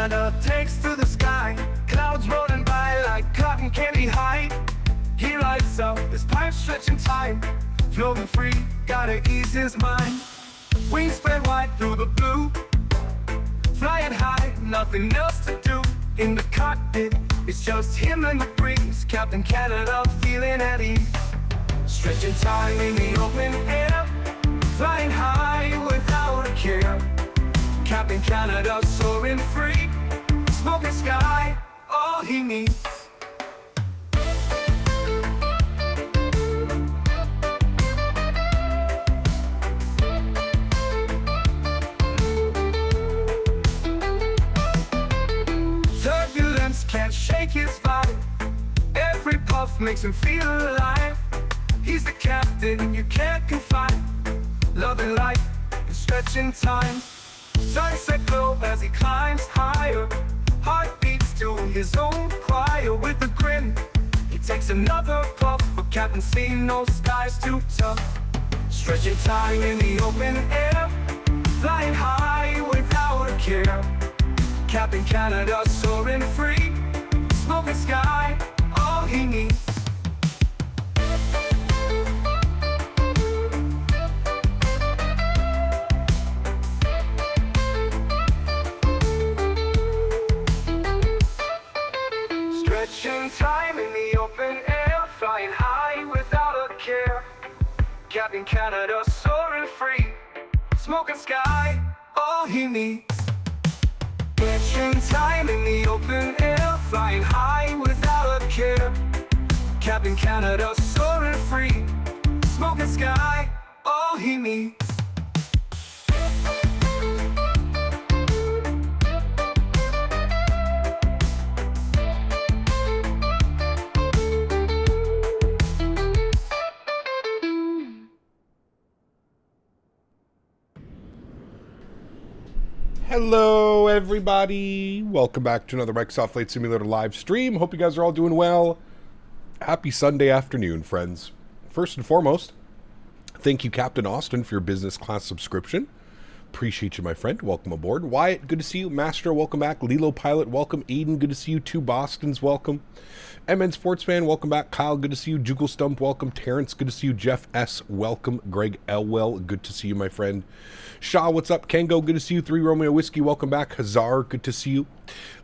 Canada takes to the sky, clouds rolling by like cotton candy high. He lights up, his pipe stretching time, floating free, gotta ease his mind. Wings spread wide through the blue, flying high, nothing else to do. In the cockpit, it's just him and the breeze, Captain Canada feeling at ease. Stretching time in the open air, flying high without a care. Captain Canada soaring free, smoking sky, all he needs. Turbulence can't shake his vibe, every puff makes him feel alive. He's the captain you can't confide, loving life and stretching time. Sunset glow as he climbs higher, heart beats to his own choir. With a grin, he takes another puff, but Captain seen no skies too tough. Stretching time in the open air, flying high without a care. Captain Canada soaring free, smoking sky, all he needs. Stretching time in the open air, flying high without a care. Captain Canada soaring free, smoking sky, all he needs. Stretching time in the open air, flying high without a care. Captain Canada soaring free, smoking sky, all he needs. Hello everybody, welcome back to another Microsoft Flight Simulator live stream. Hope you guys are all doing well. Happy Sunday afternoon, friends. First and foremost, thank you Captain Austin for your business class subscription. Appreciate you, my friend. Welcome aboard. Wyatt, good to see you. Master, welcome back. Lilo Pilot, welcome. Aiden, good to see you. Two Bostons, welcome. MN Sportsman, welcome back. Kyle, good to see you. Juggle Stump, welcome. Terrence, good to see you. Jeff S, welcome. Greg Elwell, good to see you, my friend. Shaw, what's up? Kengo, good to see you. 3 Romeo Whiskey, welcome back. Hazar, good to see you.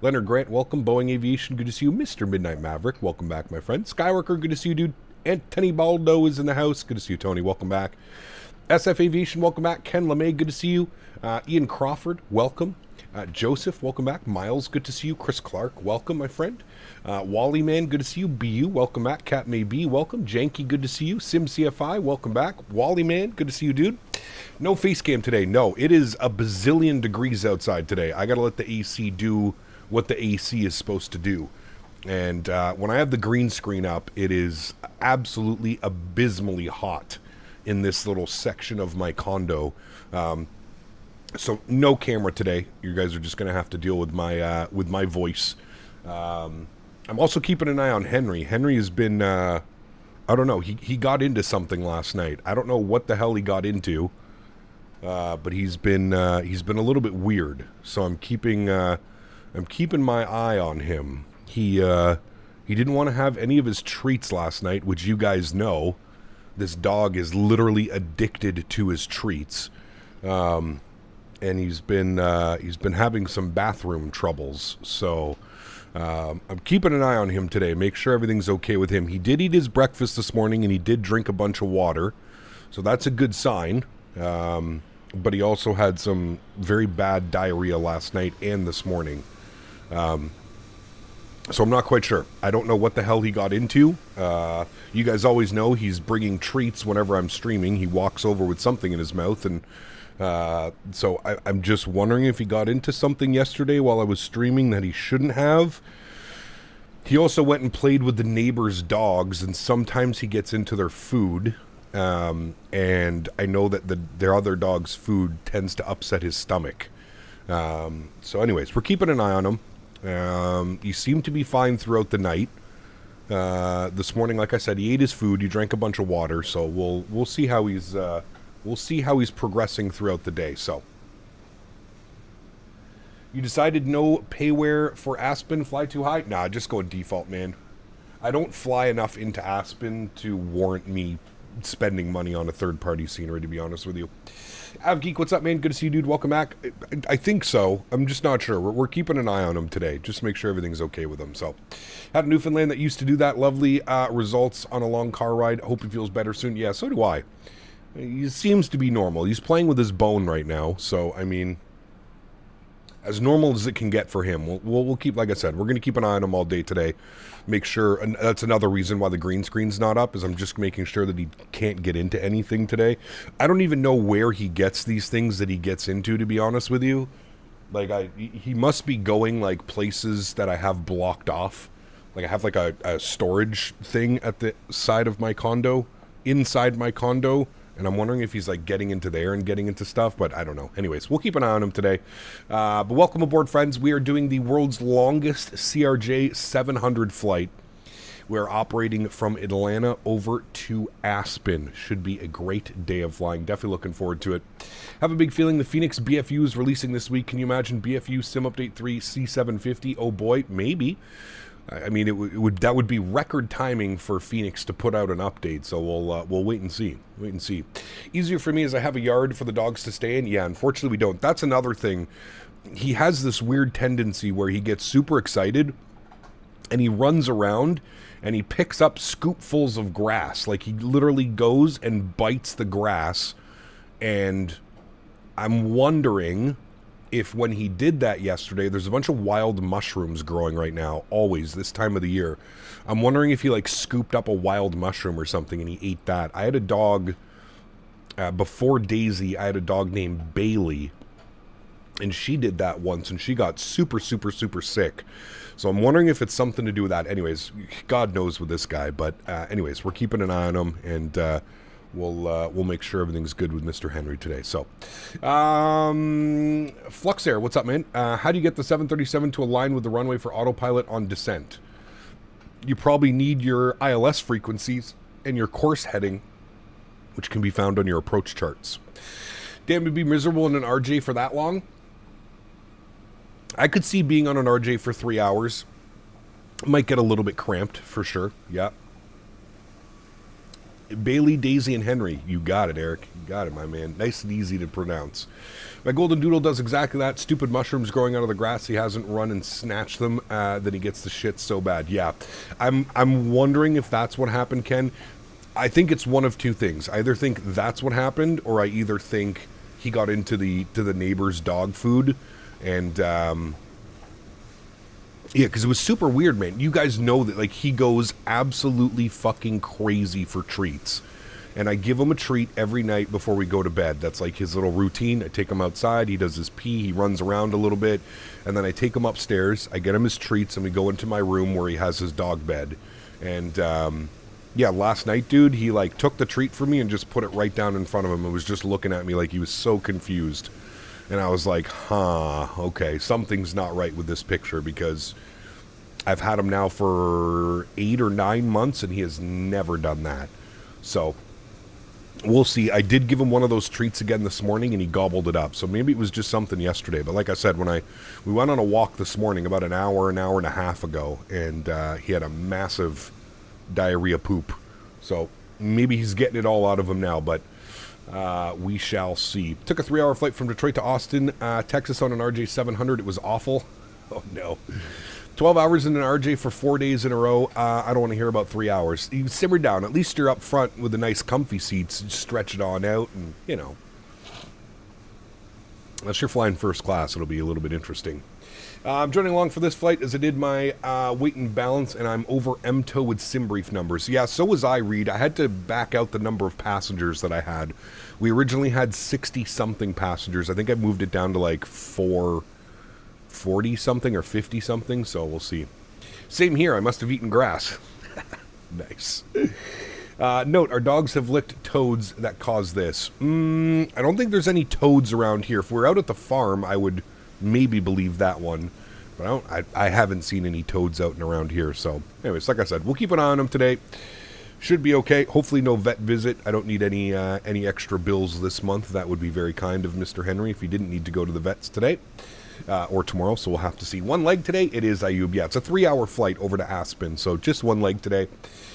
Leonard Grant, welcome. Boeing Aviation, good to see you. Mr. Midnight Maverick, welcome back, my friend. Skyworker, good to see you, dude. Anthony Baldo is in the house. Good to see you, Tony. Welcome back. SF Aviation, welcome back. Ken LeMay, good to see you. Ian Crawford, welcome. Joseph, welcome back. Miles, good to see you. Chris Clark, welcome, my friend. Wally Man, good to see you. BU, welcome back. Cat May Be, welcome. Janky, good to see you. Sim CFI, welcome back. Wally Man, good to see you, dude. No face cam today. No, it is a bazillion degrees outside today. I gotta let the AC do what the AC is supposed to do. And when I have the green screen up, it is absolutely abysmally hot in this little section of my condo. So no camera today. You guys are just going to have to deal with my voice. I'm also keeping an eye on Henry. Henry has been, I don't know, he got into something last night. I don't know what the hell he got into, but he's been a little bit weird. So I'm keeping my eye on him. He didn't want to have any of his treats last night, which you guys know. This dog is literally addicted to his treats. And he's been having some bathroom troubles. So I'm keeping an eye on him today. Make sure everything's okay with him. He did eat his breakfast this morning, and he did drink a bunch of water. So that's a good sign. But he also had some very bad diarrhea last night and this morning. So I'm not quite sure. I don't know what the hell he got into. You guys always know he's bringing treats whenever I'm streaming. He walks over with something in his mouth, and so I'm just wondering if he got into something yesterday while I was streaming that he shouldn't have. He also went and played with the neighbors' dogs, and sometimes he gets into their food. And I know that their other dog's food tends to upset his stomach. So anyways, we're keeping an eye on him. He seemed to be fine throughout the night. This morning, like I said, he ate his food. He drank a bunch of water. So we'll see how he's progressing throughout the day. So You decided no payware for Aspen, fly too high? Nah, just go default, man. I don't fly enough into Aspen to warrant me spending money on a third-party scenery, to be honest with you. Avgeek, what's up, man? Good to see you, dude. Welcome back. I think so. I'm just not sure. We're keeping an eye on him today, just to make sure everything's okay with him. So, had a Newfoundland that used to do that. Lovely results on a long car ride. Hope he feels better soon. Yeah, so do I. He seems to be normal. He's playing with his bone right now, so, I mean, as normal as it can get for him. We'll keep, like I said, we're going to keep an eye on him all day today. Make sure, and that's another reason why the green screen's not up, is I'm just making sure that he can't get into anything today. I don't even know where he gets these things that he gets into, to be honest with you. Like, he must be going, like, places that I have blocked off. Like, I have, like, a storage thing at the side of my condo, inside my condo, and I'm wondering if he's, like, getting into there and getting into stuff, but I don't know. Anyways, we'll keep an eye on him today. But welcome aboard, friends. We are doing the world's longest CRJ700 flight. We're operating from Atlanta over to Aspen. Should be a great day of flying. Definitely looking forward to it. Have a big feeling the Phoenix BFU is releasing this week. Can you imagine BFU Sim Update 3 C750? Oh boy, maybe. I mean, that would be record timing for Phoenix to put out an update. So we'll wait and see. Wait and see. Easier for me is I have a yard for the dogs to stay in. Yeah, unfortunately we don't. That's another thing. He has this weird tendency where he gets super excited and he runs around and he picks up scoopfuls of grass. Like, he literally goes and bites the grass. And I'm wondering if when he did that yesterday, there's a bunch of wild mushrooms growing right now, always, this time of the year. I'm wondering if he, like, scooped up a wild mushroom or something and he ate that. I had a dog, before Daisy, I had a dog named Bailey, and she did that once, and she got super, super, super sick. So I'm wondering if it's something to do with that. Anyways, God knows with this guy, but anyways, we're keeping an eye on him, and we'll make sure everything's good with Mr. Henry today. So, Fluxair, what's up, man? How do you get the 737 to align with the runway for autopilot on descent? You probably need your ILS frequencies and your course heading, which can be found on your approach charts. Damn, to be miserable in an RJ for that long? I could see being on an RJ for 3 hours. Might get a little bit cramped, for sure. Yeah. Bailey, Daisy, and Henry. You got it, Eric. You got it, my man. Nice and easy to pronounce. My golden doodle does exactly that. Stupid mushrooms growing out of the grass. He hasn't run and snatched them. Then he gets the shit so bad. Yeah. I'm wondering if that's what happened, Ken. I think it's one of two things. I either think that's what happened, or I either think he got into the neighbor's dog food. And, yeah, because it was super weird, man. You guys know that, like, he goes absolutely fucking crazy for treats. And I give him a treat every night before we go to bed. That's, like, his little routine. I take him outside. He does his pee. He runs around a little bit. And then I take him upstairs. I get him his treats, and we go into my room where he has his dog bed. And, yeah, last night, dude, he, like, took the treat from me and just put it right down in front of him and was just looking at me like he was so confused. And I was like, okay, something's not right with this picture, because I've had him now for 8 or 9 months, and he has never done that. So, we'll see. I did give him one of those treats again this morning, and he gobbled it up. So maybe it was just something yesterday. But like I said, we went on a walk this morning about an hour and a half ago, and he had a massive diarrhea poop. So maybe he's getting it all out of him now, but we shall see. Took a 3-hour flight from Detroit to Austin, Texas on an RJ700. It was awful. Oh, no. 12 hours in an RJ for 4 days in a row. I don't want to hear about 3 hours. You simmer down. At least you're up front with the nice comfy seats. Just stretch it on out and, you know. Unless you're flying first class, it'll be a little bit interesting. I'm joining along for this flight as I did my weight and balance, and I'm over MTO with sim brief numbers. Yeah, so was I, Reed. I had to back out the number of passengers that I had. We originally had 60-something passengers. I think I moved it down to like 40-something or 50-something, so we'll see. Same here. I must have eaten grass. Nice. Note, our dogs have licked toads that cause this. I don't think there's any toads around here. If we're out at the farm, I would maybe believe that one, but I haven't seen any toads out and around here. So anyways, like I said, we'll keep an eye on them today. Should be okay. Hopefully no vet visit. I don't need any extra bills this month. That would be very kind of Mr. Henry if he didn't need to go to the vets today. or tomorrow, so we'll have to see. One leg today, it is Ayoub. Yeah, it's a 3-hour flight over to Aspen, so just one leg today.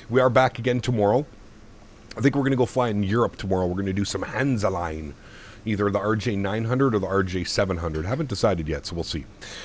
We are back again tomorrow. I think we're going to go fly in Europe tomorrow. We're going to do some Hansaline. Either the RJ900 or the RJ700. Haven't decided yet, so we'll see.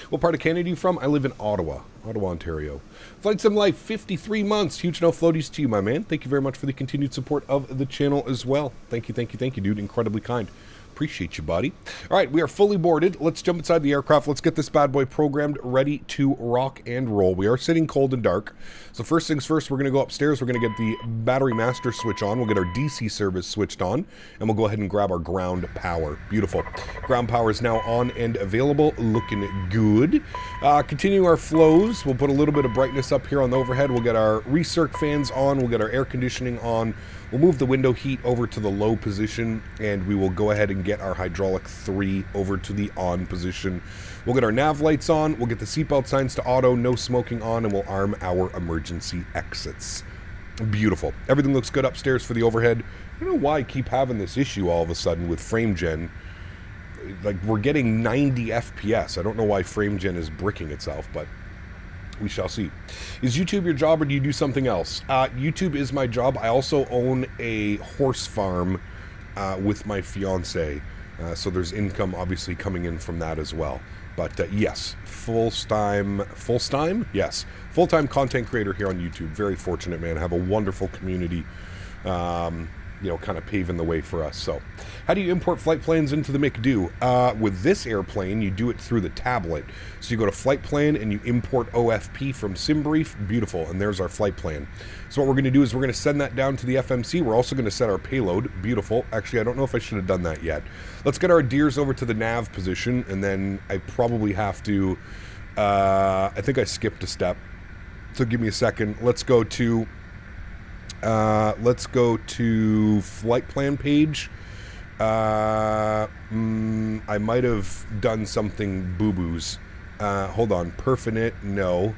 What part of Canada are you from? I live in Ottawa, Ontario. Flight Sim Life, 53 months. Huge no floaties to you, my man. Thank you very much for the continued support of the channel as well. Thank you, dude. Incredibly kind. Appreciate you, buddy. All right, we are fully boarded. Let's jump inside the aircraft. Let's get this bad boy programmed, ready to rock and roll. We are sitting cold and dark. So first things first, we're going to go upstairs. We're going to get the battery master switch on. We'll get our DC service switched on, and we'll go ahead and grab our ground power. Beautiful. Ground power is now on and available. Looking good. Continuing our flows, we'll put a little bit of brightness up here on the overhead. We'll get our recirc fans on. We'll get our air conditioning on. We'll move the window heat over to the low position, and we will go ahead and get our hydraulic 3 over to the on position. We'll get our nav lights on. We'll get the seatbelt signs to auto, no smoking on, and we'll arm our emergency exits. Beautiful. Everything looks good upstairs for the overhead. I don't know why I keep having this issue all of a sudden with frame gen. Like, we're getting 90 FPS. I don't know why frame gen is bricking itself, but we shall see. Is YouTube your job, or do you do something else? YouTube is my job. I also own a horse farm with my fiance, so there's income obviously coming in from that as well. But yes, full-time, yes, full-time content creator here on YouTube. Very fortunate, man. I have a wonderful community, you know, kind of paving the way for us. So how do you import flight plans into the McDo? With this airplane, you do it through the tablet. So you go to flight plan and you import OFP from SimBrief. Beautiful. And there's our flight plan. So what we're going to do is we're going to send that down to the FMC. We're also going to set our payload. Beautiful. Actually, I don't know if I should have done that yet. Let's get our deers over to the nav position, and then I probably have to, I think I skipped a step. So give me a second. Let's go to flight plan page. I might have done something boo-boos. Hold on. Perfinite, no.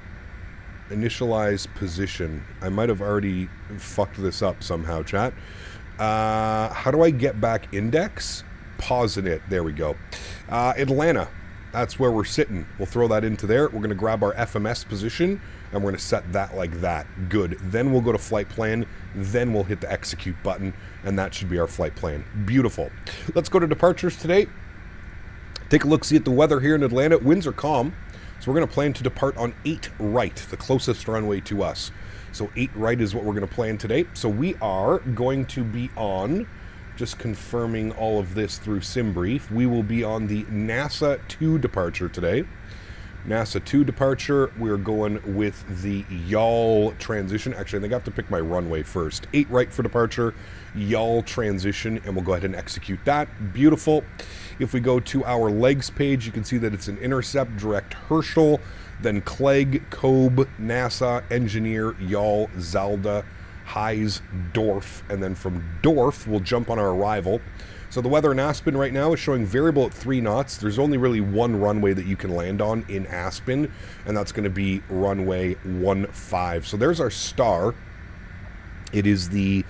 Initialize position. I might have already fucked this up somehow, chat. How do I get back index? Pausing it. There we go. Atlanta. That's where we're sitting. We'll throw that into there. We're going to grab our FMS position, and we're going to set that like that. Good. Then we'll go to flight plan. Then we'll hit the execute button, and that should be our flight plan. Beautiful. Let's go to departures today. Take a look-see at the weather here in Atlanta. Winds are calm, so we're going to plan to depart on 8 right, the closest runway to us. So 8 right is what we're going to plan today. So we are going to be on, just confirming all of this through SimBrief, we will be on the NASA 2 departure today. NASA 2 departure, we're going with the yawl transition. Actually, I think I have to pick my runway first. 8 right for departure, yawl transition, and we'll go ahead and execute that. Beautiful. If we go to our legs page, you can see that it's an intercept, direct Herschel, then Clegg, Kobe, NASA, engineer, yawl, Zalda, Heis, Dorf, and then from Dorf, we'll jump on our arrival. So the weather in Aspen right now is showing variable at 3 knots. There's only really one runway that you can land on in Aspen, and that's going to be runway 15. So there's our star. It is the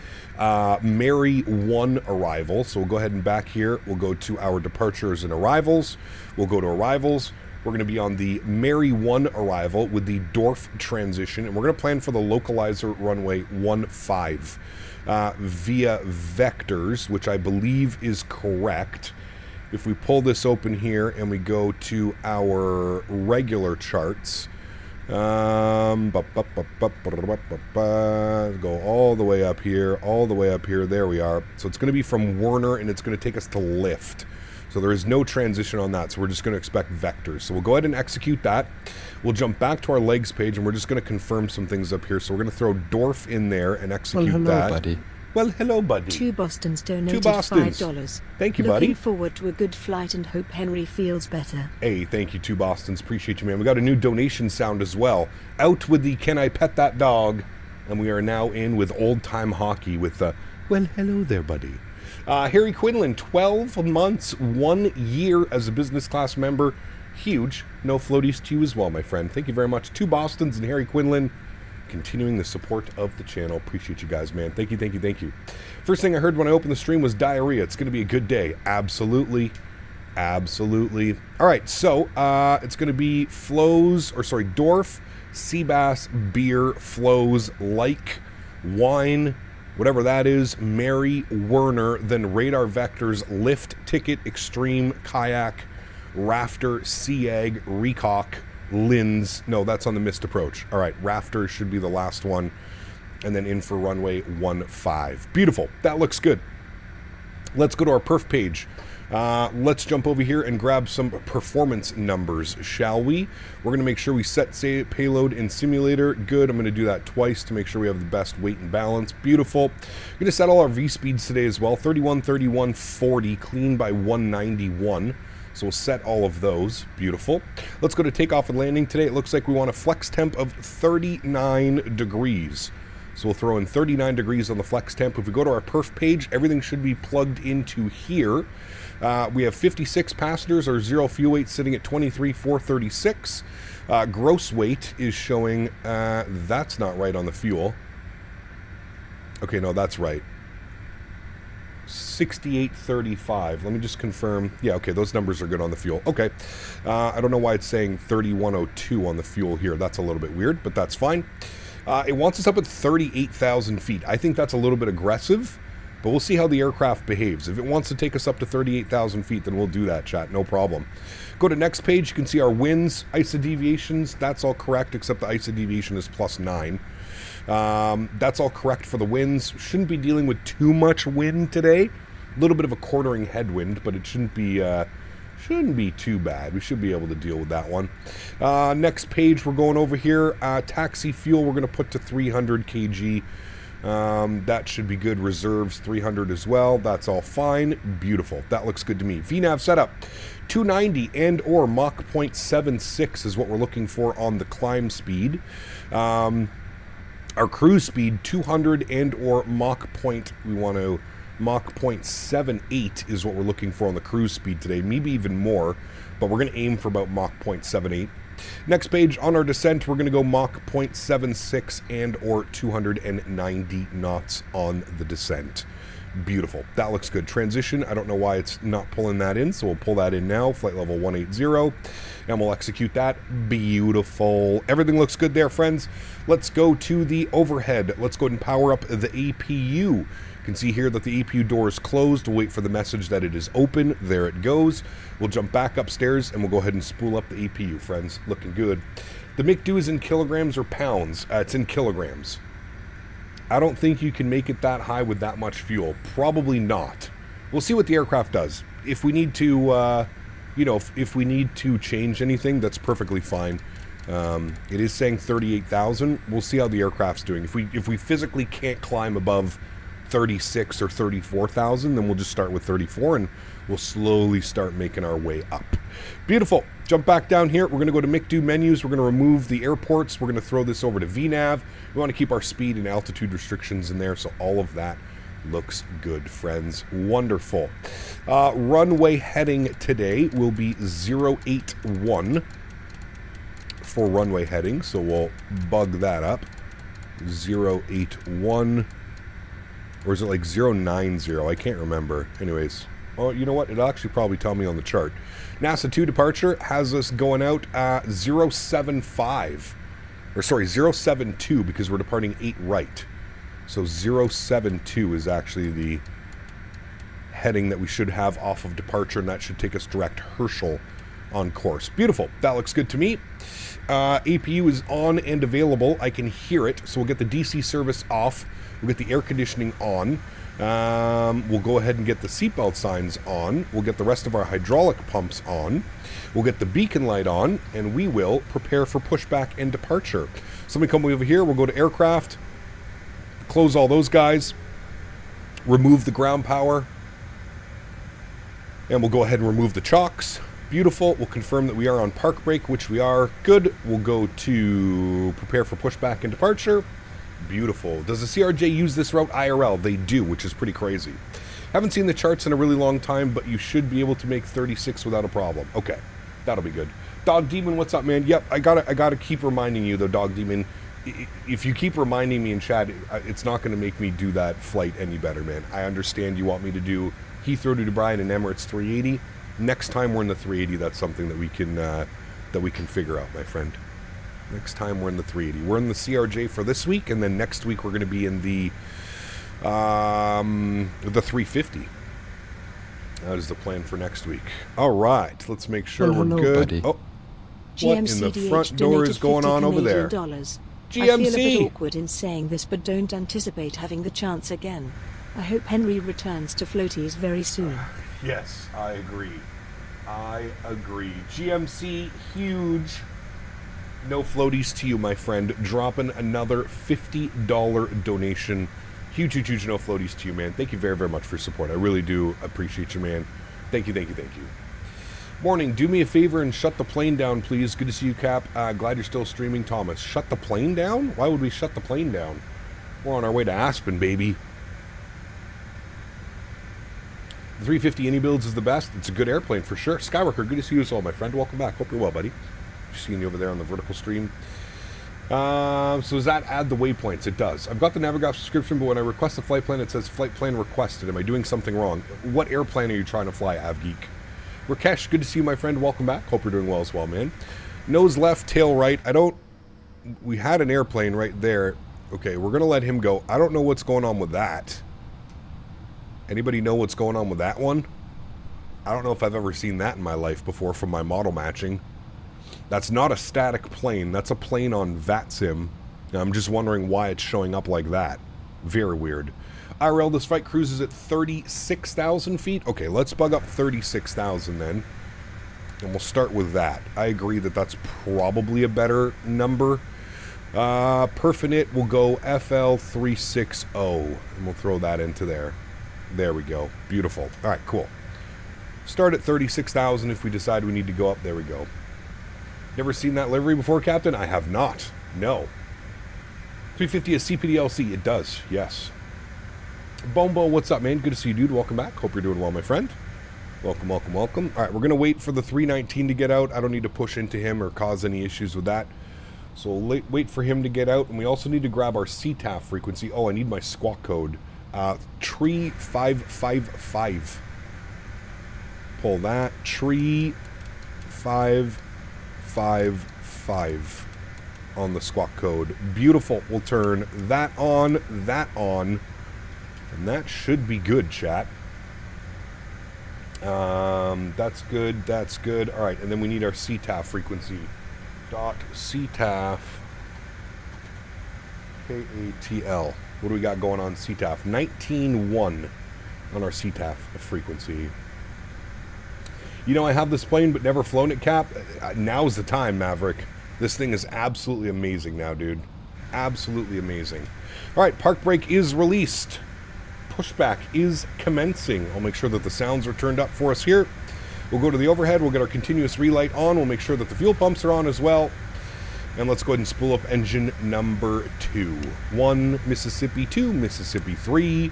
Mary 1 arrival. So we'll go ahead and back here. We'll go to our departures and arrivals. We'll go to arrivals. We're going to be on the Mary 1 arrival with the Dorf transition, and we're going to plan for the localizer runway 15 via vectors, which I believe is correct. If we pull this open here and we go to our regular charts, go all the way up here, there we are. So it's going to be from Werner, and it's going to take us to lift. So there is no transition on that, so we're just going to expect vectors. So we'll go ahead and execute that. We'll jump back to our legs page, and we're just going to confirm some things up here. So we're going to throw Dorf in there and execute that. Buddy. Well, hello, buddy. 2 Bostons donated $5. Thank you, buddy. Looking forward to a good flight and hope Henry feels better. Hey, thank you, 2 Bostons. Appreciate you, man. We got a new donation sound as well. Out with the Can I Pet That Dog? And we are now in with old-time hockey with the, well, hello there, buddy. Harry Quinlan, 12 months, 1 year as a business class member. Huge. No floaties to you as well, my friend. Thank you very much. 2 Bostons and Harry Quinlan continuing the support of the channel. Appreciate you guys, man. Thank you, thank you, thank you. First thing I heard when I opened the stream was diarrhea. It's going to be a good day. Absolutely. Absolutely. All right, so it's going to be Dorf, Seabass, Beer, Flows, Like, Wine, whatever that is, Mary, Werner, then Radar Vectors, Lift, Ticket, Extreme, Kayak, Rafter, Seag, Recock, Linz. No, that's on the missed approach. All right, Rafter should be the last one. And then in for runway 15. Beautiful. That looks good. Let's go to our perf page. Let's jump over here and grab some performance numbers, shall we? We're going to make sure we set payload in simulator. Good. I'm going to do that twice to make sure we have the best weight and balance. Beautiful. I'm going to set all our V-speeds today as well. 31, 31, 40, clean by 191. So we'll set all of those. Beautiful. Let's go to takeoff and landing today. It looks like we want a flex temp of 39 degrees. So we'll throw in 39 degrees on the flex temp. If we go to our perf page, everything should be plugged into here. We have 56 passengers. Our zero fuel weight sitting at 23,436. Gross weight is showing, that's not right on the fuel. Okay, no, that's right. 6835. Let me just confirm. Yeah, okay, those numbers are good on the fuel. Okay. I don't know why it's saying 3102 on the fuel here. That's a little bit weird, but that's fine. It wants us up at 38,000 feet. I think that's a little bit aggressive, but we'll see how the aircraft behaves. If it wants to take us up to 38,000 feet, then we'll do that, chat. No problem. Go to next page. You can see our winds, ISA deviations. That's all correct, except the ISA deviation is +9. That's all correct for the winds. Shouldn't be dealing with too much wind today. A little bit of a quartering headwind, but it shouldn't be too bad. We should be able to deal with that one. Next page, we're going over here. Taxi fuel, we're going to put to 300 kg. That should be good. Reserves 300 as well. That's all fine. Beautiful. That looks good to me. VNAV setup 290 and or Mach 0.76 is what we're looking for on the climb speed. Our cruise speed 200 and or Mach 0.78 is what we're looking for on the cruise speed today. Maybe even more, but we're going to aim for about Mach 0.78. Next page, on our descent, we're going to go Mach 0.76 and or 290 knots on the descent. Beautiful. That looks good. Transition, I don't know why it's not pulling that in, so we'll pull that in now. Flight level 180, and we'll execute that. Beautiful. Everything looks good there, friends. Let's go to the overhead. Let's go ahead and power up the APU. You can see here that the APU door is closed. We'll wait for the message that it is open. There it goes. We'll jump back upstairs, and we'll go ahead and spool up the APU, friends. Looking good. The McDo is in kilograms or pounds? It's in kilograms. I don't think you can make it that high with that much fuel. Probably not. We'll see what the aircraft does. If we need to, if we need to change anything, that's perfectly fine. It is saying 38,000. We'll see how the aircraft's doing. If we physically can't climb above 36 or 34,000, then we'll just start with 34 and we'll slowly start making our way up. Beautiful. Jump back down here. We're going to go to McDo menus. We're going to remove the airports. We're going to throw this over to VNAV. We want to keep our speed and altitude restrictions in there, so all of that looks good, friends. Wonderful. Runway heading today will be 081 for runway heading, so we'll bug that up. 081. Or is it like 090? I can't remember. Anyways. Oh, you know what? It'll actually probably tell me on the chart. NASA 2 departure has us going out 075. Or sorry, 072 because we're departing 8 right. So 072 is actually the heading that we should have off of departure, and that should take us direct Herschel on course. Beautiful. That looks good to me. APU is on and available. I can hear it. So we'll get the DC service off. We'll get the air conditioning on. We'll go ahead and get the seatbelt signs on. We'll get the rest of our hydraulic pumps on. We'll get the beacon light on, and we will prepare for pushback and departure. Somebody come over here. We'll go to aircraft, close all those guys, remove the ground power, and we'll go ahead and remove the chocks. Beautiful. We'll confirm that we are on park brake, which we are. Good. We'll go to prepare for pushback and departure. Beautiful. Does the CRJ use this route IRL? They do, which is pretty crazy. Haven't seen the charts in a really long time, but you should be able to make 36 without a problem. Okay, that'll be good. Dog Demon, what's up, man? Yep, I gotta keep reminding you, though, Dog Demon. If you keep reminding me in chat, it's not going to make me do that flight any better, man. I understand you want me to do Heathrow to Dubai and an Emirates 380. Next time we're in the 380, that's something that we can figure out, my friend. Next time we're in the 380. We're in the CRJ for this week, and then next week we're going to be in the 350. That is the plan for next week. All right, let's make sure we're good. Buddy. Oh, what in the front door is going on over there? GMC. GMC. I feel a bit awkward in saying this, but don't anticipate having the chance again. I hope Henry returns to floaties very soon. Yes, I agree. GMC, huge. No floaties to you, my friend. Dropping another $50 donation. Huge no floaties to you, man. Thank you very, very much for your support. I really do appreciate you, man. Thank you. Morning. Do me a favor and shut the plane down, please. Good to see you, Cap. Glad you're still streaming, Thomas. Shut the plane down? Why would we shut the plane down? We're on our way to Aspen, baby. The 350 Indy builds is the best. It's a good airplane for sure. Skywalker, good to see you as well, my friend. Welcome back. Hope you're well, buddy. Seeing you over there on the vertical stream. So does that add the waypoints? It does. I've got the Navigraph subscription, but when I request a flight plan, it says flight plan requested. Am I doing something wrong? What airplane are you trying to fly, AvGeek? Rakesh, good to see you, my friend. Welcome back. Hope you're doing well as well, man. Nose left, tail right. We had an airplane right there. Okay, we're going to let him go. I don't know what's going on with that. Anybody know what's going on with that one? I don't know if I've ever seen that in my life before from my model matching. That's not a static plane. That's a plane on VATSIM. I'm just wondering why it's showing up like that. Very weird. IRL, this flight cruises at 36,000 feet. Okay, let's bug up 36,000 then. And we'll start with that. I agree that that's probably a better number. Perfinite will go FL360. And we'll throw that into there. There we go. Beautiful. All right, cool. Start at 36,000 if we decide we need to go up. There we go. Never seen that livery before, Captain? I have not. No. 350 is CPDLC. It does. Yes. Bombo, what's up, man? Good to see you, dude. Welcome back. Hope you're doing well, my friend. Welcome. All right, we're going to wait for the 319 to get out. I don't need to push into him or cause any issues with that. So we'll wait for him to get out. And we also need to grab our CTAF frequency. Oh, I need my squawk code. Tree 555. Pull that. Tree 555 on the squawk code. Beautiful. We'll turn that on, and that should be good, chat. That's good. All right, and then we need our CTAF frequency. .CTAF KATL. What do we got going on CTAF? 19.1 on our CTAF frequency. You know, I have this plane but never flown it, Cap. Now's the time, Maverick. This thing is absolutely amazing now, dude. Absolutely amazing. All right, park brake is released. Pushback is commencing. I'll make sure that the sounds are turned up for us here. We'll go to the overhead. We'll get our continuous relight on. We'll make sure that the fuel pumps are on as well. And let's go ahead and spool up engine number 2. 1 Mississippi, 2 Mississippi, 3.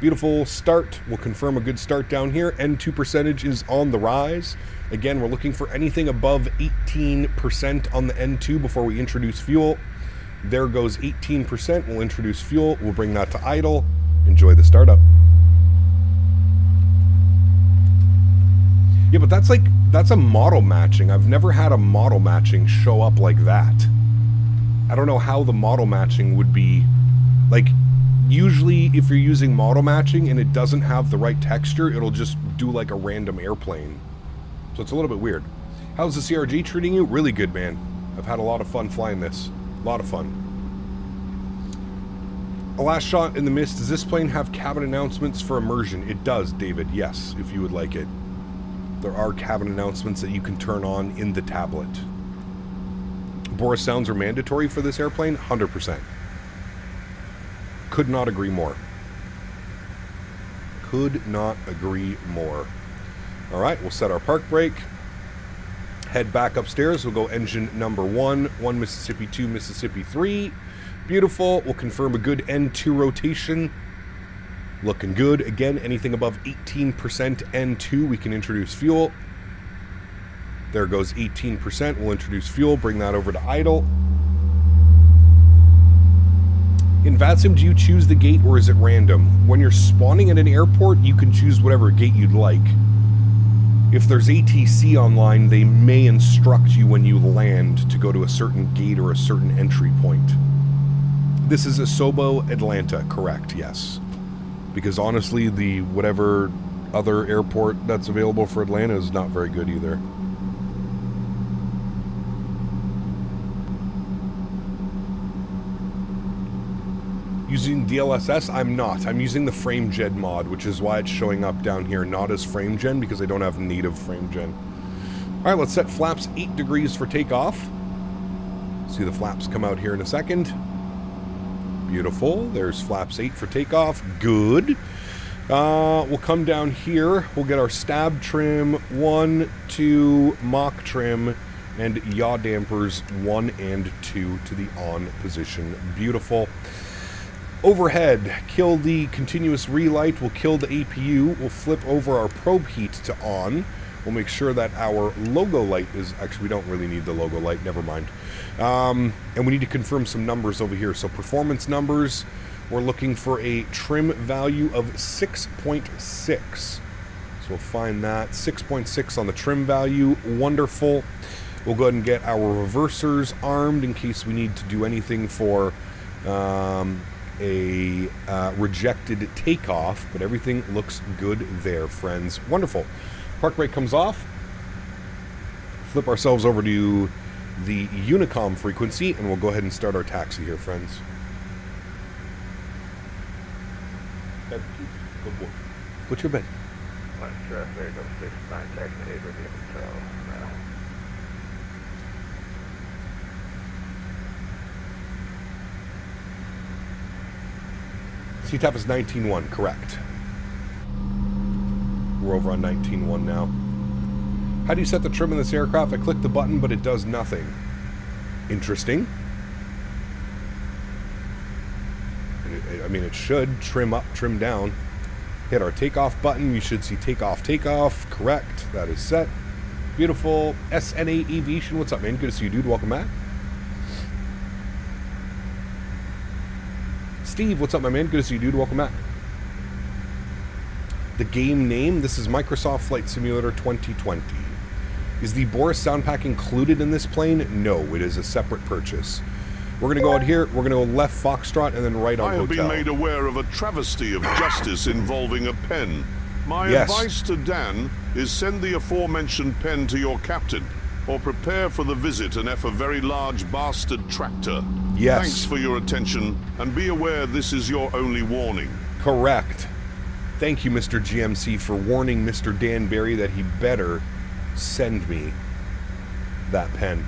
Beautiful start. We'll confirm a good start down here. N2 percentage is on the rise. Again, we're looking for anything above 18% on the N2 before we introduce fuel. There goes 18%. We'll introduce fuel. We'll bring that to idle. Enjoy the startup. Yeah, but that's a model matching. I've never had a model matching show up like that. I don't know how the model matching would be. Like, usually if you're using model matching and it doesn't have the right texture, it'll just do like a random airplane. So it's a little bit weird. How's the CRJ treating you? Really good, man. I've had a lot of fun flying this. A lot of fun. A last shot in the mist. Does this plane have cabin announcements for immersion? It does, David. Yes, if you would like it. There are cabin announcements that you can turn on in the tablet. Boris sounds are mandatory for this airplane? 100%. Could not agree more. Could not agree more. All right, we'll set our park brake. Head back upstairs. We'll go engine number 1. 1 Mississippi, 2 Mississippi, 3. Beautiful. We'll confirm a good N2 rotation. Looking good. Again, anything above 18% N2, we can introduce fuel. There goes 18%. We'll introduce fuel, bring that over to idle. In VATSIM, do you choose the gate or is it random? When you're spawning at an airport, you can choose whatever gate you'd like. if there's ATC online, they may instruct you when you land to go to a certain gate or a certain entry point. This is Asobo, Atlanta, correct, yes. Because honestly, the whatever other airport that's available for Atlanta is not very good either. Using DLSS? I'm not. I'm using the FrameGen mod, which is why it's showing up down here, not as FrameGen, because I don't have native FrameGen. Alright, let's set flaps 8 degrees for takeoff. See the flaps come out here in a second. Beautiful. There's flaps 8 for takeoff. Good. We'll come down here. We'll get our stab trim 1, 2, mock trim, and yaw dampers 1 and 2 to the on position. Beautiful. Overhead, kill the continuous relight, we'll kill the APU, we'll flip over our probe heat to on. We'll make sure that our logo light is, actually we don't really need the logo light, never mind. And we need to confirm some numbers over here. So performance numbers, we're looking for a trim value of 6.6. So we'll find that, 6.6 on the trim value, wonderful. We'll go ahead and get our reversers armed in case we need to do anything for a rejected takeoff, but everything looks good there, friends. Wonderful. Park brake comes off. Flip ourselves over to the Unicom frequency, and we'll go ahead and start our taxi here, friends. Good boy. What's your bed? CTAF is 19.1, correct. We're over on 19.1 now. How do you set the trim in this aircraft? I click the button, but it does nothing. Interesting. I mean, it should trim up, trim down. Hit our takeoff button. You should see takeoff, takeoff. Correct. That is set. Beautiful. SNA Aviation. What's up, man? Good to see you, dude. Welcome back. Steve, what's up, my man? Good to see you, dude. Welcome back. The game name, this is Microsoft Flight Simulator 2020. Is the Boris sound pack included in this plane? No, it is a separate purchase. We're going to go out here, we're going to go left Foxtrot and then right on I have Hotel. been made aware of a travesty of justice involving a pen. My advice to Dan is send the aforementioned pen to your captain, or prepare for the visit and F a very large bastard tractor. Yes. Thanks for your attention, and be aware this is your only warning. Correct. Thank you, Mr. GMC, for warning Mr. Dan Barry that he better send me that pen.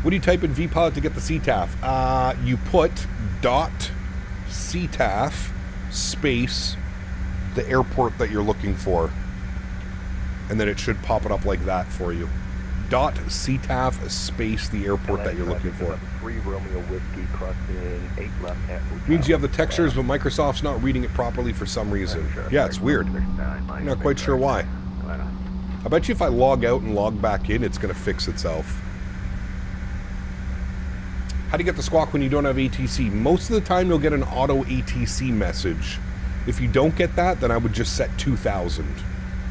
What do you type in VPilot to get the CTAF? You put .CTAF space the airport that you're looking for, and then it should pop it up like that for you. .CTAF space the airport that you're looking for. 3 Romeo Whiskey crossing 8 left at Hotel. Means you have the textures, but Microsoft's not reading it properly for some reason. Yeah, it's weird. I'm not quite sure why. I bet you if I log out and log back in, it's going to fix itself. How do you get the squawk when you don't have ATC? Most of the time, you'll get an auto ATC message. If you don't get that, then I would just set 2000.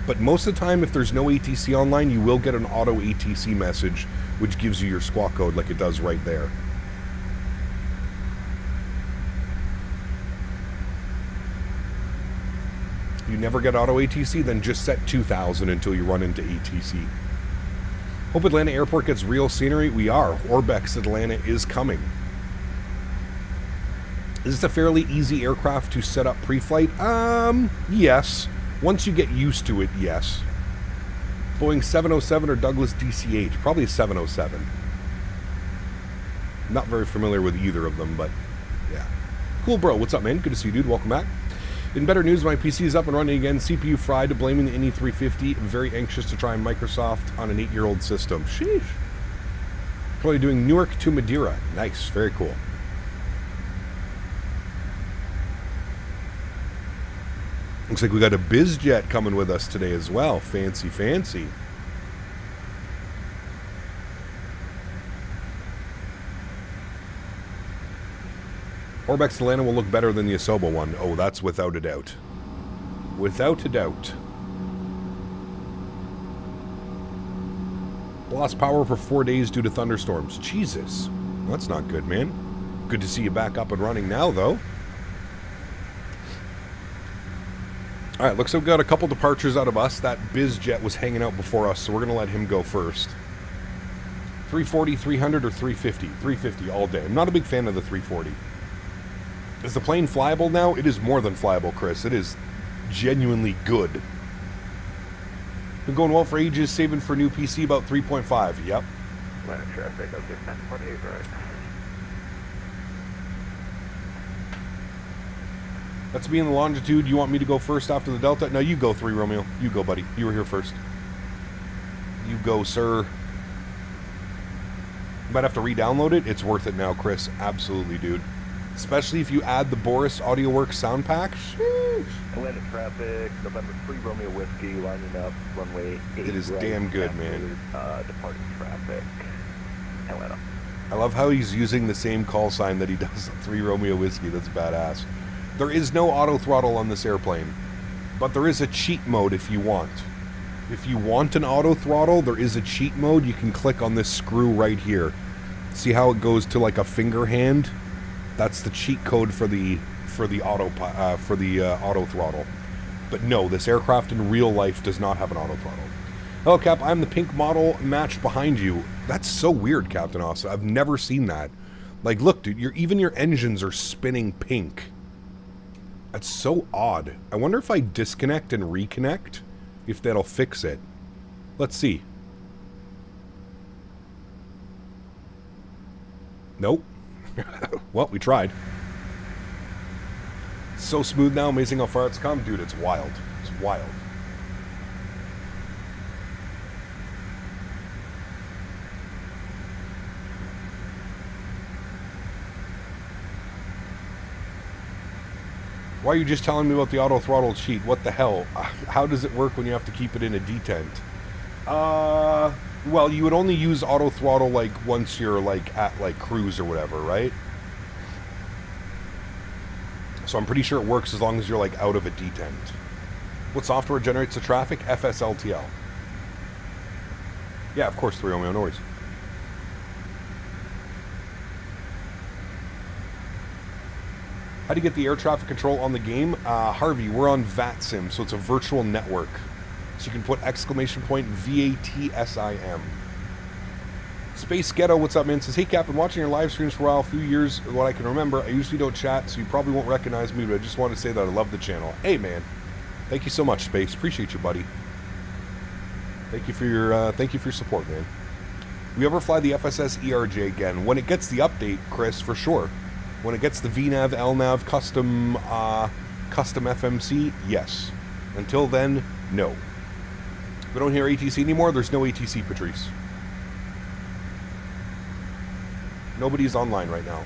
But most of the time, if there's no ATC online, you will get an auto ATC message, which gives you your squawk code like it does right there. You never get auto ATC, then just set 2000 until you run into ATC. Hope Atlanta Airport gets real scenery. We are. Orbex Atlanta is coming. Is this a fairly easy aircraft to set up pre-flight? Yes. Once you get used to it, yes. Boeing 707 or Douglas DC-8? Probably a 707. Not very familiar with either of them, but yeah. Cool, bro. What's up, man? Good to see you, dude. Welcome back. In better news, my PC is up and running again. CPU fried, blaming the NE350. Very anxious to try Microsoft on an 8-year-old system. Sheesh. Probably doing Newark to Madeira. Nice. Very cool. Looks like we got a BizJet coming with us today as well. Fancy, fancy. Orbex Atlanta will look better than the Asobo one. Oh, that's without a doubt. Without a doubt. lost power for 4 days due to thunderstorms. Jesus. Well, that's not good, man. Good to see you back up and running now, though. Alright, looks like we've got a couple departures out of us. That biz jet was hanging out before us, so we're going to let him go first. 340, 300, or 350? 350 all day. I'm not a big fan of the 340. Is the plane flyable now? It is more than flyable, Chris. It is genuinely good. Been going well for ages, saving for new PC about 3.5. Yep. Line of traffic, I'll get 10.8 right. That's me in the longitude. You want me to go first after the Delta? No, you go 3, Romeo. You go, buddy. You were here first. You go, sir. Might have to re-download it. It's worth it now, Chris. Absolutely, dude. Especially if you add the Boris AudioWorks sound pack. Sheesh. Atlanta traffic, November 3 Romeo Whiskey, lining up, runway 8 It is right, damn good, man. Departing traffic, Atlanta. I love how he's using the same call sign that he does at 3 Romeo Whiskey. That's badass. There is no auto throttle on this airplane, but there is a cheat mode if you want. If you want an auto throttle, there is a cheat mode. You can click on this screw right here. See how it goes to like a finger hand? That's the cheat code for the auto throttle. But no, this aircraft in real life does not have an auto throttle. Hello, Cap. I'm the pink model match behind you. That's so weird, Captain Austin. I've never seen that. Like, look, dude, even your engines are spinning pink. That's so odd. I wonder if I disconnect and reconnect, if that'll fix it. Let's see. Nope. Well, we tried. So smooth now, amazing how far it's come. Dude, it's wild. It's wild. Why are you just telling me about the auto throttle cheat? What the hell? How does it work when you have to keep it in a detent? Well, you would only use auto throttle like once you're like at like cruise or whatever, right? So I'm pretty sure it works as long as you're like out of a detent. What software generates the traffic? FSLTL. Yeah, of course, 3 Romeo, no worries. How do you get the air traffic control on the game? Harvey, we're on VATSIM, so it's a virtual network. So you can put exclamation point VATSIM. Space Ghetto, what's up, man? Says, hey, Cap, been watching your live streams for a while, a few years, what I can remember. I usually don't chat, so you probably won't recognize me, but I just wanted to say that I love the channel. Hey, man. Thank you so much, Space. Appreciate you, buddy. Thank you for your support, man. We ever fly the FSS ERJ again? When it gets the update, Chris, for sure. When it gets the VNAV, LNAV, custom FMC, yes. Until then, no. We don't hear ATC anymore. There's no ATC, Patrice. Nobody's online right now.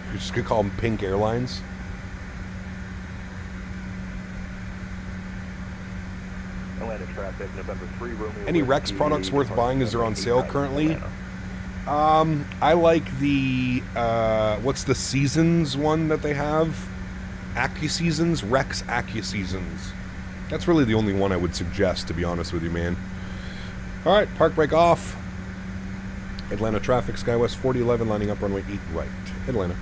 You're just gonna call them Pink Airlines. Atlanta traffic, November 3 Romeo. Any Rex products worth buying? Is there on sale currently? I like the what's the Seasons one that they have? AccuSeasons, Rex AccuSeasons. That's really the only one I would suggest, to be honest with you, man. All right, park break off. Atlanta traffic, Skywest 4011, lining up runway 8 right. Atlanta.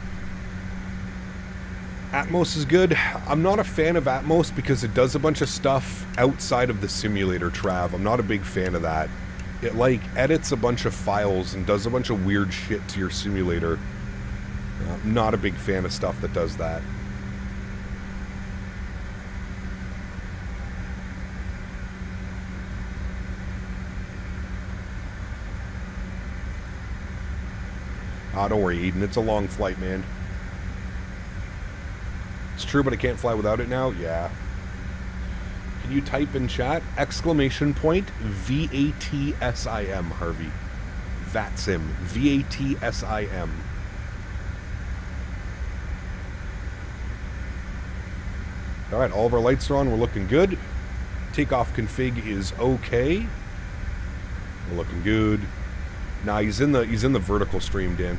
Atmos is good. I'm not a fan of Atmos because it does a bunch of stuff outside of the simulator, Trav. I'm not a big fan of that. It, like, edits a bunch of files and does a bunch of weird shit to your simulator. I'm not a big fan of stuff that does that. Don't worry, Eden. It's a long flight, man. It's true, but I can't fly without it now? Yeah. Can you type in chat? Exclamation point VATSIM, Harvey. VATSIM. VATSIM. Alright, all of our lights are on. We're looking good. Takeoff config is okay. We're looking good. Nah, he's in the vertical stream, Dan.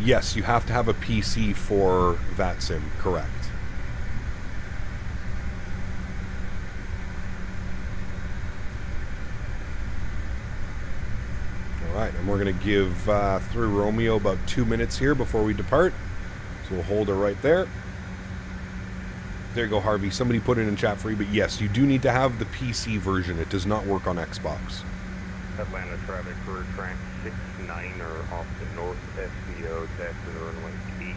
Yes, you have to have a PC for VATSIM, correct. Alright, and we're going to give through Romeo about 2 minutes here before we depart. So we'll hold her right there. There you go, Harvey. Somebody put it in chat for you, but yes, you do need to have the PC version. It does not work on Xbox. Atlanta traffic for track 69 or Austin North SCO, taxi runway 8,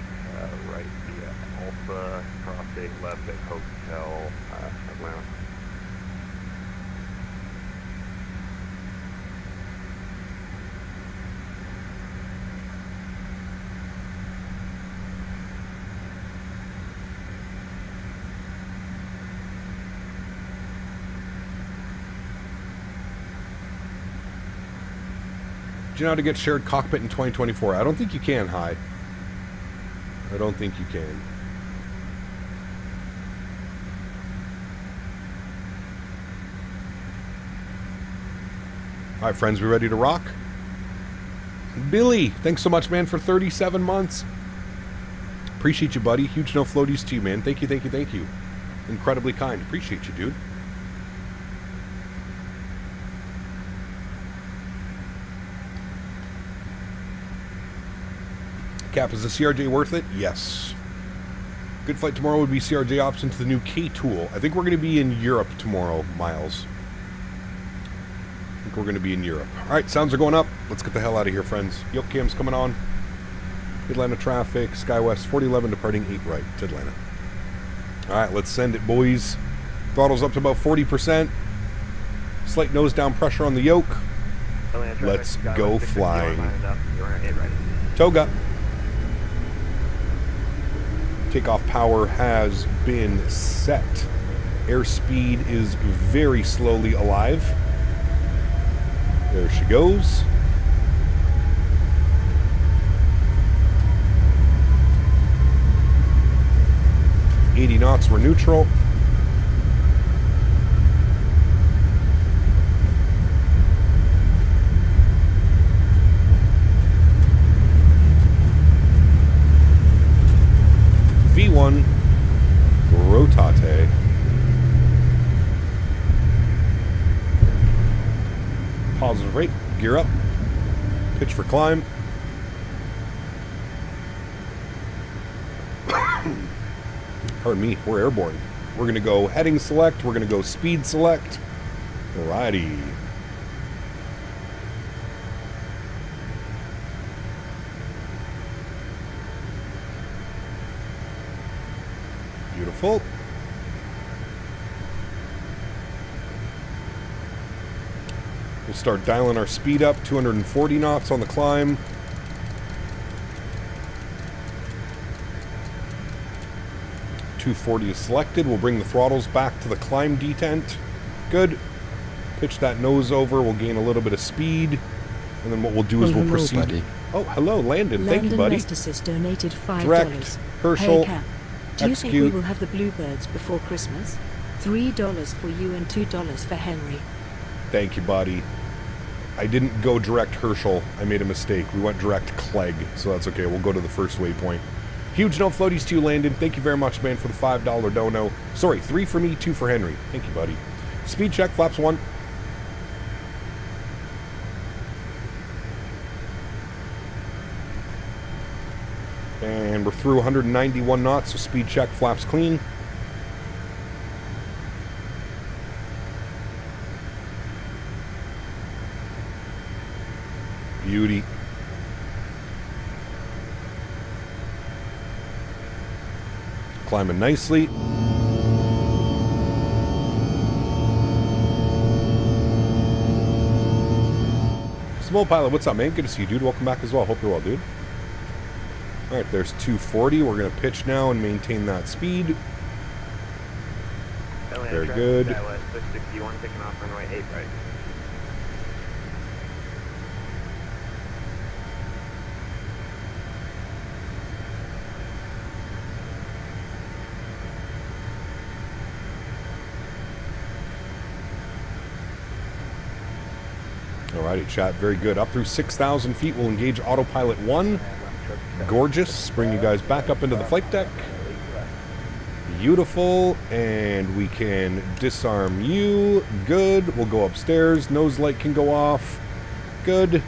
right via Alpha, cross 8 left at Hotel, Atlanta. Do you know how to get shared cockpit in 2024? I don't think you can, Hi. I don't think you can. Alright, friends, we ready to rock? Billy, thanks so much, man, for 37 months. Appreciate you, buddy. Huge no floaties to you, man. Thank you, thank you, thank you. Incredibly kind. Appreciate you, dude. Cap, is the CRJ worth it? Yes. Good flight tomorrow would be CRJ option to the new K-Tool. I think we're going to be in Europe tomorrow, Miles. I think we're going to be in Europe. Alright, sounds are going up. Let's get the hell out of here, friends. Yoke cam's coming on. Atlanta traffic, Skywest 4011 departing 8 right to Atlanta. Alright, let's send it, boys. Throttle's up to about 40%. Slight nose down pressure on the yoke. Let's go flying. Toga. Takeoff power has been set. Airspeed is very slowly alive. There she goes. .80 knots, we're neutral. V1 rotate. Positive rate, gear up, pitch for climb. Pardon me, we're airborne. We're going to go heading select, we're going to go speed select. Alrighty. Beautiful. We'll start dialing our speed up, 240 knots on the climb. .240 is selected. We'll bring the throttles back to the climb detent. Good. Pitch that nose over. We'll gain a little bit of speed. And then what we'll do is we'll proceed. Buddy. Oh, hello, Landon. Thank you, buddy. Landon donated $5. Direct, Herschel, Hey, Cap, do you think we execute. will have the Bluebirds before Christmas? $3 for you and $2 for Henry. Thank you, buddy. I didn't go direct Herschel. I made a mistake. We went direct Clegg, so that's okay. We'll go to the first waypoint. Huge no floaties to you, Landon. Thank you very much, man, for the $5 dono. Sorry, 3 for me, 2 for Henry. Thank you, buddy. Speed check, flaps 1. And we're through 191 knots, so speed check, flaps clean. Beauty. Climbing nicely. Small Pilot, what's up, man? Good to see you, dude. Welcome back as well. Hope you're well, dude. Alright, there's 240. We're going to pitch now and maintain that speed. Very good. Skywest 661, taking off runway 8 right. Alrighty, chat. Very good. Up through 6,000 feet, we'll engage autopilot 1. Gorgeous. Bring you guys back up into the flight deck. Beautiful. And we can disarm you. Good. We'll go upstairs. Nose light can go off. Good.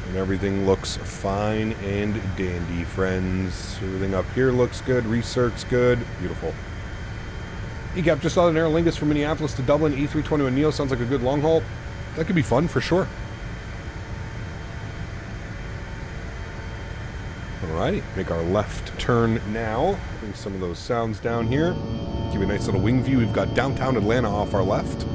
And everything looks fine and dandy, friends. Everything up here looks good. Recirc's good. Beautiful. ECAP, just saw an Aer Lingus from Minneapolis to Dublin. E321 Neo sounds like a good long haul. That could be fun for sure. Alrighty, make our left turn now. Bring some of those sounds down here. Give you a nice little wing view. We've got downtown Atlanta off our left.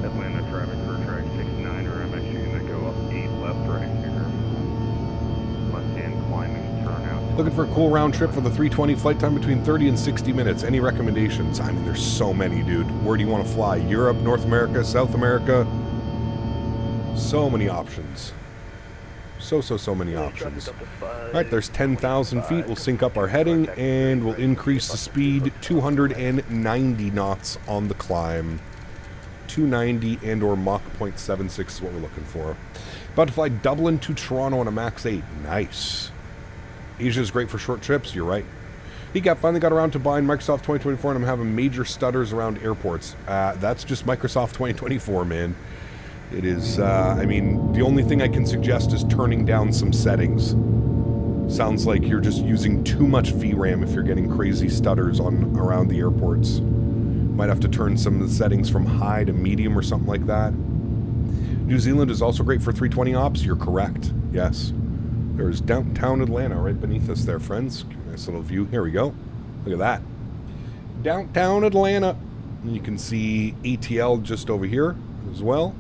Atlanta traffic for track 69er. I'm actually going to go up 8 left right here. Left-hand climbing turnout. Looking for a cool round trip for the 320, flight time between 30 and 60 minutes. Any recommendations? I mean, there's so many, dude. Where do you want to fly? Europe, North America, South America? So many options. So many options. Alright, there's 10,000 feet. We'll sync up our heading and we'll increase the speed 290 knots on the climb. 290 and or Mach 0.76 is what we're looking for. About to fly Dublin to Toronto on a Max 8. Nice. Asia is great for short trips. You're right. Finally got around to buying Microsoft 2024 and I'm having major stutters around airports. That's just Microsoft 2024, man. It is, I mean, the only thing I can suggest is turning down some settings. Sounds like you're just using too much VRAM if you're getting crazy stutters around the airports. Might have to turn some of the settings from high to medium or something like that. New Zealand is also great for 320 ops. You're correct. Yes. There's downtown Atlanta right beneath us there, friends. Nice little view. Here we go. Look at that. Downtown Atlanta. And you can see ATL just over here as well.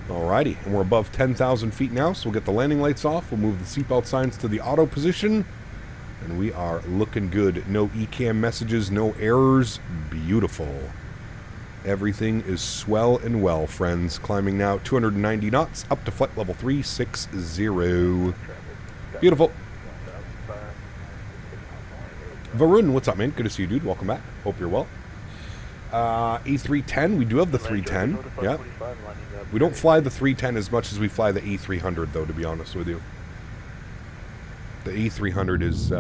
Alrighty. And we're above 10,000 feet now, so we'll get the landing lights off. We'll move the seatbelt signs to the auto position. And we are looking good. No ECAM messages, no errors. Beautiful. Everything is swell and well, friends. Climbing now 290 knots up to flight level 360. Beautiful. Varun, what's up, man? Good to see you, dude. Welcome back. Hope you're well. A310, we do have the 310. Yeah. We don't fly the 310 as much as we fly the A300, though, to be honest with you. The A300 is,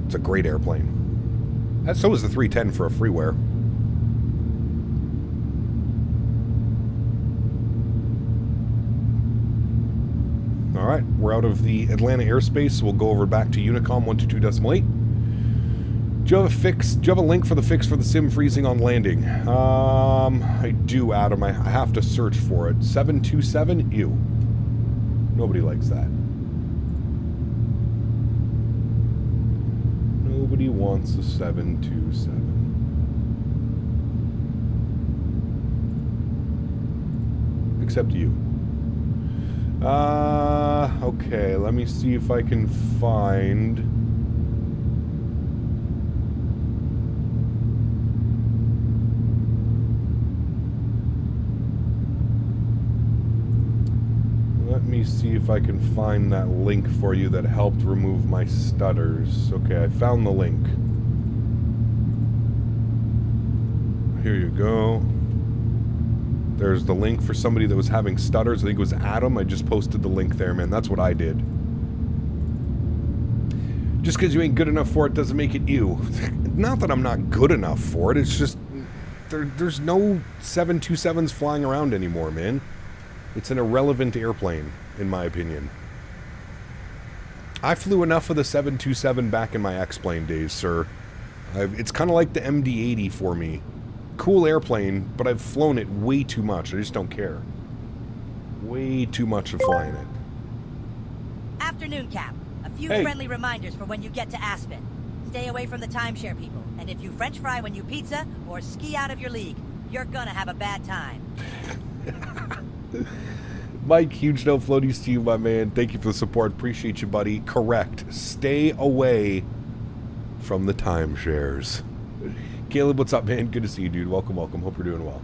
it's a great airplane. And so is the 310 for a freeware. Alright, we're out of the Atlanta airspace, so we'll go over back to Unicom 122.8. Do you have a fix? Do you have a link for the fix for the sim freezing on landing? I do, Adam. I have to search for it. 727? Ew. Nobody likes that. Nobody wants a 727. Except you. Okay, let me see if I can find... Let me see if I can find that link for you that helped remove my stutters. Okay, I found the link. Here you go. There's the link for somebody that was having stutters. I think it was Adam. I just posted the link there, man. That's what I did. Just because you ain't good enough for it doesn't make it you. Not that I'm not good enough for it. It's just there's no 727s flying around anymore, man. It's an irrelevant airplane, in my opinion. I flew enough of the 727 back in my X-Plane days, sir. It's kind of like the MD-80 for me. Cool airplane, but I've flown it way too much. I just don't care. Way too much of flying it. Afternoon, Cap. A few friendly reminders for when you get to Aspen. Stay away from the timeshare people, and if you French fry when you pizza or ski out of your league, you're gonna have a bad time. Mike, huge no floaties to you, my man. Thank you for the support. Appreciate you, buddy. Correct. Stay away from the timeshares. Caleb, what's up, man? Good to see you, dude. Welcome, welcome. Hope you're doing well.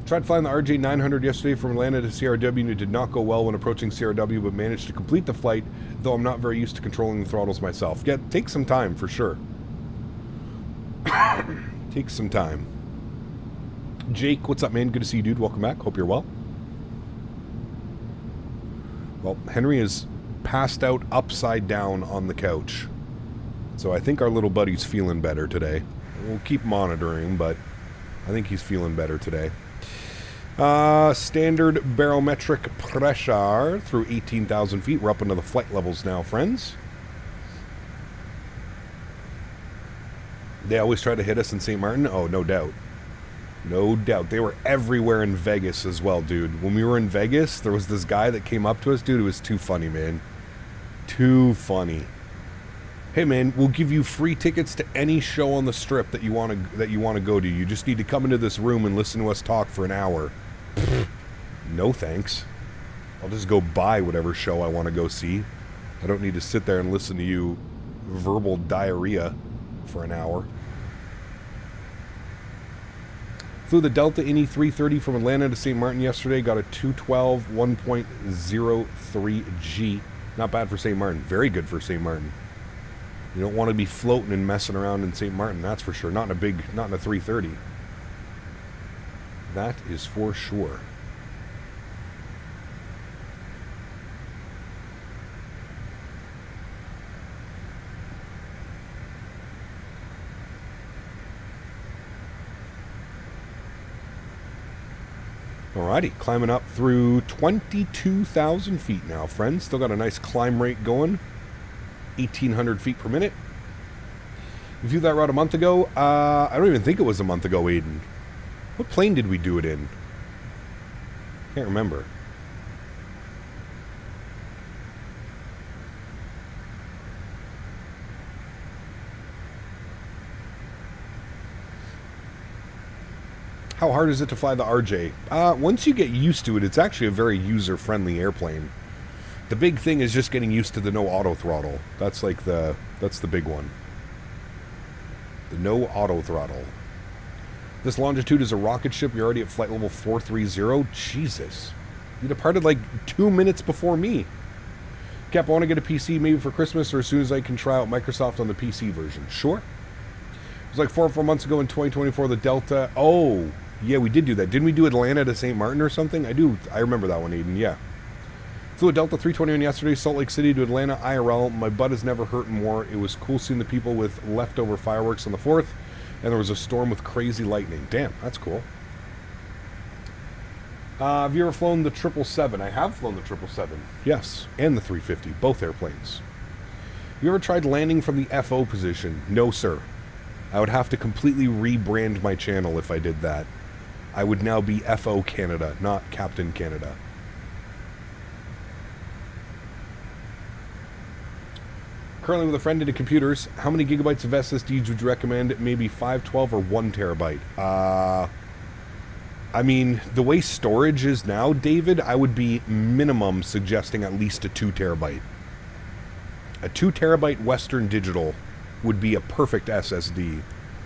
Tried flying the CRJ700 yesterday from Atlanta to CRW and it did not go well when approaching CRW, but managed to complete the flight, though I'm not very used to controlling the throttles myself. Yeah, take some time for sure. Take some time. Jake, what's up, man? Good to see you, dude. Welcome back. Hope you're well. Well, Henry is passed out upside down on the couch. So I think our little buddy's feeling better today. We'll keep monitoring him, but I think he's feeling better today. Standard barometric pressure through 18,000 feet. We're up into the flight levels now, friends. They always try to hit us in St. Martin? Oh, no doubt. No doubt. They were everywhere in Vegas as well, dude. When we were in Vegas, there was this guy that came up to us. Dude, it was too funny, man. Too funny. Hey, man, we'll give you free tickets to any show on the Strip that you want to go to. You just need to come into this room and listen to us talk for an hour. No thanks. I'll just go buy whatever show I want to go see. I don't need to sit there and listen to you verbal diarrhea for an hour. Flew the Delta Innie 330 from Atlanta to St. Martin yesterday. Got a 212 1.03G. Not bad for St. Martin. Very good for St. Martin. You don't want to be floating and messing around in St. Martin, that's for sure. Not in a 330. That is for sure. Alrighty, climbing up through 22,000 feet now, friends. Still got a nice climb rate going. 1,800 feet per minute. We flew that route a month ago. I don't even think it was a month ago, Aiden. What plane did we do it in? Can't remember. How hard is it to fly the RJ? Once you get used to it, it's actually a very user-friendly airplane. The big thing is just getting used to the no auto throttle. That's like that's the big one. The no auto throttle. This Longitude is a rocket ship. You're already at flight level 430. Jesus. You departed like 2 minutes before me. Cap, I want to get a PC maybe for Christmas or as soon as I can try out Microsoft on the PC version. Sure. It was like 4 or 4 months ago in 2024, the Delta. Oh, yeah, we did do that. Didn't we do Atlanta to St. Martin or something? I remember that one, Aiden, yeah. Flew a Delta 321 yesterday, Salt Lake City to Atlanta, IRL. My butt has never hurt more. It was cool seeing the people with leftover fireworks on the 4th, and there was a storm with crazy lightning. Damn, that's cool. Have you ever flown the 777? I have flown the 777, yes, and the 350, both airplanes. You ever tried landing from the FO position? No, sir. I would have to completely rebrand my channel if I did that. I would now be FO Canada, not Captain Canada. Currently with a friend into computers, how many gigabytes of SSDs would you recommend? Maybe 512 or 1 terabyte? I mean, the way storage is now, David, I would be minimum suggesting at least a 2 terabyte. A 2 terabyte Western Digital would be a perfect SSD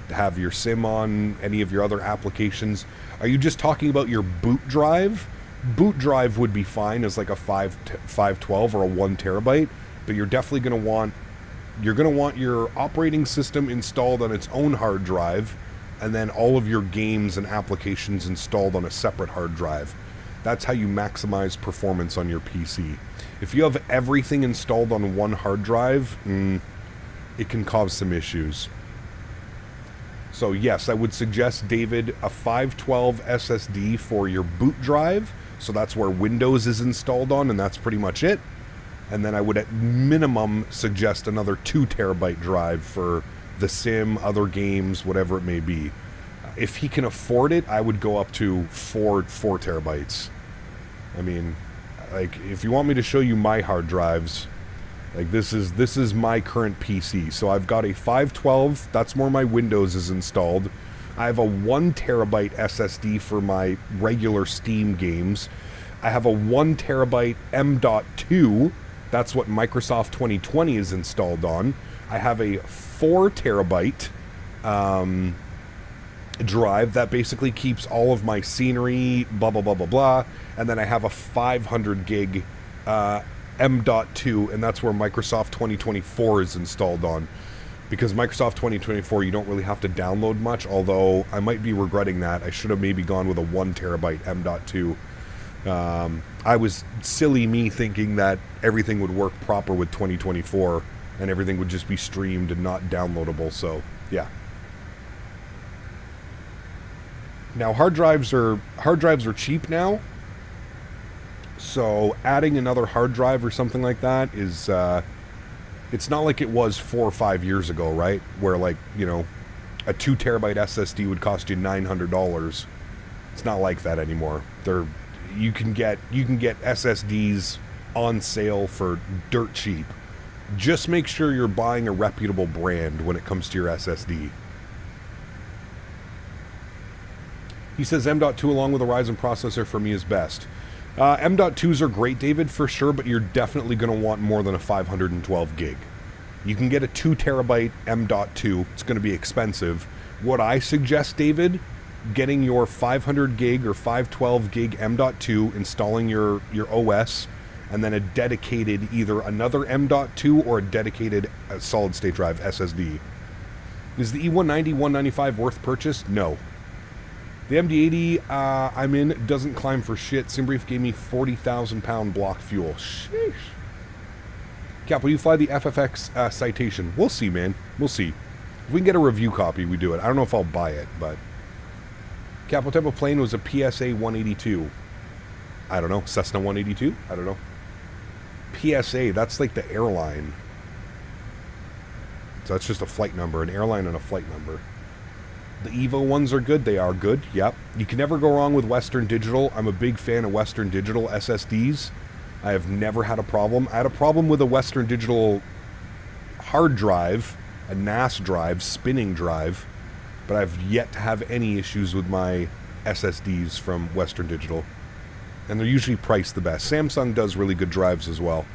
to have your sim on, any of your other applications. Are you just talking about your boot drive? Boot drive would be fine as like a 512 or a 1 terabyte, but you're definitely going to want your operating system installed on its own hard drive, and then all of your games and applications installed on a separate hard drive. That's how you maximize performance on your PC. If you have everything installed on one hard drive, it can cause some issues. So yes, I would suggest, David, a 512 SSD for your boot drive. So that's where Windows is installed on, and that's pretty much it. And then I would at minimum suggest another 2 terabyte drive for the sim, other games, whatever it may be. If he can afford it, I would go up to 4 terabytes. I mean, like, if you want me to show you my hard drives, like this is my current PC. So I've got a 512, that's where my Windows is installed. I have a 1 terabyte SSD for my regular Steam games. I have a 1 terabyte M.2, that's what Microsoft 2020 is installed on. I have a 4 terabyte drive that basically keeps all of my scenery, blah, blah, blah, blah, blah. And then I have a 500 gig M.2, and that's where Microsoft 2024 is installed on. Because Microsoft 2024, you don't really have to download much, although I might be regretting that. I should have maybe gone with a 1 terabyte M.2. I was silly me thinking that everything would work proper with 2024 and everything would just be streamed and not downloadable, so yeah. Now hard drives are cheap now, so adding another hard drive or something like that is it's not like it was 4 or 5 years ago, right? Where, like, you know, a 2 terabyte SSD would cost you $900. It's not like that anymore. You can get SSDs on sale for dirt cheap. Just make sure you're buying a reputable brand when it comes to your SSD. He says M.2 along with a Ryzen processor for me is best. M.2s are great, David, for sure, but you're definitely going to want more than a 512 gig. You can get a 2 terabyte M.2. It's going to be expensive. What I suggest, David, getting your 500 gig or 512 gig M.2, installing your OS, and then a dedicated, either another M.2 or a dedicated solid-state drive SSD. Is the E190, 195 worth purchase? No. The MD-80 I'm in doesn't climb for shit. Simbrief gave me 40,000 pound block fuel. Sheesh. Cap, will you fly the FFX Citation? We'll see, man. We'll see. If we can get a review copy, we do it. I don't know if I'll buy it, but... Cap, what type of plane was a PSA 182? I don't know. Cessna 182? I don't know. PSA, that's like the airline. So that's just a flight number. An airline and a flight number. The Evo ones are good. They are good. Yep. You can never go wrong with Western Digital. I'm a big fan of Western Digital SSDs. I have never had a problem. I had a problem with a Western Digital hard drive, a NAS drive, spinning drive, but I've yet to have any issues with my SSDs from Western Digital. And they're usually priced the best. Samsung does really good drives as well.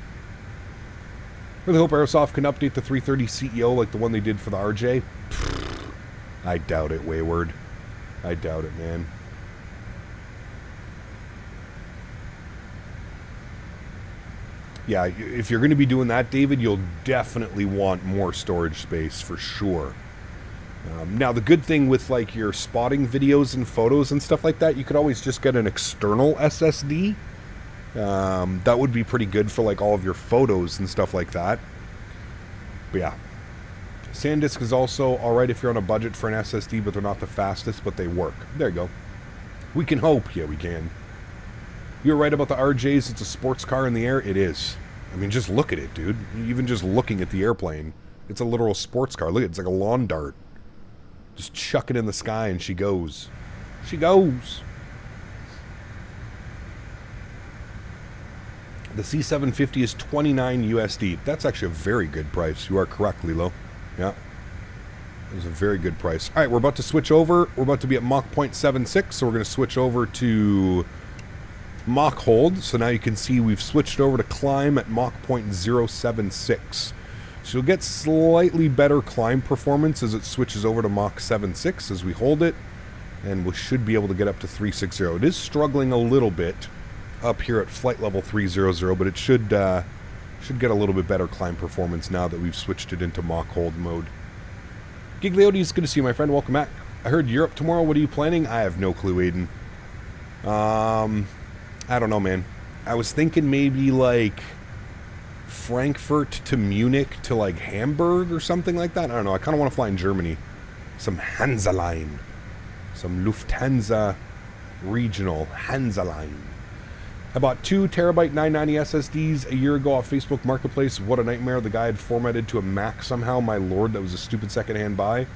Really hope Aerosoft can update the 330 CEO like the one they did for the RJ. I doubt it, Wayward. I doubt it, man. Yeah, if you're going to be doing that, David, you'll definitely want more storage space for sure. Now, the good thing with, like, your spotting videos and photos and stuff like that, you could always just get an external SSD. That would be pretty good for, like, all of your photos and stuff like that. But yeah. SanDisk is also alright if you're on a budget for an SSD, but they're not the fastest, but they work. There you go. We can hope. Yeah, we can. You're right about the RJs. It's a sports car in the air. It is. I mean, just look at it, dude. Even just looking at the airplane. It's a literal sports car. Look at it. It's like a lawn dart. Just chuck it in the sky and she goes. She goes. The C750 is $29 USD. That's actually a very good price. You are correct, Lilo. Yeah. It was a very good price. All right, we're about to switch over. We're about to be at Mach 0.76, so we're going to switch over to Mach hold. So now you can see we've switched over to climb at Mach 0.076. So you'll get slightly better climb performance as it switches over to Mach 7.6 as we hold it. And we should be able to get up to 360. It is struggling a little bit up here at flight level 300, but it should get a little bit better climb performance now that we've switched it into Mach hold mode. Gigliotti, it's good to see you, my friend. Welcome back. I heard Europe tomorrow. What are you planning? I have no clue, Aiden. I don't know, man. I was thinking maybe like Frankfurt to Munich to like Hamburg or something like that. I don't know. I kind of want to fly in Germany. Some Hansaline. Some Lufthansa regional Hansaline. I bought 2 terabyte 990 SSDs a year ago off Facebook Marketplace. What a nightmare. The guy had formatted to a Mac somehow. My lord, that was a stupid secondhand buy.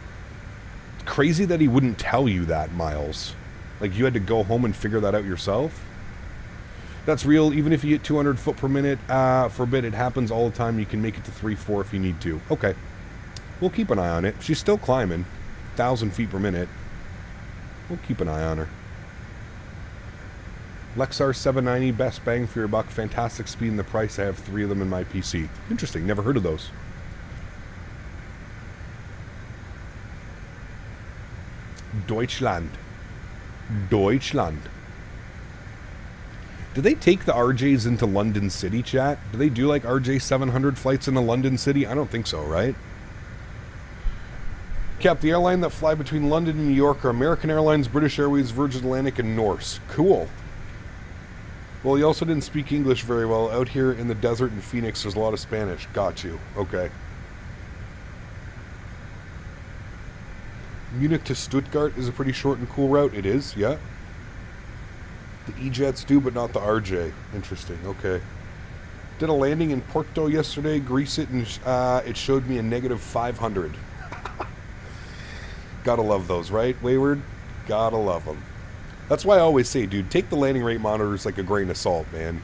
Crazy that he wouldn't tell you that, Miles. Like, you had to go home and figure that out yourself. That's real. Even if you get 200 foot per minute for a bit, it happens all the time. You can make it to 3-4 if you need to. Okay. We'll keep an eye on it. She's still climbing. 1,000 feet per minute. We'll keep an eye on her. Lexar 790, best bang for your buck. Fantastic speed and the price. I have 3 of them in my PC. Interesting. Never heard of those. Deutschland. Deutschland. Do they take the RJs into London City, chat? Do they do like RJ700 flights into London City? I don't think so, right? Cap, the airline that fly between London and New York are American Airlines, British Airways, Virgin Atlantic, and Norse. Cool. Well, you also didn't speak English very well. Out here in the desert in Phoenix, there's a lot of Spanish. Got you. Okay. Munich to Stuttgart is a pretty short and cool route. It is, yeah. The E-Jets do, but not the RJ. Interesting, okay. Did a landing in Porto yesterday. Grease it, and it showed me a negative 500. Gotta love those, right, Wayward? Gotta love them. That's why I always say, dude, take the landing rate monitors like a grain of salt, man.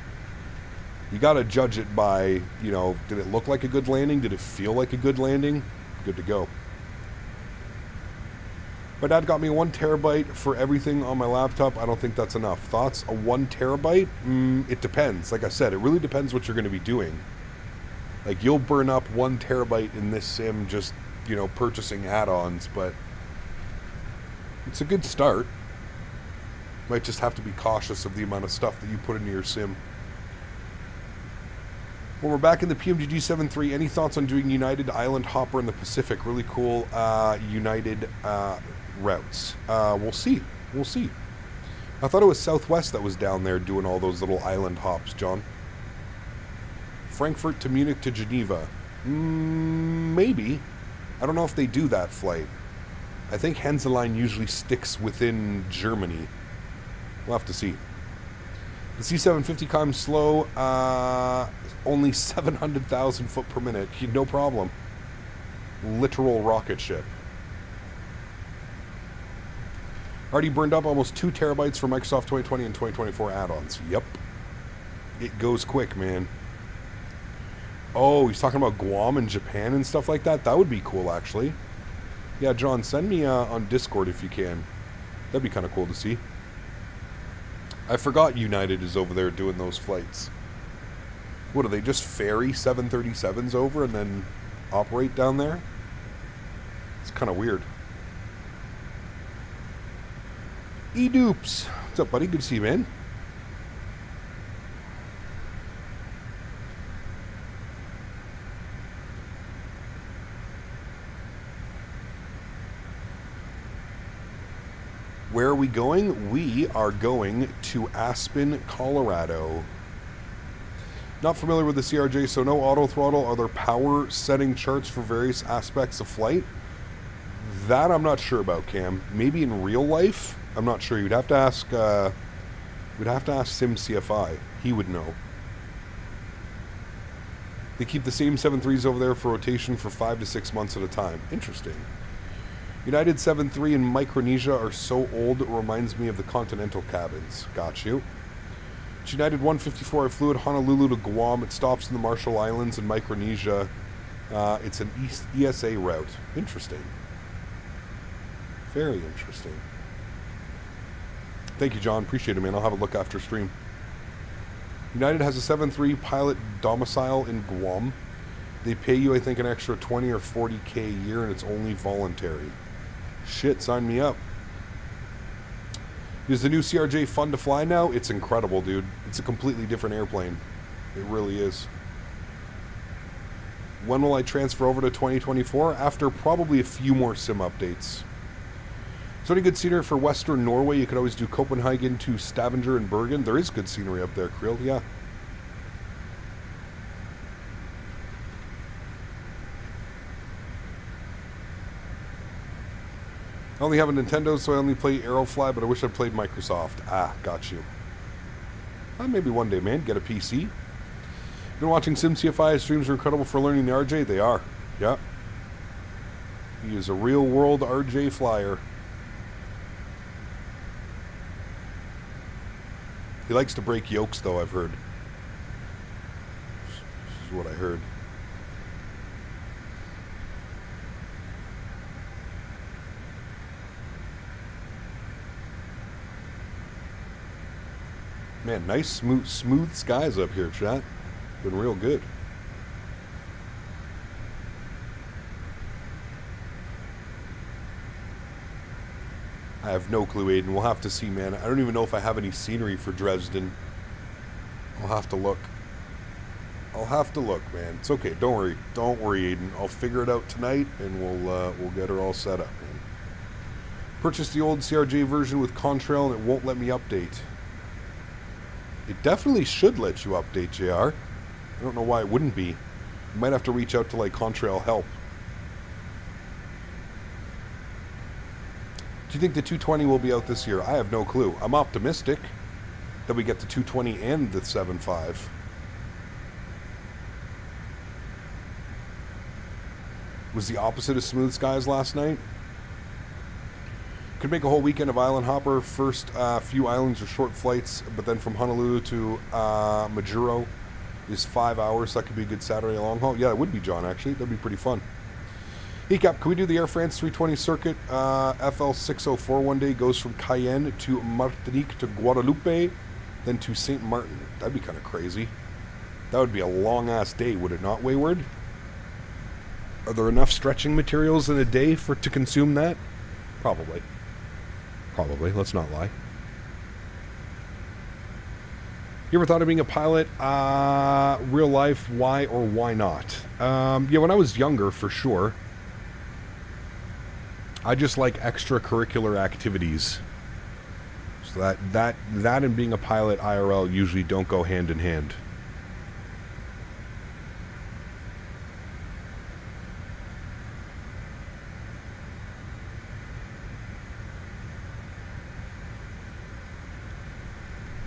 You gotta judge it by, you know, did it look like a good landing? Did it feel like a good landing? Good to go. My dad got me 1 terabyte for everything on my laptop. I don't think that's enough. Thoughts? A 1 terabyte? It depends. Like I said, it really depends what you're going to be doing. Like, you'll burn up 1 terabyte in this sim just, you know, purchasing add-ons, but it's a good start. Might just have to be cautious of the amount of stuff that you put into your sim. When we're back in the PMDG 7.3, any thoughts on doing United Island Hopper in the Pacific? Really cool United routes. We'll see. We'll see. I thought it was Southwest that was down there doing all those little island hops, John. Frankfurt to Munich to Geneva. Maybe. I don't know if they do that flight. I think Hanseline usually sticks within Germany. We'll have to see. The C-750 climbs slow, only 700,000 foot per minute. No problem. Literal rocket ship. Already burned up almost 2 terabytes for Microsoft 2020 and 2024 add-ons. Yep. It goes quick, man. Oh, he's talking about Guam and Japan and stuff like that? That would be cool, actually. Yeah, John, send me on Discord if you can. That'd be kind of cool to see. I forgot United is over there doing those flights. What, do they just ferry 737s over and then operate down there? It's kind of weird. E-Dupes. What's up, buddy? Good to see you, man. Where are we going? We are going to Aspen, Colorado. Not familiar with the CRJ, so no auto throttle. Are there power setting charts for various aspects of flight? That I'm not sure about, Cam. Maybe in real life? I'm not sure. You'd have to ask. We'd have to ask SimCFI. He would know. They keep the same 7.3s over there for rotation for 5 to 6 months at a time. Interesting. United 7.3 in Micronesia are so old it reminds me of the Continental cabins. Got you. It's United 154. I flew at Honolulu to Guam. It stops in the Marshall Islands in Micronesia. It's an ESA route. Interesting. Very interesting. Thank you, John. Appreciate it, man. I'll have a look after stream. United has a 7.3 pilot domicile in Guam. They pay you, I think, an extra 20 or 40K a year, and it's only voluntary. Shit, sign me up. Is the new CRJ fun to fly now? It's incredible, dude. It's a completely different airplane. It really is. When will I transfer over to 2024? After probably a few more sim updates. Is there any good scenery for Western Norway? You could always do Copenhagen to Stavanger and Bergen. There is good scenery up there, Krill. Yeah. I only have a Nintendo, so I only play Aerofly, but I wish I played Microsoft. Ah, got you. Maybe one day, man. Get a PC. Been watching SimCFI. Streams are incredible for learning the RJ. They are. Yeah. He is a real-world RJ flyer. He likes to break yokes, though, I've heard. This is what I heard. Man, nice smooth skies up here, chat. Been real good. I have no clue, Aiden. We'll have to see, man. I don't even know if I have any scenery for Dresden. I'll have to look. I'll have to look, man. It's okay. Don't worry. Don't worry, Aiden. I'll figure it out tonight, and we'll get her all set up, man. Purchased the old CRJ version with Contrail, and it won't let me update. It definitely should let you update, JR. I don't know why it wouldn't be. You might have to reach out to, like, Contrail help. Do you think the 220 will be out this year? I have no clue. I'm optimistic that we get the 220 and the 7.5. Was the opposite of smooth skies last night. Could make a whole weekend of island hopper. First few islands are short flights, but then from Honolulu to Majuro is 5 hours. So that could be a good Saturday long haul. Yeah, it would be, John, actually. That'd be pretty fun. Hey, Cap, can we do the Air France 320 circuit? FL 604 one day goes from Cayenne to Martinique to Guadeloupe, then to St. Martin. That'd be kind of crazy. That would be a long-ass day, would it not, Wayward? Are there enough stretching materials in a day to consume that? Probably. Probably, let's not lie. You ever thought of being a pilot? Real life, why or why not? Yeah, when I was younger, for sure. I just like extracurricular activities. So that and being a pilot IRL usually don't go hand in hand.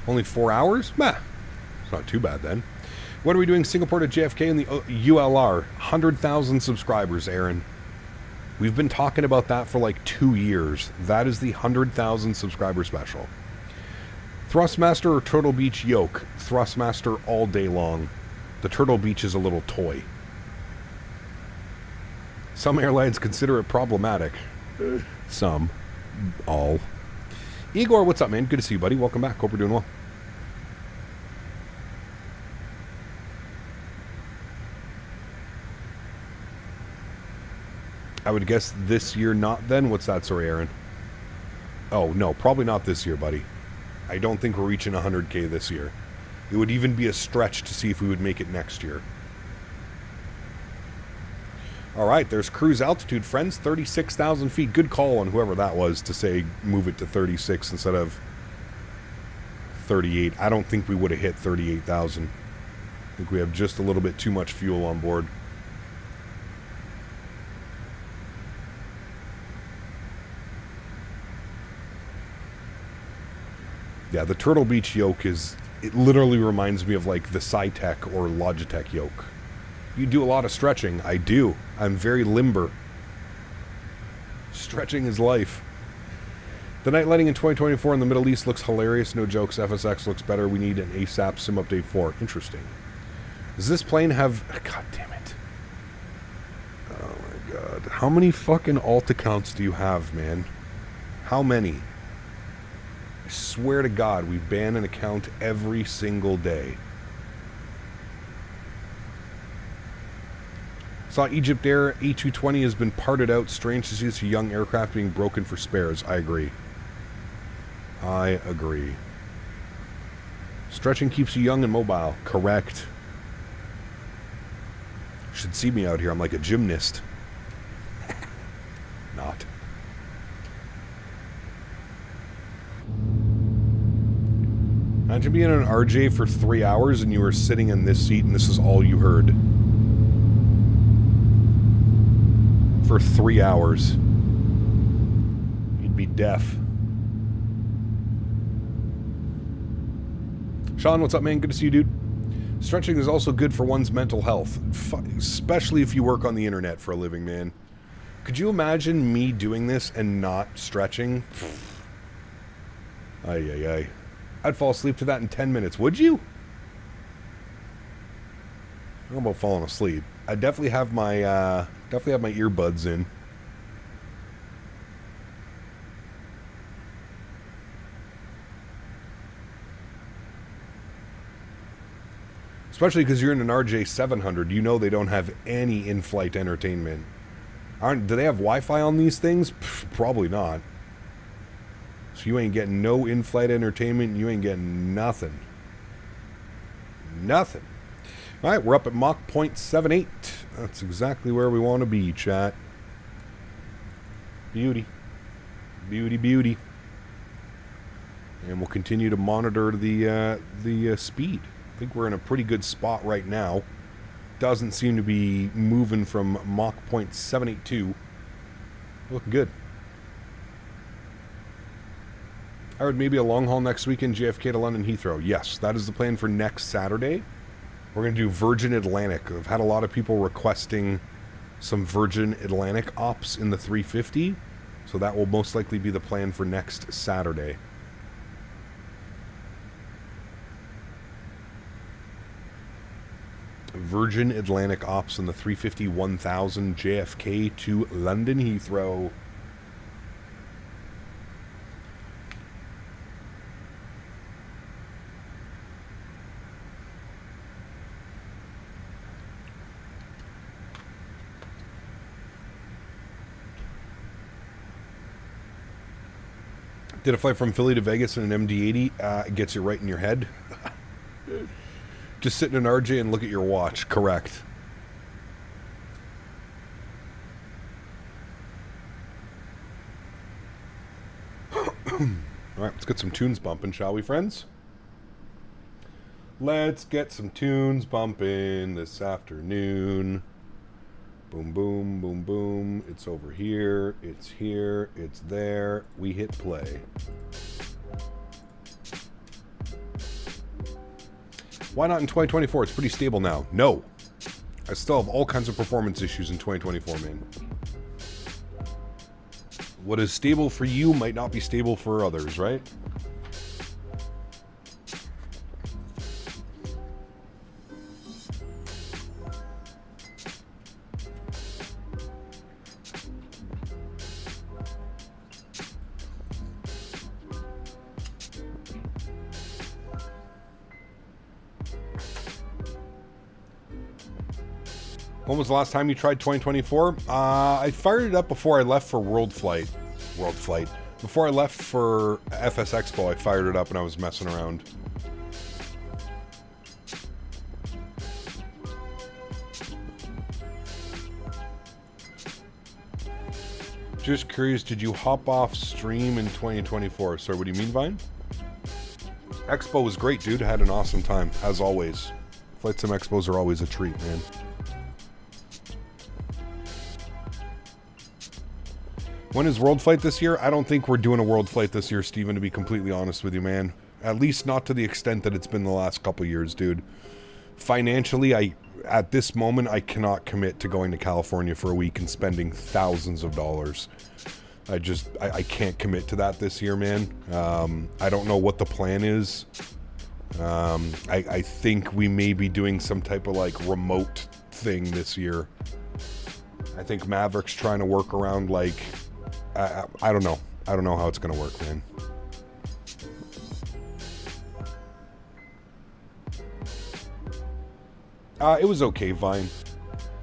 Only 4 hours? Meh. It's not too bad then. What are we doing Singapore to JFK in the ULR? 100,000 subscribers, Erin. We've been talking about that for like 2 years. That is the 100,000 subscriber special. Thrustmaster or Turtle Beach yoke? Thrustmaster all day long. The Turtle Beach is a little toy. Some airlines consider it problematic. Some. All. Igor, what's up, man? Good to see you, buddy. Welcome back. Hope we're doing well. I would guess this year not then. What's that, sorry, Erin? Oh, no, probably not this year, buddy. I don't think we're reaching 100K this year. It would even be a stretch to see if we would make it next year. All right, there's cruise altitude, friends. 36,000 feet. Good call on whoever that was to say move it to 36 instead of 38. I don't think we would have hit 38,000. I think we have just a little bit too much fuel on board. Yeah, the Turtle Beach yoke it literally reminds me of like the Cytec or Logitech yoke. You do a lot of stretching. I do. I'm very limber. Stretching is life. The night lighting in 2024 in the Middle East looks hilarious. No jokes. FSX looks better. We need an ASAP Sim Update 4. Interesting. Does this plane have... God damn it. Oh my god. How many fucking alt accounts do you have, man? How many? I swear to God, we ban an account every single day. Saw Egypt Air A220 has been parted out. Strange to see this young aircraft being broken for spares. I agree. I agree. Stretching keeps you young and mobile. Correct. You should see me out here. I'm like a gymnast. Not. Imagine being in an RJ for 3 hours and you were sitting in this seat and this is all you heard. For 3 hours. You'd be deaf. Sean, what's up, man? Good to see you, dude. Stretching is also good for one's mental health, especially if you work on the internet for a living, man. Could you imagine me doing this and not stretching? Ay, ay, ay. I'd fall asleep to that in 10 minutes. Would you? I don't know about falling asleep. I definitely have my earbuds in. Especially because you're in an CRJ700. You know they don't have any in-flight entertainment. Do they have Wi-Fi on these things? Probably not. So you ain't getting no in-flight entertainment. You ain't getting nothing. Nothing. All right, we're up at Mach 0.78. That's exactly where we want to be, chat. Beauty. Beauty, beauty. And we'll continue to monitor the speed. I think we're in a pretty good spot right now. Doesn't seem to be moving from Mach 0.782. Looking good. I heard maybe a long haul next weekend, JFK to London Heathrow. Yes, that is the plan for next Saturday. We're going to do Virgin Atlantic. I've had a lot of people requesting some Virgin Atlantic ops in the 350. So that will most likely be the plan for next Saturday. Virgin Atlantic ops in the 350-1000 JFK to London Heathrow. Did a flight from Philly to Vegas in an MD-80. It gets you right in your head. Just sit in an RJ and look at your watch. Correct. All right, let's get some tunes bumping, shall we, friends? Let's get some tunes bumping this afternoon. Boom, boom, boom, boom. It's over here. It's here. It's there. We hit play. Why not in 2024? It's pretty stable now. No. I still have all kinds of performance issues in 2024, man. What is stable for you might not be stable for others, right? When was the last time you tried 2024? I fired it up before I left for World Flight. Before I left for FS Expo, I fired it up and I was messing around. Just curious, did you hop off stream in 2024? Sorry, what do you mean, Vine? Expo was great, dude. I had an awesome time, as always. Flight Sim Expos are always a treat, man. When is World Flight this year? I don't think we're doing a World Flight this year, Steven, to be completely honest with you, man. At least not to the extent that it's been the last couple years, dude. Financially, at this moment, I cannot commit to going to California for a week and spending thousands of dollars. I can't commit to that this year, man. I don't know what the plan is. I think we may be doing some type of, like, remote thing this year. I think Maverick's trying to work around, like... I don't know. I don't know how it's going to work, man. It was okay, Vine.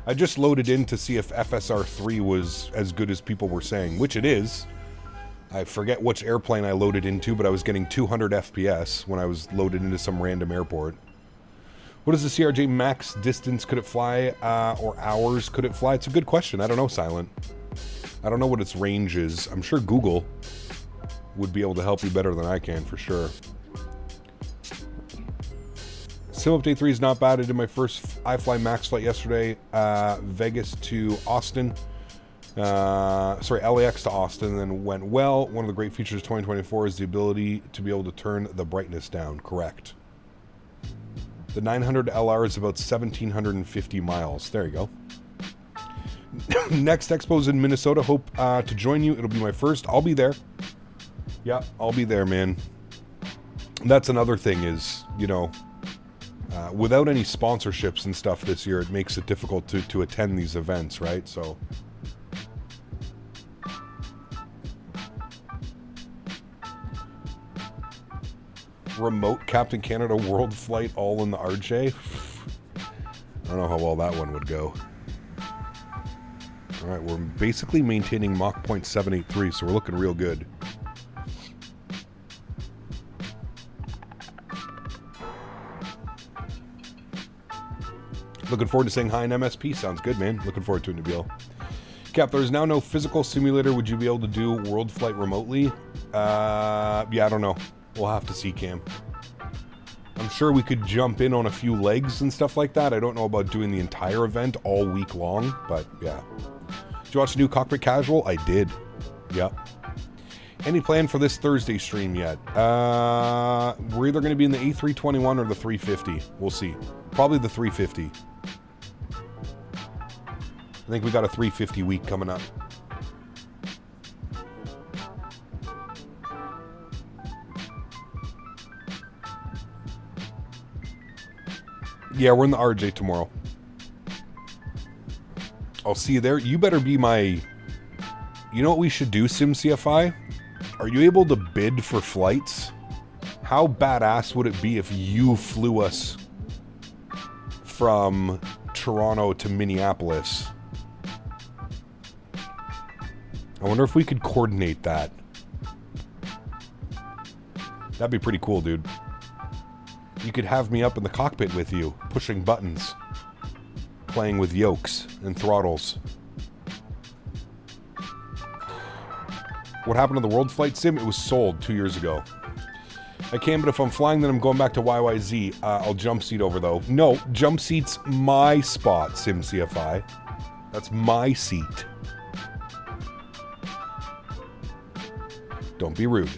I just loaded in to see if FSR3 was as good as people were saying, which it is. I forget which airplane I loaded into, but I was getting 200 FPS when I was loaded into some random airport. What is the CRJ max distance could it fly, or hours could it fly? It's a good question. I don't know, Silent. I don't know what its range is. I'm sure Google would be able to help you better than I can, for sure. Sim Update 3 is not bad. I did my first iFly Max flight yesterday. Vegas to Austin. LAX to Austin, and then went well. One of the great features of 2024 is the ability to be able to turn the brightness down. Correct. The 900 LR is about 1,750 miles. There you go. Next Expo's in Minnesota. Hope to join you. It'll be my first. I'll be there. Yeah, I'll be there, man. That's another thing is, you know, without any sponsorships and stuff this year, it makes it difficult to attend these events, right? So... remote Captain Canada World Flight all in the RJ. I don't know how well that one would go. Alright, we're basically maintaining Mach 0.783, so we're looking real good. Looking forward to saying hi in MSP. Sounds good, man. Looking forward to it, Nabil. Cap, there's now no physical simulator. Would you be able to do World Flight remotely? Yeah, I don't know. We'll have to see, Cam. I'm sure we could jump in on a few legs and stuff like that. I don't know about doing the entire event all week long, but yeah. Did you watch the new Cockpit Casual? I did. Yep. Any plan for this Thursday stream yet? We're either going to be in the A321 or the 350. We'll see. Probably the 350. I think we got a 350 week coming up. Yeah, we're in the RJ tomorrow. I'll see you there. You better be my... You know what we should do, SimCFI? Are you able to bid for flights? How badass would it be if you flew us from Toronto to Minneapolis? I wonder if we could coordinate that. That'd be pretty cool, dude. You could have me up in the cockpit with you, pushing buttons, playing with yokes and throttles. What happened to the World Flight Sim? It was sold 2 years ago. I can, but if I'm flying, then I'm going back to YYZ. I'll jump seat over, though. No, jump seat's my spot, SimCFI. That's my seat. Don't be rude.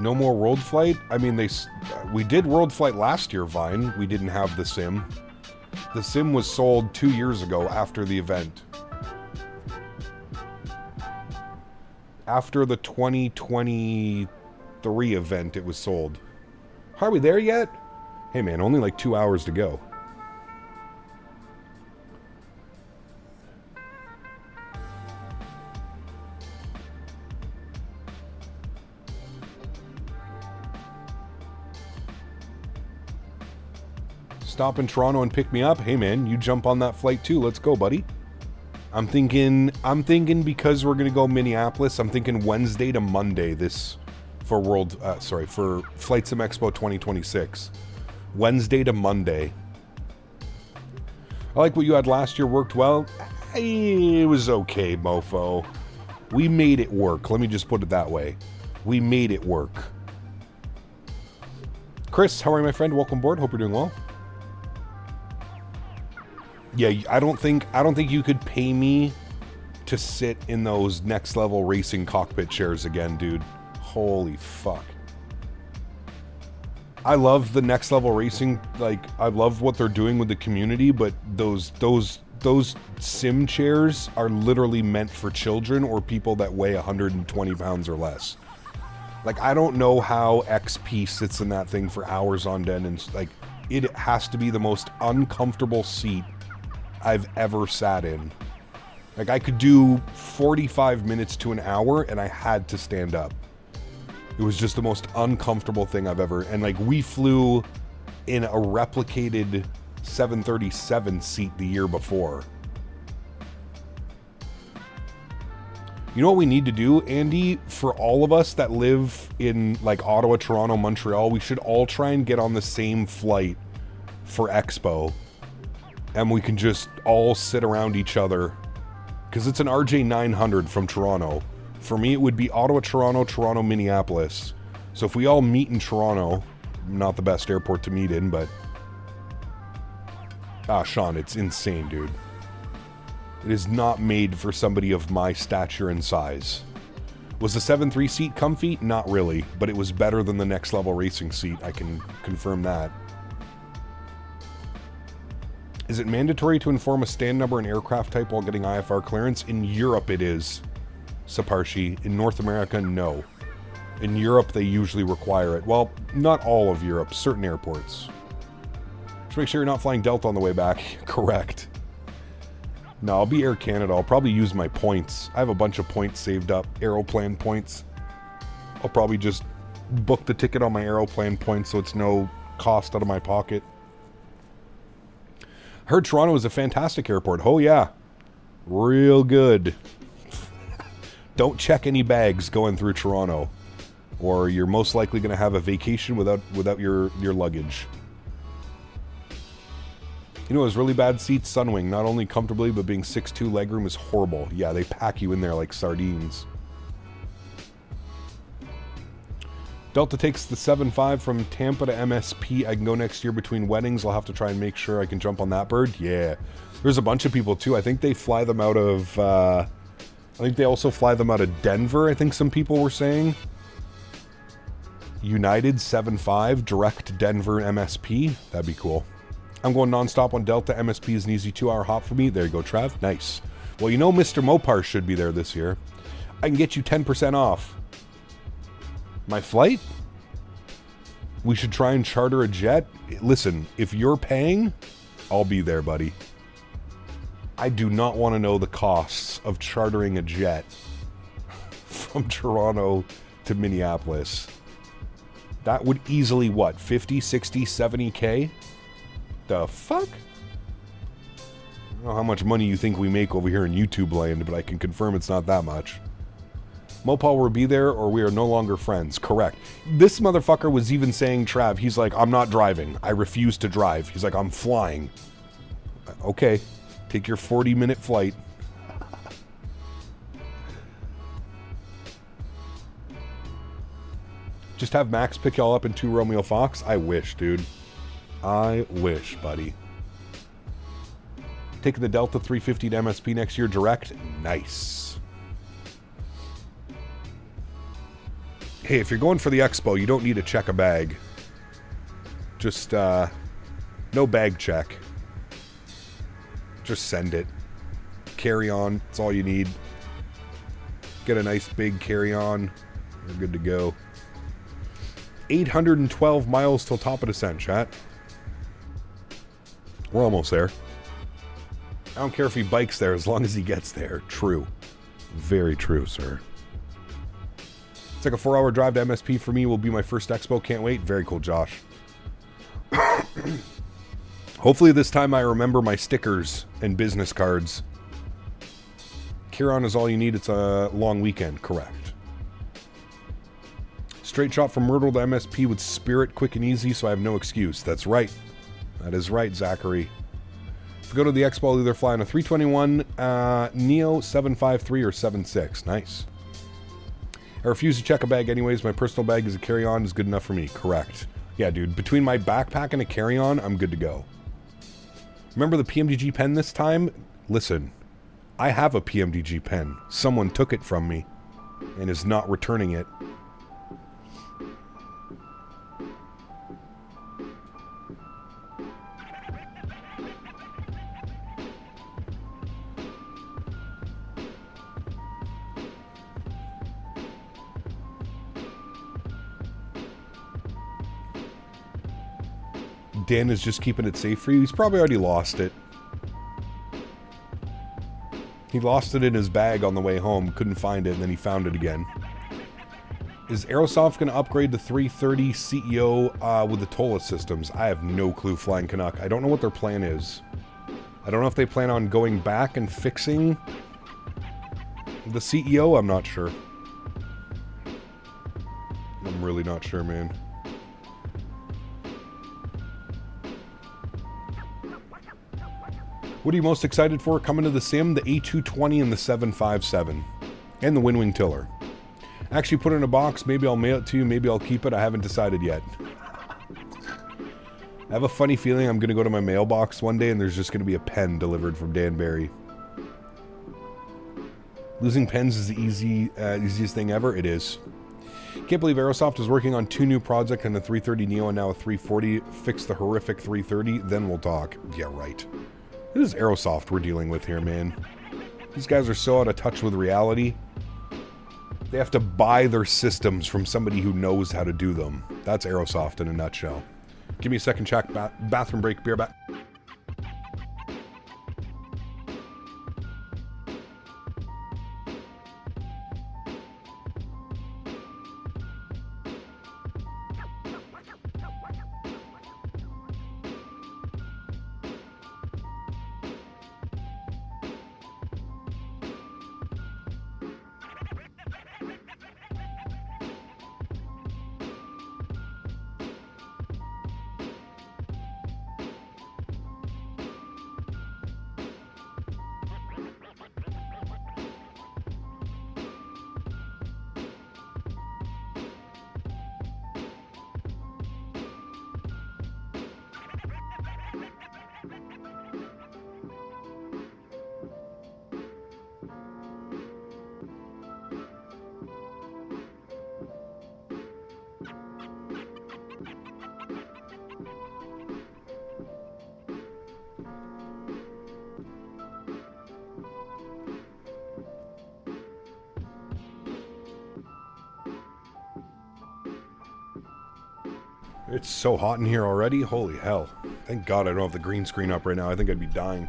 No more World Flight? I mean, we did World Flight last year, Vine. We didn't have the sim. The sim was sold 2 years ago after the event. After the 2023 event, it was sold. Are we there yet? Hey man, only like 2 hours to go. Stop in Toronto and pick me up. Hey man, you jump on that flight too. Let's go, buddy. I'm thinking because we're gonna go Minneapolis, I'm thinking Wednesday to Monday this for for Flight Sim Expo 2026. Wednesday to Monday. I like what you had last year. Worked well. It was okay, mofo. We made it work. Let me just put it that way. We made it work. Chris, how are you, my friend? Welcome aboard. Hope you're doing well. Yeah, I don't think you could pay me to sit in those next level racing cockpit chairs again, dude. Holy fuck. I love the next level racing, like I love what they're doing with the community, but those sim chairs are literally meant for children or people that weigh 120 pounds or less. Like, I don't know how XP sits in that thing for hours on end, and like, it has to be the most uncomfortable seat I've ever sat in. Like, I could do 45 minutes to an hour and I had to stand up. It was just the most uncomfortable thing I've ever, and like, we flew in a replicated 737 seat the year before. You know what we need to do, Andy? For all of us that live in like Ottawa, Toronto, Montreal, we should all try and get on the same flight for Expo. And we can just all sit around each other. Because it's an RJ700 from Toronto. For me, it would be Ottawa, Toronto, Toronto, Minneapolis. So if we all meet in Toronto, not the best airport to meet in, but... Ah, Sean, it's insane, dude. It is not made for somebody of my stature and size. Was the 7.3 seat comfy? Not really, but it was better than the next level racing seat, I can confirm that. Is it mandatory to inform a stand number and aircraft type while getting IFR clearance? In Europe it is, Saparshi. In North America, no. In Europe they usually require it. Well, not all of Europe, certain airports. Just make sure you're not flying Delta on the way back. Correct. No, I'll be Air Canada. I'll probably use my points. I have a bunch of points saved up. Aeroplan points. I'll probably just book the ticket on my Aeroplan points so it's no cost out of my pocket. Heard Toronto is a fantastic airport. Oh yeah. Real good. Don't check any bags going through Toronto, or you're most likely going to have a vacation without your luggage. You know, it was really bad seats, Sunwing. Not only comfortably, but being 6'2", legroom is horrible. Yeah, they pack you in there like sardines. Delta takes the 7.5 from Tampa to MSP. I can go next year between weddings. I'll have to try and make sure I can jump on that bird. Yeah. There's a bunch of people, too. I think they fly them out of... I think they also fly them out of Denver, I think some people were saying. United 7.5, direct Denver MSP. That'd be cool. I'm going non-stop on Delta. MSP is an easy 2-hour hop for me. There you go, Trav. Nice. Well, you know Mr. Mopar should be there this year. I can get you 10% off. My flight? We should try and charter a jet? Listen, if you're paying, I'll be there, buddy. I do not want to know the costs of chartering a jet from Toronto to Minneapolis. That would easily, what, 50, 60, 70K? The fuck? I don't know how much money you think we make over here in YouTube land, but I can confirm it's not that much. Mopal will be there or we are no longer friends. Correct. This motherfucker was even saying, Trav, he's like, I'm not driving. I refuse to drive. He's like, I'm flying. Okay. Take your 40-minute flight. Just have Max pick y'all up in 2 Romeo Fox? I wish, dude. I wish, buddy. Taking the Delta 350 to MSP next year direct? Nice. Hey, if you're going for the expo, you don't need to check a bag. Just, no bag check. Just send it. Carry on. That's all you need. Get a nice big carry on. You're good to go. 812 miles till top of descent, chat. We're almost there. I don't care if he bikes there as long as he gets there. True. Very true, sir. It's like a 4-hour drive to MSP for me. Will be my first expo. Can't wait. Very cool, Josh. Hopefully this time I remember my stickers and business cards. Kiron is all you need. It's a long weekend. Correct. Straight shot from Myrtle to MSP with Spirit, quick and easy, so I have no excuse. That's right. That is right, Zachary. If we go to the expo, I'll either fly on a 321, Neo, 753, or 76. Nice. I refuse to check a bag anyways. My personal bag is a carry-on is good enough for me. Correct. Yeah, dude. Between my backpack and a carry-on, I'm good to go. Remember the PMDG pen this time? Listen, I have a PMDG pen. Someone took it from me and is not returning it. Dan is just keeping it safe for you. He's probably already lost it. He lost it in his bag on the way home, couldn't find it, and then he found it again. Is Aerosoft going to upgrade the 330 CEO with the TOLA systems? I have no clue, Flying Canuck. I don't know what their plan is. I don't know if they plan on going back and fixing the CEO. I'm not sure. I'm really not sure, man. What are you most excited for coming to the sim? The A220 and the 757. And the Windwing Tiller. Actually put it in a box. Maybe I'll mail it to you. Maybe I'll keep it. I haven't decided yet. I have a funny feeling I'm going to go to my mailbox one day and there's just going to be a pen delivered from Danbury. Losing pens is the easiest thing ever. It is. Can't believe Aerosoft is working on 2 new projects and a 330 Neo and now a 340. Fix the horrific 330. Then we'll talk. Yeah, right. This is Aerosoft we're dealing with here, man. These guys are so out of touch with reality. They have to buy their systems from somebody who knows how to do them. That's Aerosoft in a nutshell. Give me a second, check. Bathroom break, beer back. It's so hot in here already. Holy hell. Thank God I don't have the green screen up right now. I think I'd be dying.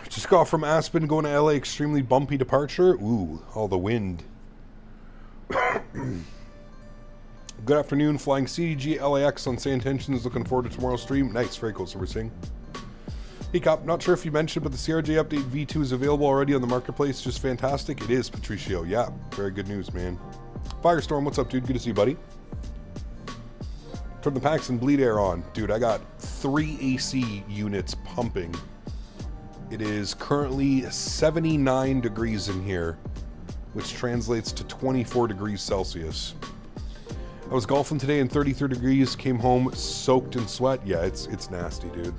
Just got from Aspen going to LA. Extremely bumpy departure. Ooh, all the wind. Good afternoon. Flying CDG LAX on Say Intentions. Looking forward to tomorrow's stream. Nice. Very cool. So we're seeing. Hey, Cop. Not sure if you mentioned, but the CRJ update V2 is available already on the marketplace. Just fantastic. It is, Patricio. Yeah. Very good news, man. Firestorm. What's up, dude? Good to see you, buddy. Turn the packs and bleed air on. Dude, I got 3 AC units pumping. It is currently 79 degrees in here, which translates to 24 degrees Celsius. I was golfing today in 33 degrees, came home soaked in sweat. Yeah, it's nasty, dude.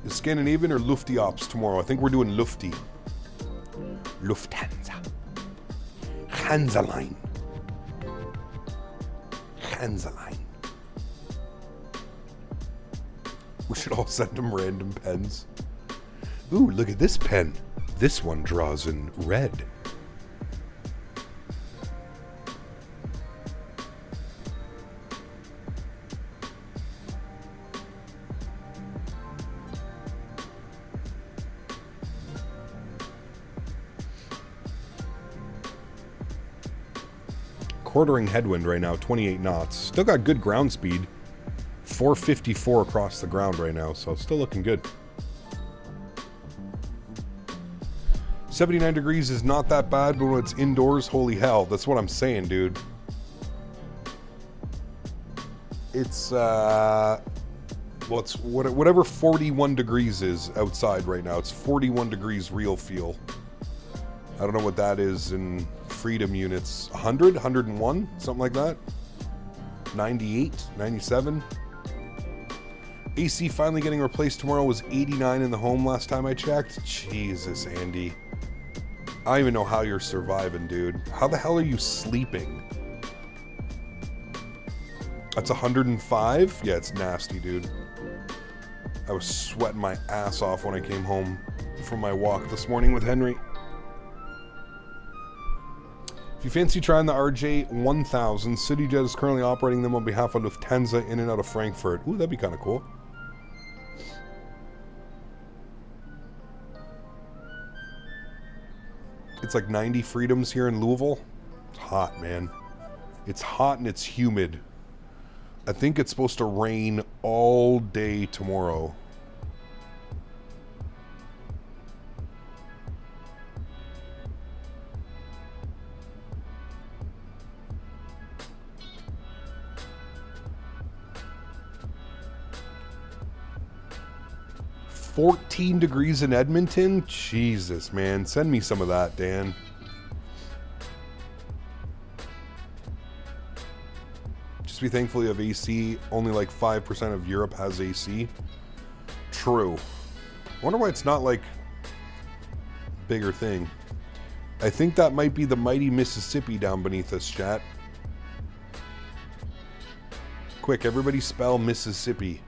Is Scandinavian or Luftiops tomorrow? I think we're doing Lufty. Lufthansa. Hansaline. Hansaline. We should all send them random pens. Ooh, look at this pen. This one draws in red. Quartering headwind right now, 28 knots. Still got good ground speed. 454 across the ground right now, so still looking good. 79 degrees is not that bad, but when it's indoors, holy hell. That's what I'm saying, dude. It's, well, it's whatever 41 degrees is outside right now. It's 41 degrees real feel. I don't know what that is in freedom units. 100, 101, something like that. 98, 97. AC finally getting replaced tomorrow. Was 89 in the home last time I checked. Jesus, Andy. I don't even know how you're surviving, dude. How the hell are you sleeping? That's 105? Yeah, it's nasty, dude. I was sweating my ass off when I came home from my walk this morning with Henry. If you fancy trying the RJ1000, CityJet is currently operating them on behalf of Lufthansa in and out of Frankfurt. Ooh, that'd be kind of cool. It's like 90 freedoms here in Louisville. It's hot, man. It's hot and it's humid. I think it's supposed to rain all day tomorrow. $14 degrees in Edmonton? Jesus, man. Send me some of that, Dan. Just be thankful you have AC. Only like 5% of Europe has AC. True. I wonder why it's not like bigger thing. I think that might be the mighty Mississippi down beneath us, chat. Quick, everybody spell Mississippi.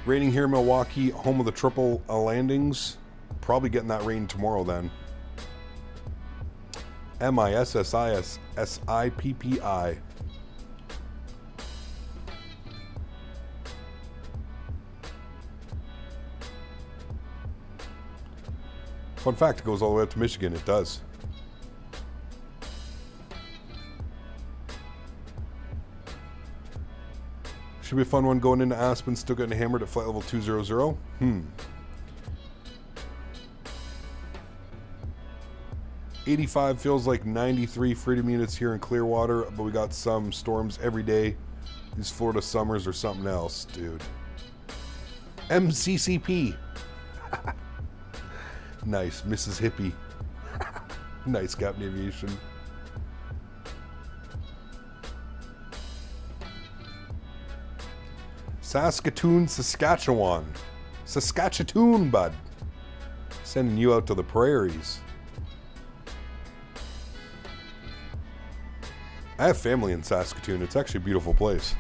Raining here in Milwaukee, home of the triple landings. Probably getting that rain tomorrow then. MISSISSIPPI. Fun fact, it goes all the way up to Michigan. It does. Should be a fun one going into Aspen, still getting hammered at flight level 200. 85 feels like 93 freedom units here in Clearwater, but we got some storms every day. These Florida summers are something else, dude. MCCP. Nice, Mrs. Hippie. Nice, Captain Aviation. Saskatoon, Saskatchewan. Saskatchewan, bud. Sending you out to the prairies. I have family in Saskatoon. It's actually a beautiful place.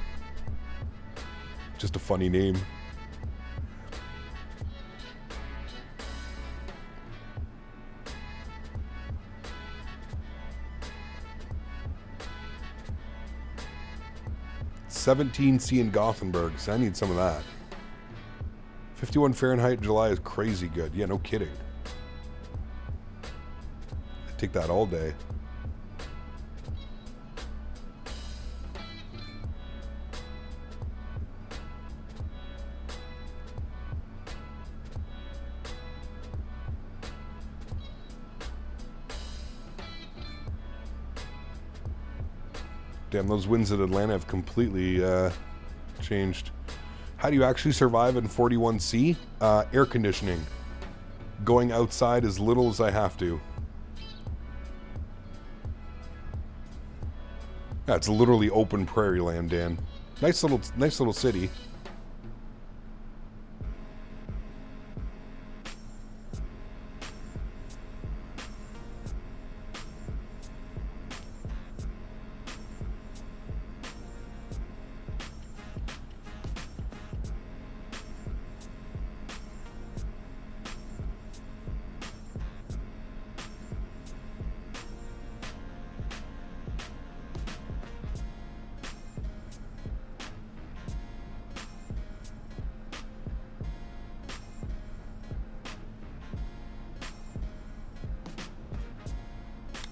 Just a funny name. 17C in Gothenburg. So I need some of that. 51 Fahrenheit in July is crazy good. Yeah, no kidding. I take that all day. Damn, those winds at Atlanta have completely changed. How do you actually survive in 41C? Air conditioning. Going outside as little as I have to. Yeah, it's literally open prairie land, Dan. Nice little city.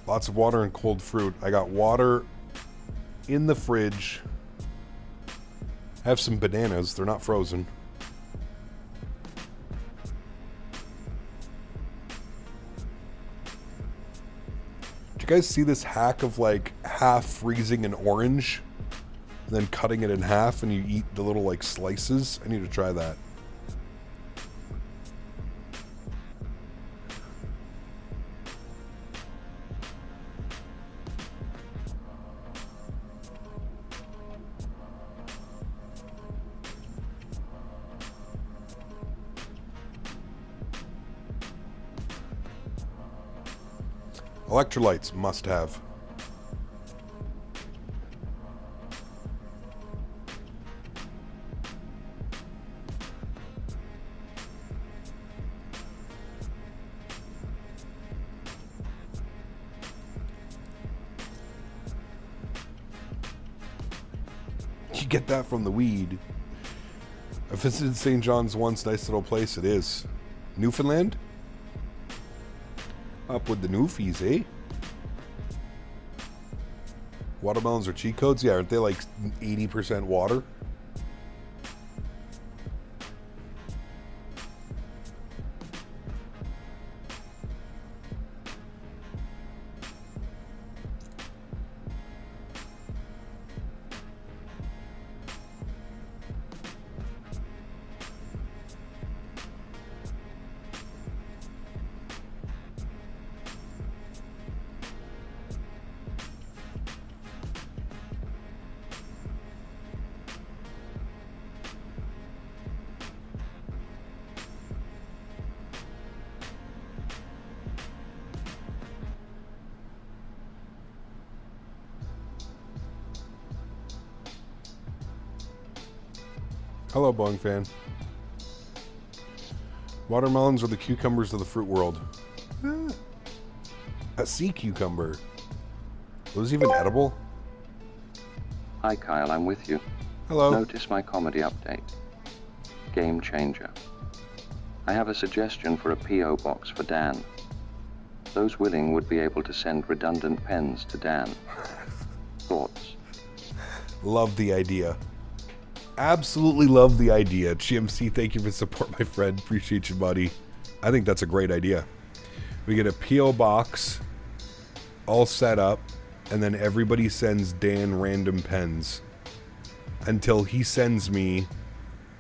Lots of water and cold fruit. I got water in the fridge. I have some bananas. They're not frozen. Did you guys see this hack of like half freezing an orange and then cutting it in half and you eat the little like slices? I need to try that. Electrolytes, must have. You get that from the weed. I visited St. John's once, nice little place it is. Newfoundland? Up with the Newfies, eh? Watermelons are cheat codes? Yeah, aren't they like 80% water? Hello, Boeing fan. Watermelons are the cucumbers of the fruit world. A sea cucumber. Was even edible? Hi, Kyle, I'm with you. Hello. Notice my comedy update. Game changer. I have a suggestion for a P.O. box for Dan. Those willing would be able to send redundant pens to Dan. Thoughts? Love the idea. Absolutely love the idea. GMC, thank you for support, my friend. Appreciate you, buddy. I think that's a great idea. We get a P.O. box all set up, and then everybody sends Dan random pens until he sends me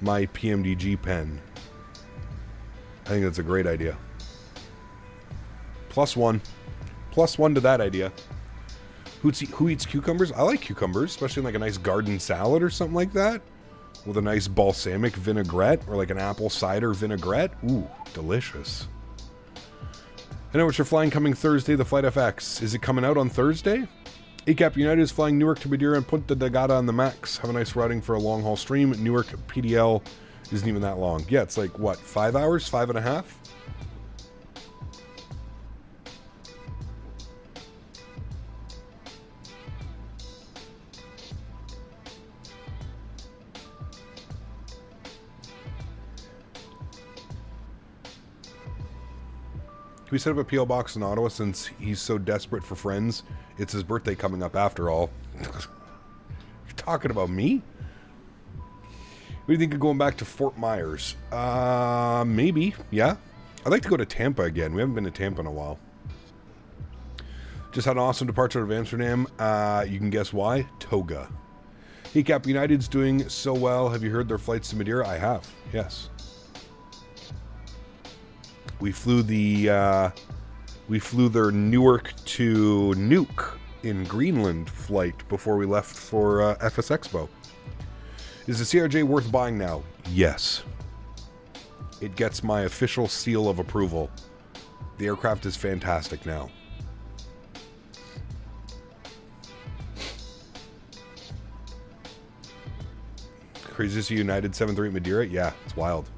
my PMDG pen. I think that's a great idea. +1. +1 to that idea. Who eats cucumbers? I like cucumbers, especially in like a nice garden salad or something like that. With a nice balsamic vinaigrette or like an apple cider vinaigrette. Ooh, delicious. I know what you're flying coming Thursday, the Flight FX. Is it coming out on Thursday? ACAP United is flying Newark to Madeira and Punta Delgada on the MAX. Have a nice routing for a long haul stream. Newark PDL isn't even that long. Yeah, it's like, what, 5 hours? 5.5? Can we set up a P.O. box in Ottawa since he's so desperate for friends? It's his birthday coming up after all. You're talking about me? What do you think of going back to Fort Myers? Maybe, yeah. I'd like to go to Tampa again. We haven't been to Tampa in a while. Just had an awesome departure out of Amsterdam. You can guess why? Toga. Hey Cap, United's doing so well. Have you heard their flights to Madeira? I have, yes. We flew their Newark to Nuuk in Greenland flight before we left for FS Expo. Is the CRJ worth buying now? Yes. It gets my official seal of approval. The aircraft is fantastic now. Crazy to see United 738 Madeira? Yeah, it's wild.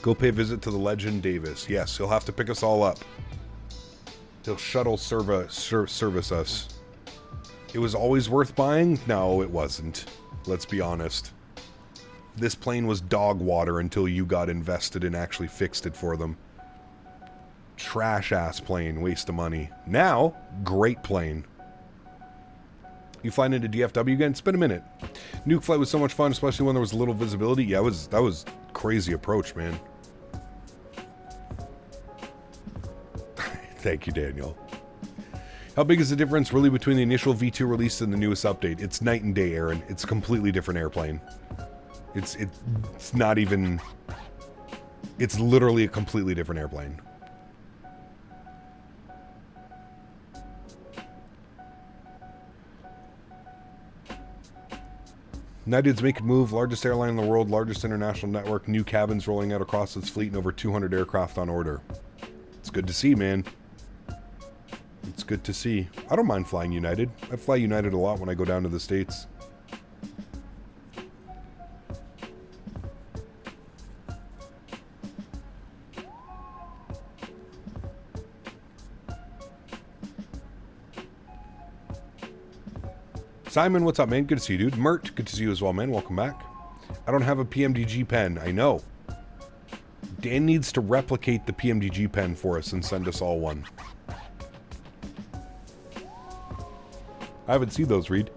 Go pay a visit to the legend Davis. Yes, he'll have to pick us all up. He'll shuttle service us. It was always worth buying? No, it wasn't. Let's be honest. This plane was dog water until you got invested and actually fixed it for them. Trash-ass plane, waste of money. Now, great plane. You flying into DFW again? It's been a minute. Nuke flight was so much fun, especially when there was little visibility. Yeah, that was crazy approach, man. Thank you, Daniel. How big is the difference really between the initial V2 release and the newest update? It's night and day, Erin. It's a completely different airplane. It's not even... It's literally a completely different airplane. Nadya's make a move, largest airline in the world, largest international network, new cabins rolling out across its fleet, and over 200 aircraft on order. It's good to see, man. It's good to see. I don't mind flying United. I fly United a lot when I go down to the States. Simon, what's up, man? Good to see you, dude. Mert, good to see you as well, man. Welcome back. I don't have a PMDG pen. I know. Dan needs to replicate the PMDG pen for us and send us all one. I haven't seen those, Reed.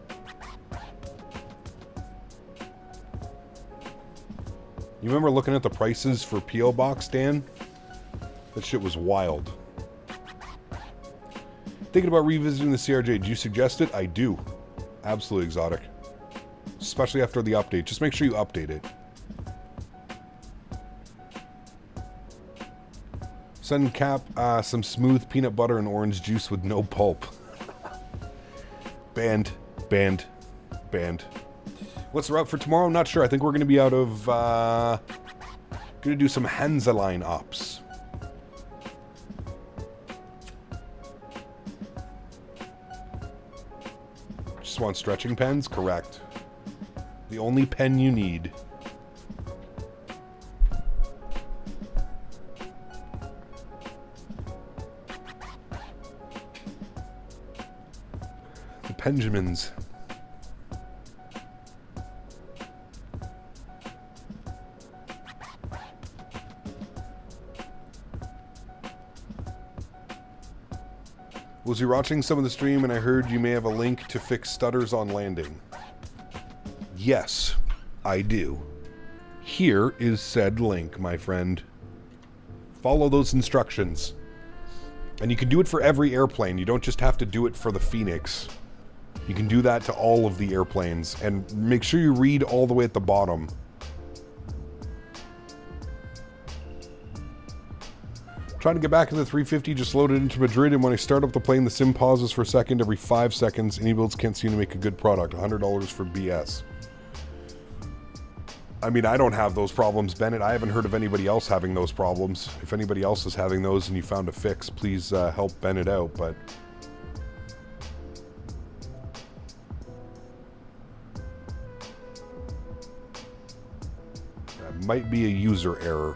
You remember looking at the prices for P.O. Box, Dan? That shit was wild. Thinking about revisiting the CRJ. Do you suggest it? I do. Absolutely exotic. Especially after the update. Just make sure you update it. Send Cap some smooth peanut butter and orange juice with no pulp. Banned. Banned. Banned. What's the route for tomorrow? I'm not sure. I think we're going to be out of... going to do some Hansaline ops. Just want stretching pens? Correct. The only pen you need. The Benjamins. Was you watching some of the stream and I heard you may have a link to fix stutters on landing? Yes, I do. Here is said link, my friend. Follow those instructions. And you can do it for every airplane. You don't just have to do it for the Phoenix. You can do that to all of the airplanes. And make sure you read all the way at the bottom. Trying to get back in the 350, just loaded into Madrid, and when I start up the plane, the sim pauses for a second every 5 seconds. Any builds can't seem to make a good product. $100 for BS. I mean, I don't have those problems, Bennett. I haven't heard of anybody else having those problems. If anybody else is having those and you found a fix, please help Bennett out, but... that might be a user error.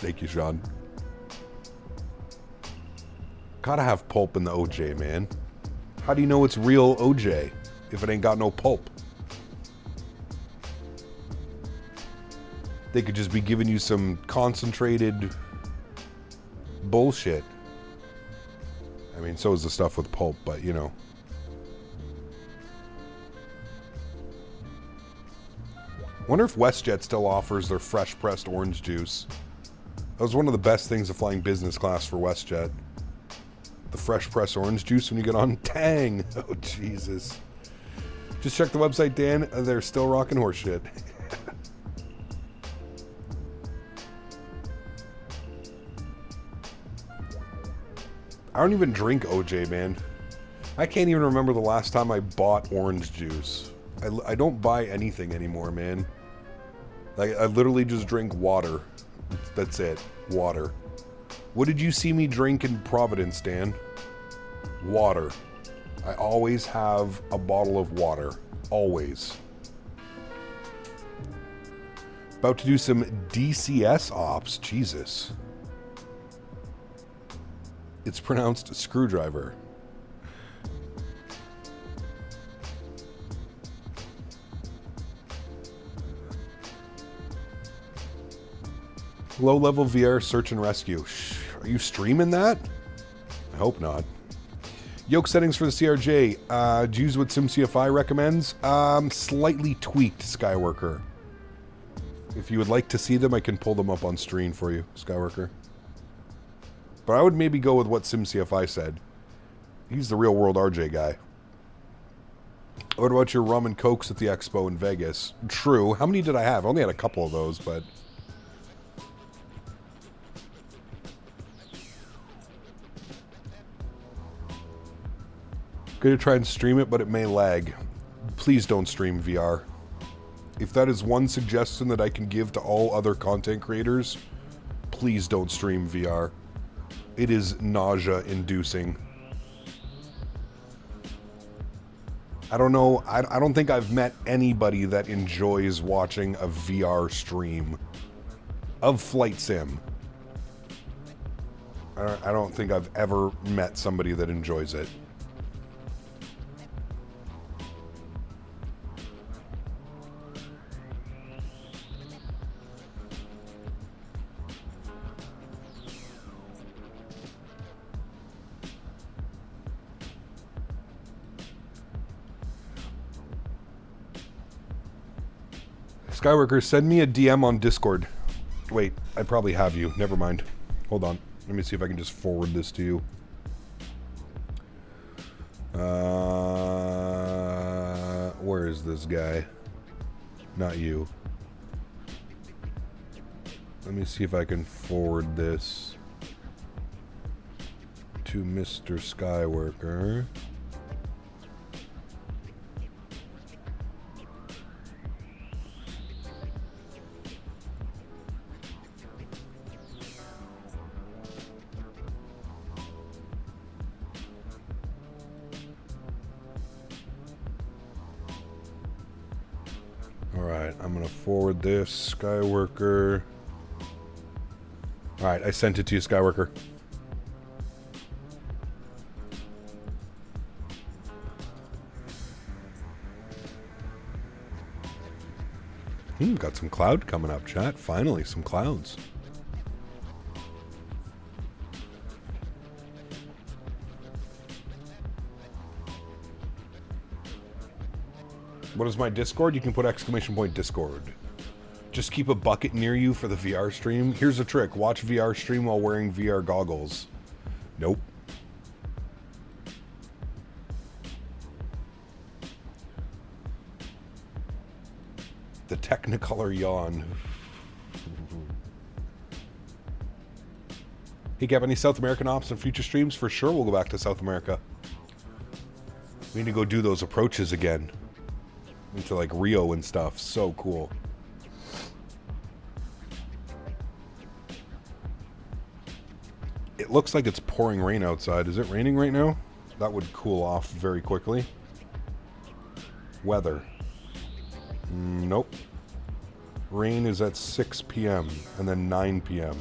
Thank you, Sean. Gotta have pulp in the OJ, man. How do you know it's real OJ if it ain't got no pulp? They could just be giving you some concentrated bullshit. I mean, so is the stuff with pulp, but you know. Wonder if WestJet still offers their fresh pressed orange juice. That was one of the best things of flying business class for WestJet. The fresh pressed orange juice when you get on Tang. Oh, Jesus. Just check the website, Dan. They're still rocking horse shit. I don't even drink OJ, man. I can't even remember the last time I bought orange juice. I don't buy anything anymore, man. Like, I literally just drink water. That's it. Water. What did you see me drink in Providence, Dan? Water. I always have a bottle of water. Always. About to do some DCS ops. Jesus. It's pronounced screwdriver. Low-level VR search and rescue. Are you streaming that? I hope not. Yoke settings for the CRJ. Do you use what SimCFI recommends? Slightly tweaked, Skyworker. If you would like to see them, I can pull them up on screen for you, Skyworker. But I would maybe go with what SimCFI said. He's the real-world RJ guy. What about your rum and cokes at the expo in Vegas? True. How many did I have? I only had a couple of those, but... Going to try and stream it, but it may lag. Please don't stream VR. If that is one suggestion that I can give to all other content creators, please don't stream VR. It is nausea-inducing. I don't know. I don't think I've met anybody that enjoys watching a VR stream of flight sim. I don't think I've ever met somebody that enjoys it. Skyworker, send me a DM on Discord. Wait, I probably have you. Never mind. Hold on. Let me see if I can just forward this to you. Where is this guy? Not you. Let me see if I can forward this to Mr. Skyworker. Alright, I'm gonna forward this, Skyworker. Alright, I sent it to you, Skyworker. Got some cloud coming up, chat. Finally, some clouds. What is my Discord? You can put !Discord. Just keep a bucket near you for the VR stream. Here's a trick. Watch VR stream while wearing VR goggles. Nope. The Technicolor yawn. Hey, Gab, any South American ops and future streams? For sure, we'll go back to South America. We need to go do those approaches again. Into like Rio and stuff. So cool. It looks like it's pouring rain outside. Is it raining right now? That would cool off very quickly. Weather. Nope. Rain is at 6 p.m. and then 9 p.m.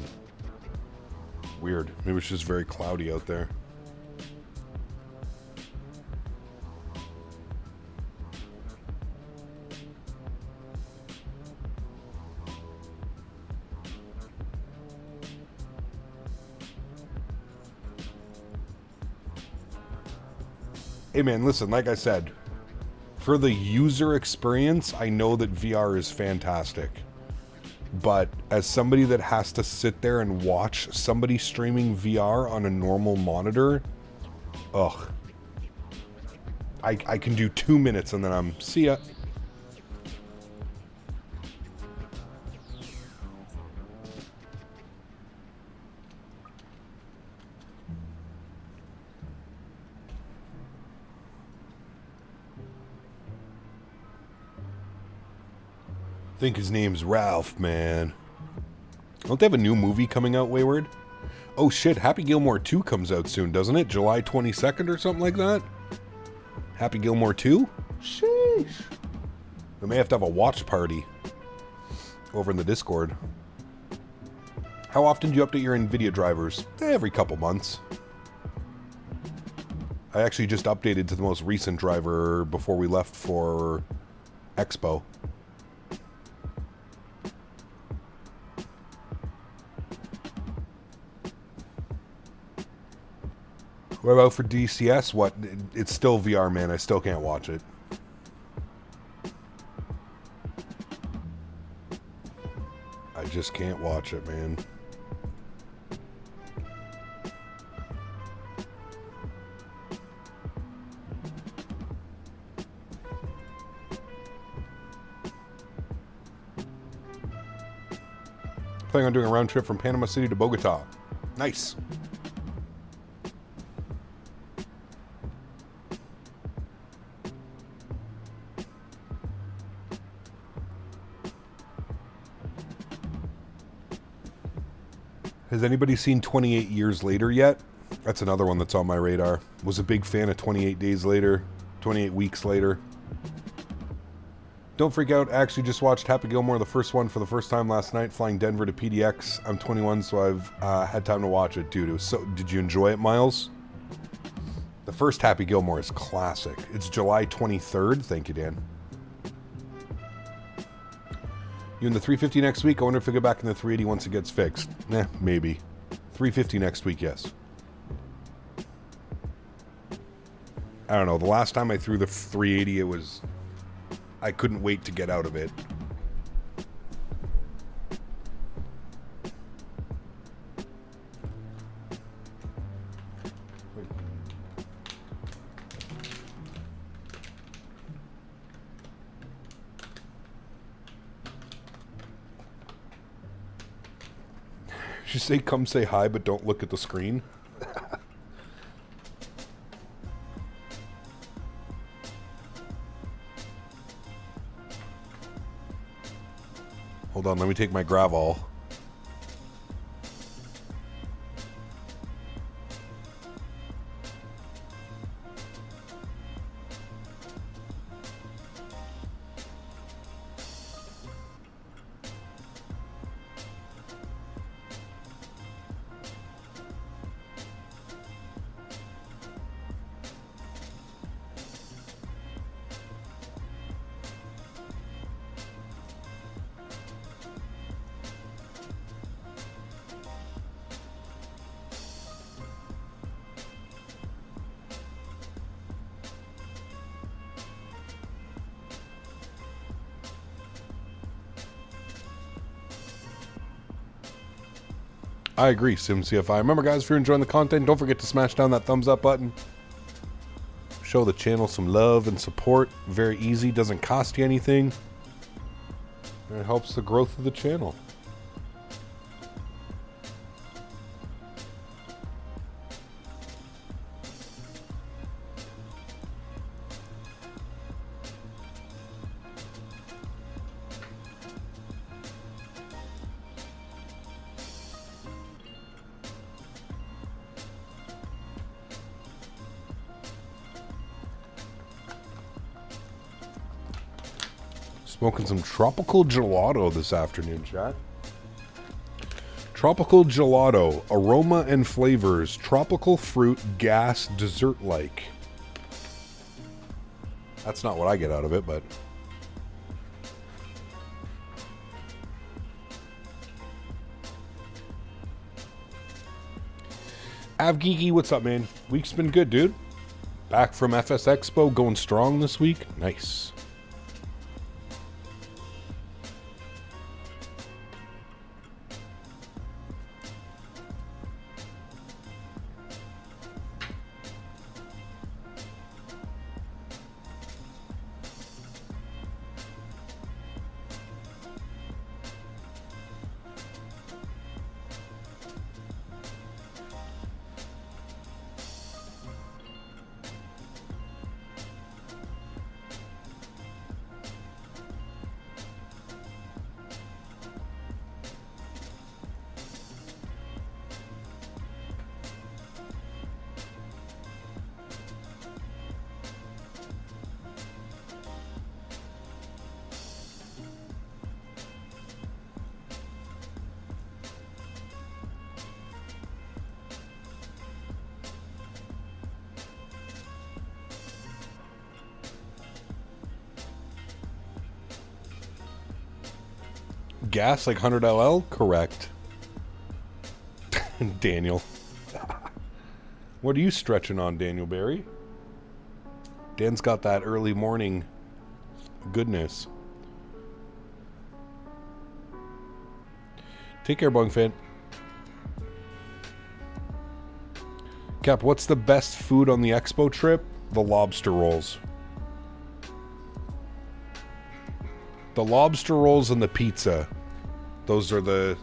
Weird. Maybe it's just very cloudy out there. Hey man, listen, like I said, for the user experience, I know that VR is fantastic. But as somebody that has to sit there and watch somebody streaming VR on a normal monitor, ugh. I can do 2 minutes and then I'm, see ya. I think his name's Ralph, man. Don't they have a new movie coming out, Wayward? Oh shit, Happy Gilmore 2 comes out soon, doesn't it? July 22nd or something like that? Happy Gilmore 2? Sheesh. We may have to have a watch party over in the Discord. How often do you update your NVIDIA drivers? Every couple months. I actually just updated to the most recent driver before we left for Expo. What about for DCS? What? It's still VR, man. I still can't watch it. I just can't watch it, man. Planning on doing a round trip from Panama City to Bogota. Nice. Has anybody seen 28 Years Later yet? That's another one that's on my radar. Was a big fan of 28 Days Later, 28 Weeks Later. Don't freak out. I actually just watched Happy Gilmore, the first one, for the first time last night, flying Denver to PDX. I'm 21, so I've had time to watch it, dude. It was so. Did you enjoy it, Miles? The first Happy Gilmore is classic. It's July 23rd. Thank you, Dan. You in the 350 next week? I wonder if I go back in the 380 once it gets fixed. Maybe. 350 next week, yes. I don't know. The last time I threw the 380, it was... I couldn't wait to get out of it. You say come say hi, but don't look at the screen. Hold on, let me take my Gravol. I agree, SimCFI. Remember, guys, if you're enjoying the content, don't forget to smash down that thumbs up button. Show the channel some love and support. Very easy, doesn't cost you anything. And it helps the growth of the channel. Smoking some tropical gelato this afternoon, chat. Tropical gelato, aroma and flavors, tropical fruit, gas, dessert-like. That's not what I get out of it, but... Avgeeky, what's up, man? Week's been good, dude. Back from FS Expo, going strong this week. Nice. Gas like 100 LL? Correct. Daniel. What are you stretching on, Daniel Barry? Dan's got that early morning goodness. Take care, Boeing fan. Cap, what's the best food on the expo trip? The lobster rolls. The lobster rolls and the pizza. Those are the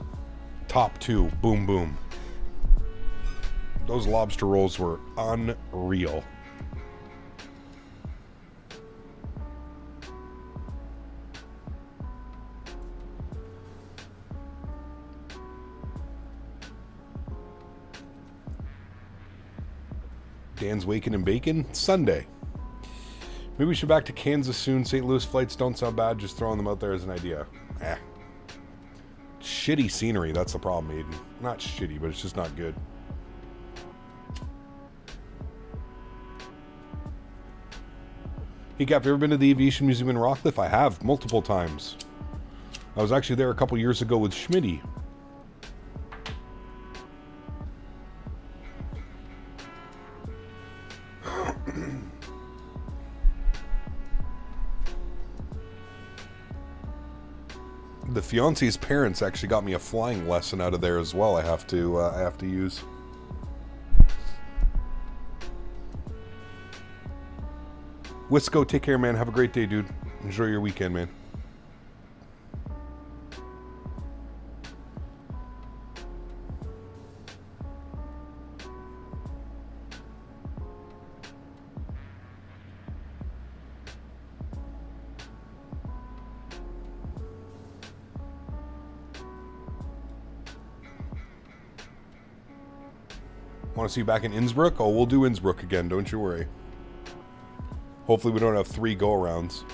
top two. Boom, boom. Those lobster rolls were unreal. Dan's waking and baking. Sunday. Maybe we should back to Kansas soon. St. Louis flights don't sound bad. Just throwing them out there as an idea. Shitty scenery. That's the problem, Aiden. Not shitty, but it's just not good. Hey, Cap, have you ever been to the Aviation Museum in Rockcliffe? I have, multiple times. I was actually there a couple years ago with Smitty. The fiance's parents actually got me a flying lesson out of there as well. I have to use. Wisco, take care, man. Have a great day, dude. Enjoy your weekend, man. Want to see you back in Innsbruck? Oh, we'll do Innsbruck again, don't you worry. Hopefully we don't have 3 go-arounds.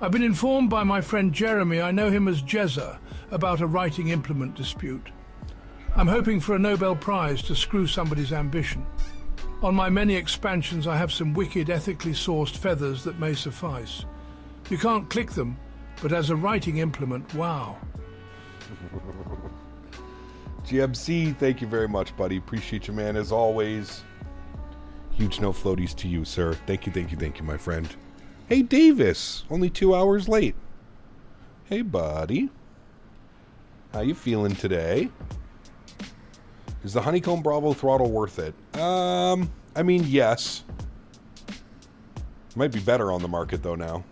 I've been informed by my friend Jeremy, I know him as Jezza, about a writing implement dispute. I'm hoping for a Nobel Prize to screw somebody's ambition. On my many expansions I have some wicked ethically sourced feathers that may suffice. You can't click them, but as a writing implement, wow. GMC, thank you very much, buddy. Appreciate you, man, as always. Huge no floaties to you, sir. Thank you, my friend. Hey, Davis, only 2 hours late. Hey, buddy. How you feeling today? Is the Honeycomb Bravo throttle worth it? I mean, yes. Might be better on the market, though, now.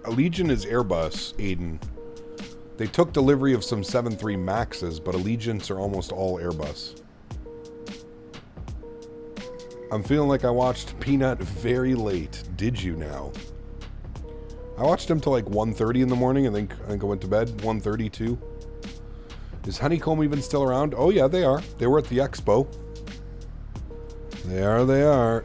Allegiant is Airbus, Aiden. They took delivery of some 737 Maxes, but Allegiants are almost all Airbus. I'm feeling like I watched Peanut very late. Did you now? I watched him till like 1:30 in the morning. I think I went to bed 1:30 too. Is Honeycomb even still around? Oh yeah, they are. They were at the expo. They are.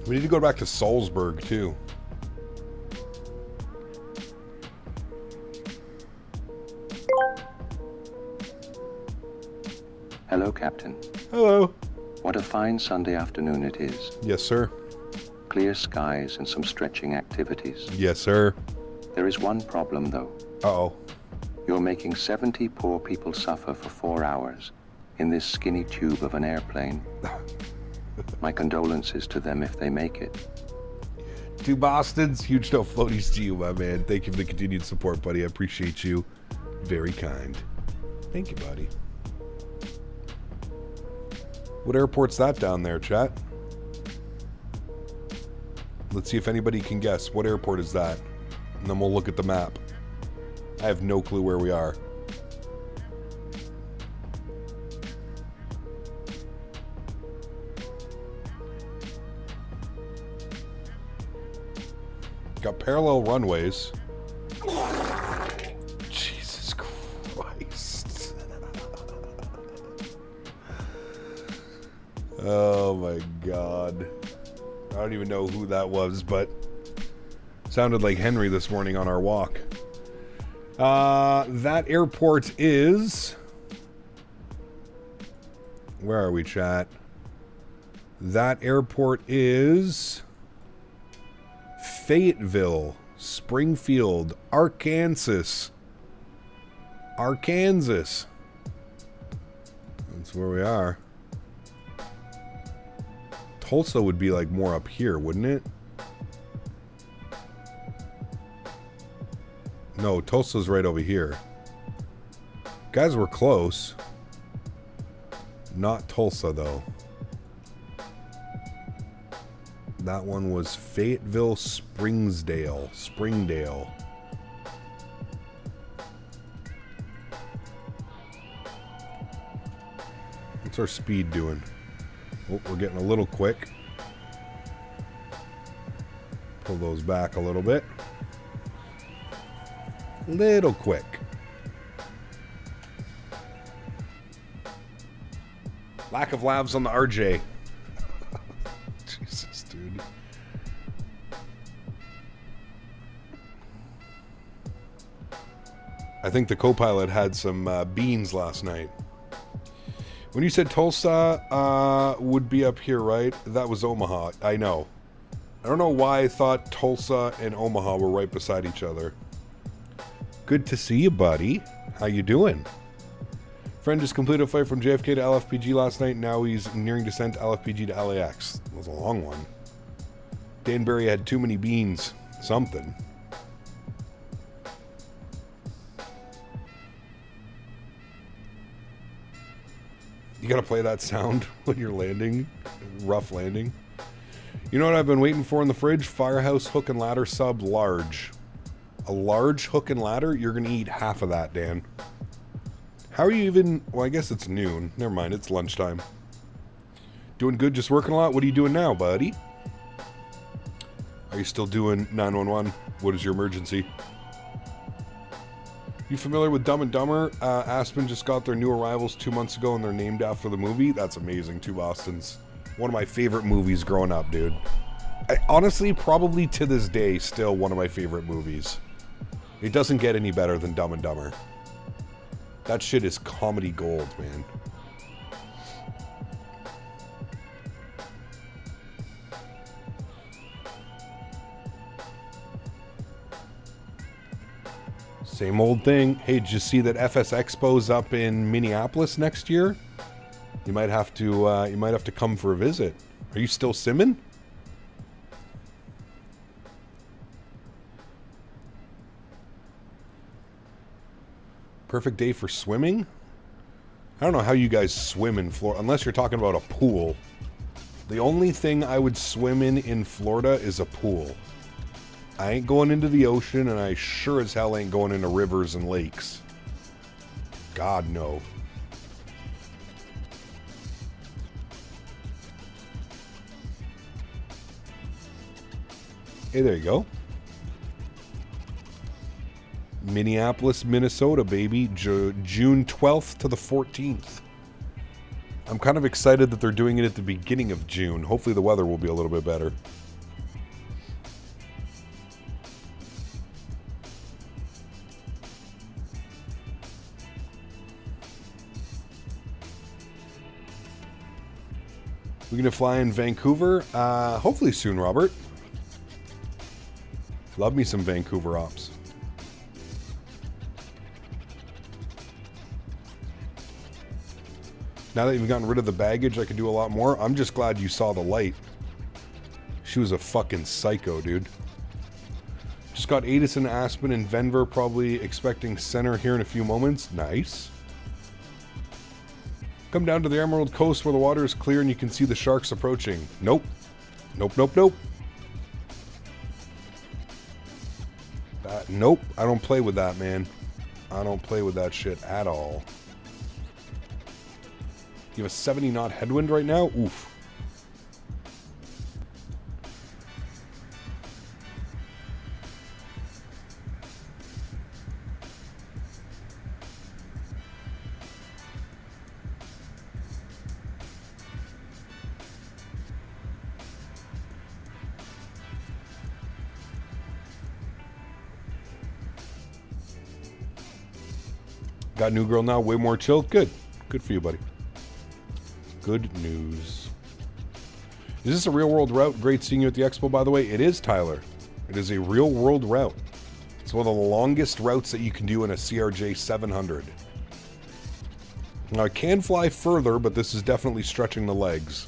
We need to go back to Salzburg, too. Hello, Captain. Hello. What a fine Sunday afternoon it is. Yes, sir. Clear skies and some stretching activities. Yes, sir. There is one problem, though. Uh-oh. You're making 70 poor people suffer for 4 hours in this skinny tube of an airplane. My condolences to them if they make it. Two Bostons, huge no floaties to you, my man. Thank you for the continued support, buddy. I appreciate you. Very kind. Thank you, buddy. What airport's that down there, chat? Let's see if anybody can guess. What airport is that? And then we'll look at the map. I have no clue where we are. Got parallel runways. Jesus Christ. Oh my God. I don't even know who that was, but sounded like Henry this morning on our walk. That airport is... Where are we, chat? That airport is... Fayetteville, Springfield, Arkansas. Arkansas. That's where we are. Tulsa would be like more up here, wouldn't it? No, Tulsa's right over here. Guys, we're close. Not Tulsa, though. That one was Fayetteville, Springdale. What's our speed doing? Oh, we're getting a little quick. Pull those back a little bit. Little quick. Lack of lavs on the RJ. Jesus, dude. I think the co-pilot had some beans last night. When you said Tulsa would be up here, right? That was Omaha. I know. I don't know why I thought Tulsa and Omaha were right beside each other. Good to see you, buddy. How you doing? Friend just completed a flight from JFK to LFPG last night. Now he's nearing descent to LFPG to LAX. That was a long one. Danbury had too many beans. Something. You gotta play that sound when you're landing. Rough landing. You know what I've been waiting for in the fridge? Firehouse hook and ladder sub large. A large hook and ladder? You're gonna eat half of that, Dan. How are you even... Well, I guess it's noon. Never mind, it's lunchtime. Doing good, just working a lot? What are you doing now, buddy? Are you still doing 911? What is your emergency? You familiar with Dumb and Dumber? Aspen just got their new arrivals 2 months ago and they're named after the movie. That's amazing. Two Bostons. One of my favorite movies growing up, dude. Honestly, probably to this day, still one of my favorite movies. It doesn't get any better than Dumb and Dumber. That shit is comedy gold, man. Same old thing. Hey, did you see that FS Expo's up in Minneapolis next year? You might have to come for a visit. Are you still simming? Perfect day for swimming? I don't know how you guys swim in Florida, unless you're talking about a pool. The only thing I would swim in Florida is a pool. I ain't going into the ocean, and I sure as hell ain't going into rivers and lakes. God, no. Hey, there you go. Minneapolis, Minnesota, baby. June 12th to the 14th. I'm kind of excited that they're doing it at the beginning of June. Hopefully the weather will be a little bit better. We're going to fly in Vancouver. Hopefully soon, Robert. Love me some Vancouver ops. Now that you've gotten rid of the baggage, I can do a lot more. I'm just glad you saw the light. She was a fucking psycho, dude. Just got Adis and Aspen and Denver, probably expecting center here in a few moments. Nice. Come down to the Emerald Coast where the water is clear and you can see the sharks approaching. Nope. Nope, nope, nope. Nope. I don't play with that, man. I don't play with that shit at all. You have a 70 knot headwind right now? Oof. Got a new girl now, way more chill. Good. Good for you, buddy. Good news. Is this a real world route? Great seeing you at the expo, by the way. It is, Tyler. It is a real world route. It's one of the longest routes that you can do in a CRJ700. Now, I can fly further, but this is definitely stretching the legs.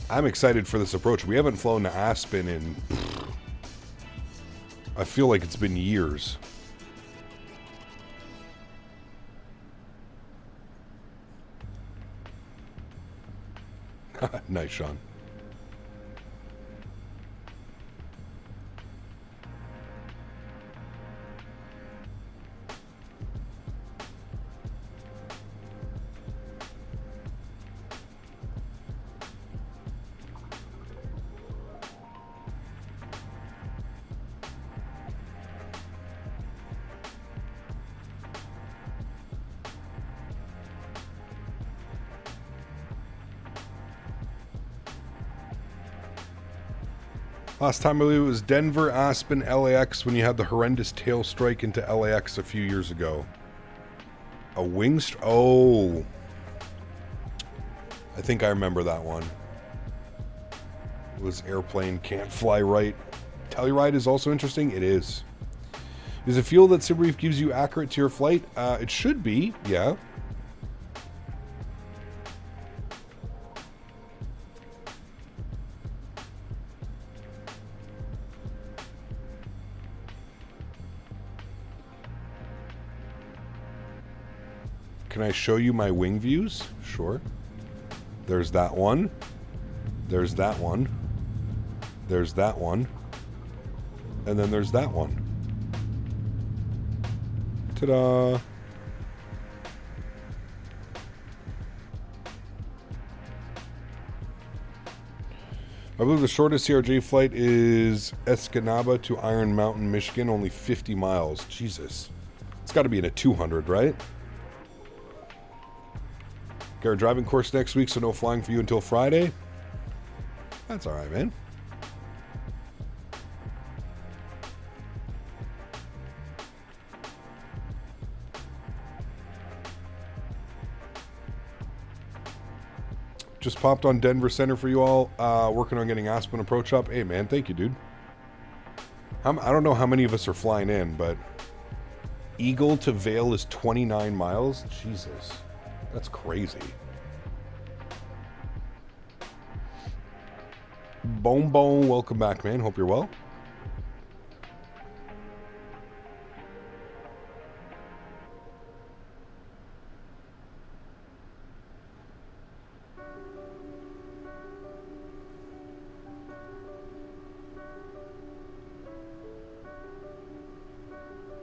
I'm excited for this approach. We haven't flown to Aspen in... I feel like it's been years. Nice, Sean. Last time I believe it was Denver, Aspen, LAX when you had the horrendous tail strike into LAX a few years ago. A wing oh. I think I remember that one. It was airplane can't fly right. Telluride is also interesting. It is. Is it fuel that SimReef gives you accurate to your flight? It should be, yeah. Can I show you my wing views? Sure. There's that one. There's that one. There's that one. And then there's that one. Ta-da! I believe the shortest CRJ flight is Escanaba to Iron Mountain, Michigan, only 50 miles. Jesus. It's got to be in a 200, right? Got a driving course next week, so no flying for you until Friday. That's alright, man. Just popped on Denver Center for you all. Working on getting Aspen approach up. Hey, man, thank you, dude. I don't know how many of us are flying in, but Eagle to Vail is 29 miles. Jesus. That's crazy. Boom, boom. Welcome back, man. Hope you're well.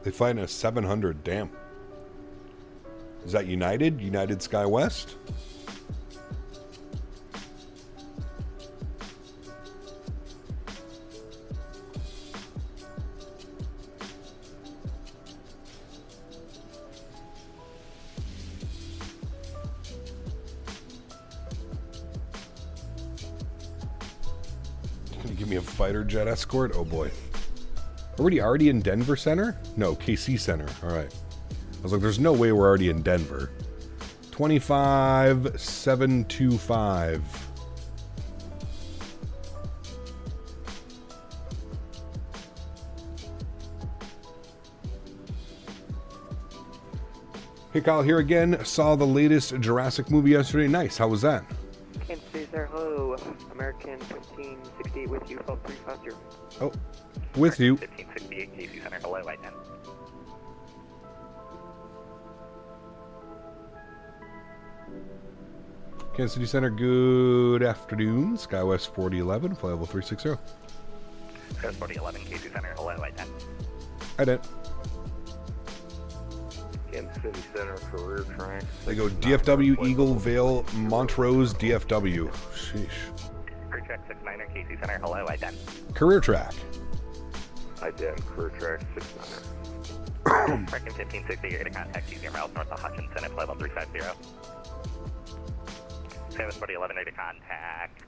They fly in a 700. Damn. Is that United? United Skywest? Can you give me a fighter jet escort? Oh boy. Are we already in Denver Center? No, KC Center. All right. I was like, there's no way we're already in Denver. 25,725. Hey, Kyle, here again. Saw the latest Jurassic movie yesterday. Nice. How was that? Caesar, hello. American 1568 with you, 12350. Oh, with you. 1568, KC Center, hello, I-10. Kansas City Center, good afternoon. Skywest 4011, flight level 360. Skywest 4011, KC Center, hello, I-10. I did. Kansas City Center, career track. They go DFW, Eagle, Vale, Montrose, DFW. Sheesh. Career track 69er, KC Center, hello, I-10. Career track. I-10, career track 69er. American 1568, to contact 0 miles north of Hutchinson at flight level 350. Skywest 4011, to contact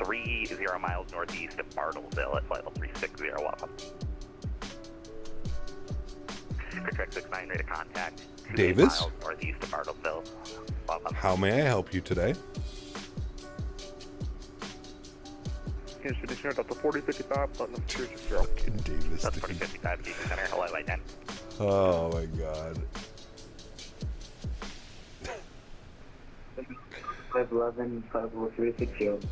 30 miles northeast of Bartlesville at flight level 360, welcome. Track 69, ready to contact. Davis? Miles northeast of Bartlesville. Welcome. How may I help you today? Kansas City Center, Delta 4055, Platinum 260. Fucking Davis. Delta 4055, KC Center, hello, I-10. Oh my god. 511, 50360.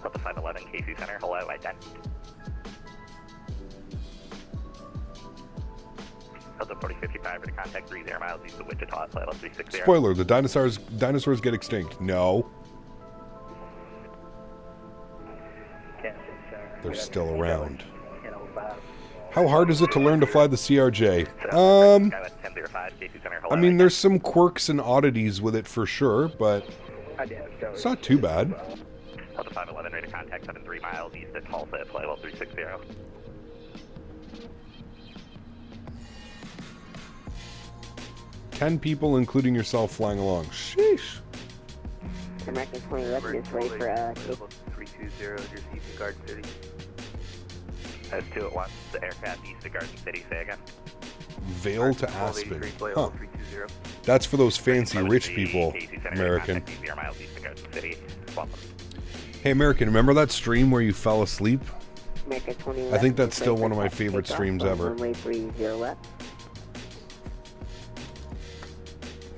Delta 511, KC Center, hello, I-10. Delta 4055, ready to contact 30 miles east of Wichita at flight level 360. Spoiler, the dinosaurs get extinct. No. They're still around. How hard is it to learn to fly the CRJ? I mean, there's some quirks and oddities with it for sure, but it's not too bad. Delta 511, ready to contact 73 miles east of Tulsa at flight level 360. 10 people, including yourself, flying along. Sheesh. American 2011 is ready for 320, just east of Garden City. That's 2-1, the aircraft east of Garden City, say again. Vale to Aspen. Huh. That's for those fancy rich people, American. Hey, American, remember that stream where you fell asleep? I think that's still one of my favorite streams ever.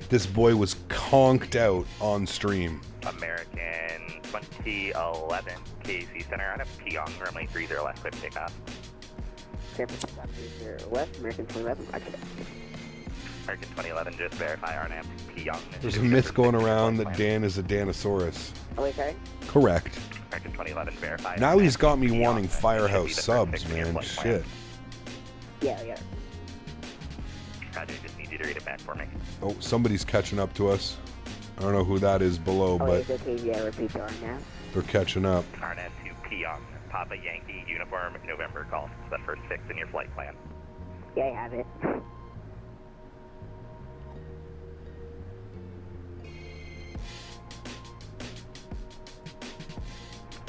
This boy was conked out on stream. American 2011, KC Center on a Pyong, runway 30 left, clear takeoff. San Francisco 30 left, American 2011, roger that. American 2011, just verify RNAV Pyong. There's a myth going around that Dan is a Danosaurus. Oh, wait, sorry? Correct. American 2011, verify. Now he's got me wanting Firehouse subs, man. Shit. Yeah, yeah. Roger, just need you to read it back for me. Oh, somebody's catching up to us. I don't know who that is below, but repeat the RNAV. they're catching up. RNAV to Pyong, Papa Yankee, uniform, November call. It's the first 6 in your flight plan. Yeah, I have it.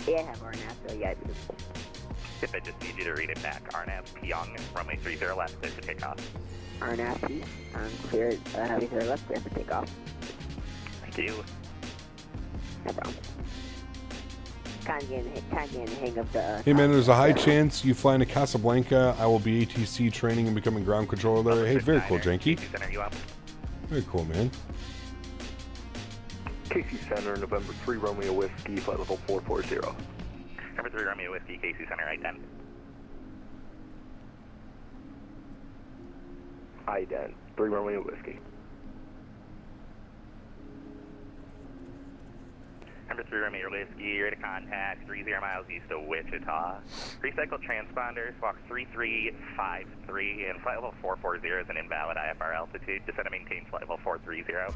Yeah, I have RNAV, so yeah, I do. If I just need you to read it back, RNAV Pyong, runway 30 left, clear to take off. RNAV P, cleared, 30 left, clear for takeoff. Thank you. No problem. Kind of getting the hang of the... Hey man, there's a high chance you fly into Casablanca. I will be ATC training and becoming ground controller there. Hey, very cool, Janky. Very cool, man. KC Center, November 3 Romeo Whiskey, flight level 440. Number 3 Romeo Whiskey, KC Center, I-10. I-10, 3 Romeo Whiskey. Number 3 Romeo Whiskey, ready to contact 30 miles east of Wichita. Recycle transponders, walk 3353, and flight level 440 is an invalid IFR altitude. Descend and maintain flight level 430.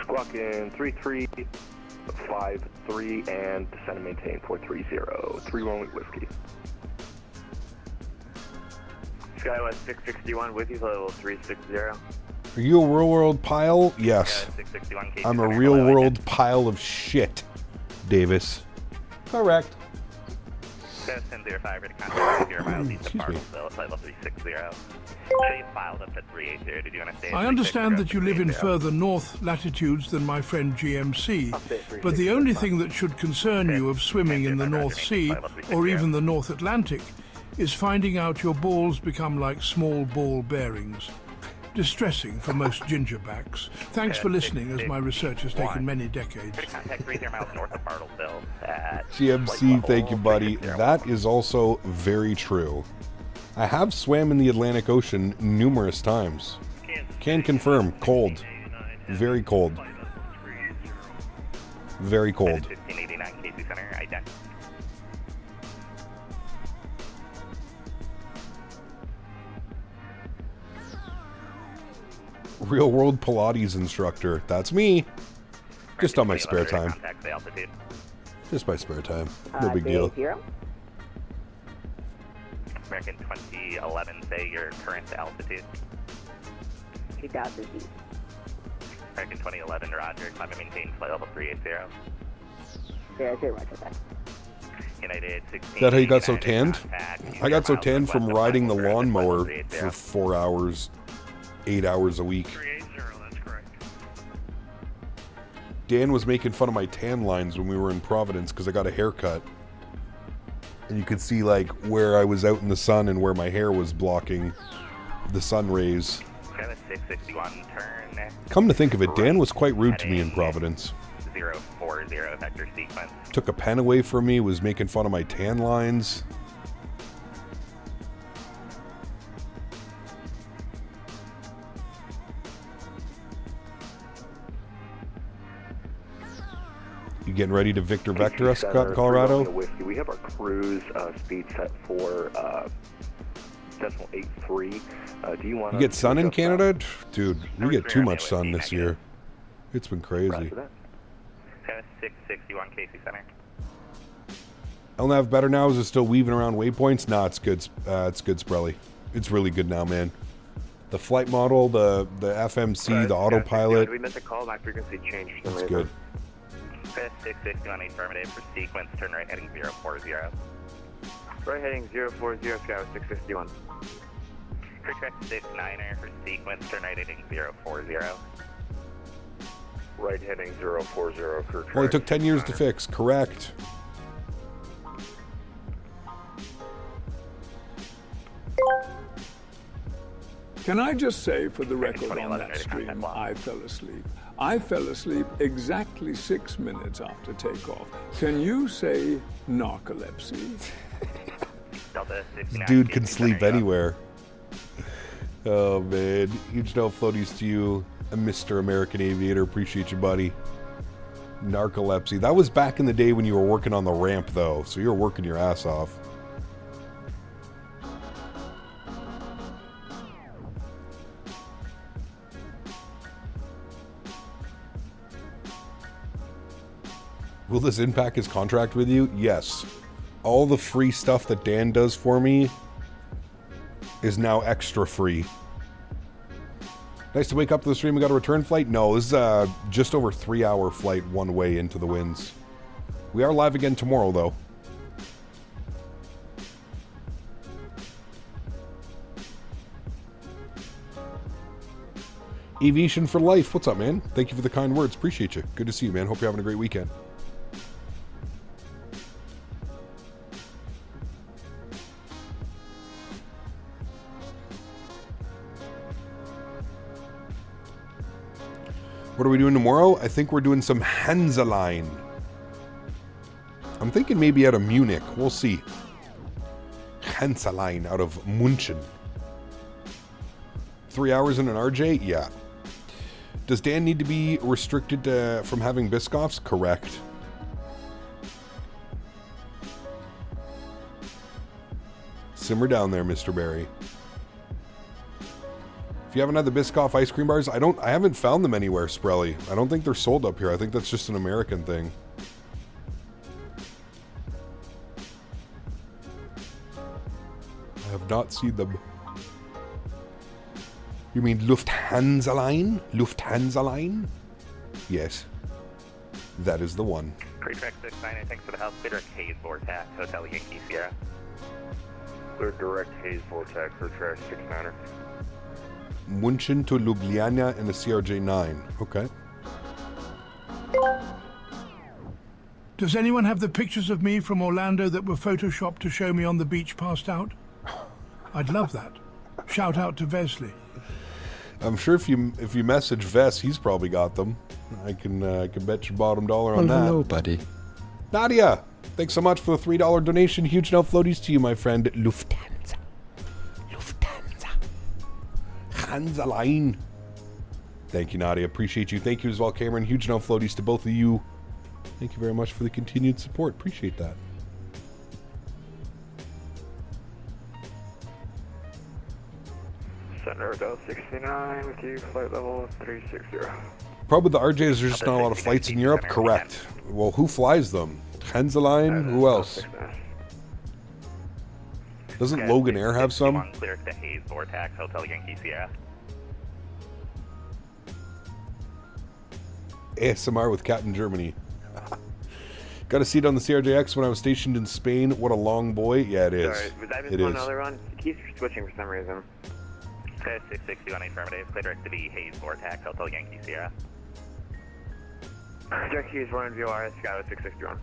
Squawk in 3353 and descend and maintain 430. 3 Romeo Whiskey. Skywest 661 with you, flight level 360. Are you a real world pile? Yes. I'm a real world pile of shit, Davis. Correct. Excuse me. I understand that you live in further north latitudes than my friend GMC, but the only thing that should concern you of swimming in the North Sea or even the North Atlantic is finding out your balls become like small ball bearings. Distressing for most gingerbacks. Thanks for listening, as my research has taken many decades. GMC, thank you, buddy. That is also very true. I have swam in the Atlantic Ocean numerous times. Can confirm, cold. Very cold. Very cold. Real world Pilates instructor. That's me. Just on my spare time. Just my spare time. No big deal. American 2011, say your current altitude. 2000 feet. American 2011, Roger. Climb and maintain flight level 380. Roger that. United 16. Is that how you got so tanned? I got so tanned from riding the lawnmower for 4 hours, 8 hours a week. 380, that's correct. Dan was making fun of my tan lines when we were in Providence because I got a haircut. And you could see like where I was out in the sun and where my hair was blocking the sun rays. 661, turn. Come to think of it, Dan was quite rude to me in Providence. 040 vector sequence. Took a pen away from me, was making fun of my tan lines. You getting ready to Victor Vector us, Colorado? We have our cruise speed set for decimal 83. Do you want? You get sun in Canada, dude? We get too much sun this year. It's been crazy. 661 KC Center. LNAV better now? Is it still weaving around waypoints? Nah, it's good. It's good, Sprelly. It's really good now, man. The flight model, the FMC, the autopilot. We missed a call. My frequency changed. That's good. 661 affirmative for sequence. Turn right heading 040. Right heading 040. Skywest 661. Crew track 69er for sequence. Turn right heading 040. Right heading 040. Crew track. Only took 10 years to fix. Correct. Can I just say, for the record on that stream, I fell asleep. I fell asleep exactly 6 minutes after takeoff. Can you say narcolepsy? This dude can sleep anywhere. Oh, man. Huge no floaties to you, Mr. American Aviator. Appreciate you, buddy. Narcolepsy. That was back in the day when you were working on the ramp, though, so you were working your ass off. Will this impact his contract with you? Yes. All the free stuff that Dan does for me is now extra free. Nice to wake up to the stream. We got a return flight? No, this is just over 3-hour flight one way into the winds. We are live again tomorrow, though. Aviation for life. What's up, man? Thank you for the kind words. Appreciate you. Good to see you, man. Hope you're having a great weekend. What are we doing tomorrow? I think we're doing some Hansaline. I'm thinking maybe out of Munich. We'll see. Hansaline out of München. 3 hours in an RJ? Yeah. Does Dan need to be restricted from having Biscoffs? Correct. Simmer down there, Mr. Barry. If you haven't had the Biscoff ice cream bars, I haven't found them anywhere, Sprelly. I don't think they're sold up here. I think that's just an American thing. I have not seen them. You mean Lufthansa-Line? Lufthansa-Line? Yes. That is the one. Pre-track 69, thanks for the help. Clear Haze Vortex, Hotel Yankee Sierra. Clear direct Haze Vortex for track 69er. München to Ljubljana in the CRJ9. Okay. Does anyone have the pictures of me from Orlando that were photoshopped to show me on the beach passed out? I'd love that. Shout out to Vesley. I'm sure if you message Ves, he's probably got them. I can bet you bottom dollar on that. Hello, buddy. Nadya, thanks so much for the $3 donation. Huge no floaties to you, my friend. Lufthansa. Hansa-Line. Thank you, Nadya. Appreciate you. Thank you as well, Cameron. Huge no floaties to both of you. Thank you very much for the continued support. Appreciate that. Center Del 69 with you, flight level 360. Problem with the RJs, there's just not a lot of flights in Europe. Correct. Well, who flies them? Hansa-Line? Who else? Doesn't Logan Air have some? Clear to Haze Vortex, Hotel Yankee Sierra. ASMR with Captain Germany. Got a seat on the CRJX when I was stationed in Spain. What a long boy. Yeah, it is. Sorry, was I It missing is. another run? It keeps switching for some reason. Okay, 660 on affirmative. Clear direct to be Haze Vortex, Hotel Yankee Sierra. Direct Hughes 1 VORS, Skywest 661.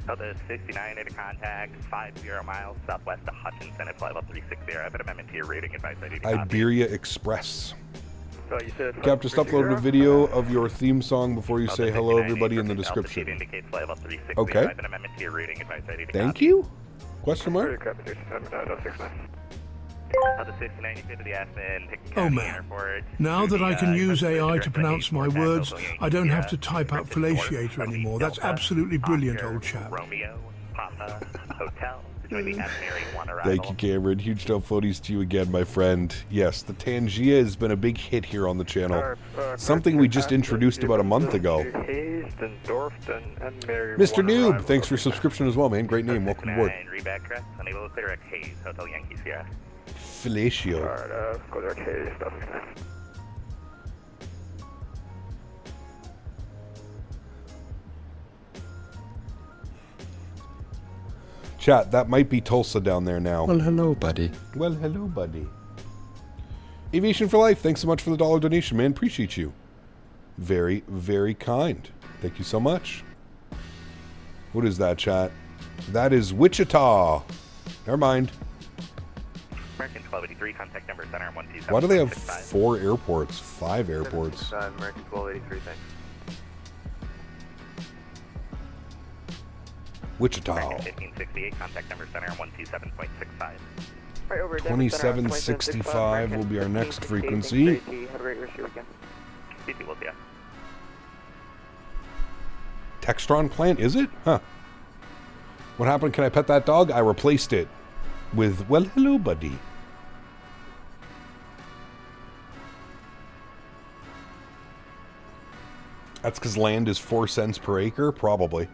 Delta 69 into contact, 50 miles southwest of Hutchinson at flight level 360. I have an amendment to your routing advice. I do Iberia Express. So you said Cap, just uploaded a video of your theme song before you say hello, everybody, in the description. Okay. I have an amendment to your routing advice. I do Thank you? Question mark? Delta 69, you to the Aspen. Oh man, now that I can use AI to pronounce my words, I don't have to type out fellatiator anymore. That's absolutely brilliant, old chap. Romeo, Papa, Hotel, join the Aspen 1 arrival. Thank you, Cameron. Huge no floaties to you again, my friend. Yes, the Tangia has been a big hit here on the channel. Something we just introduced about a month ago. Mr. Noob, thanks for your subscription as well, man. Great name. Welcome aboard. Reback crest, unable to clear at Haze, Hotel Yankee Sierra. Fellatio. Chat, that might be Tulsa down there now. Well, hello, buddy. Well, hello, buddy. Aviation for Life, thanks so much for the $1 donation, man. Appreciate you. Very, very kind. Thank you so much. What is that, chat? That is Wichita. Never mind. American 1283, contact number center 127. Why do they have 4 airports? 5 airports. American 1283, thanks. Wichita. American 1568, contact number center 127.65. Right over 2765 will be our next frequency. Have a great rest of your weekend. CT will see ya. Textron plant, is it? Huh. What happened? Can I pet that dog? I replaced it with, well, hello, buddy. That's because land is 4 cents per acre? Probably.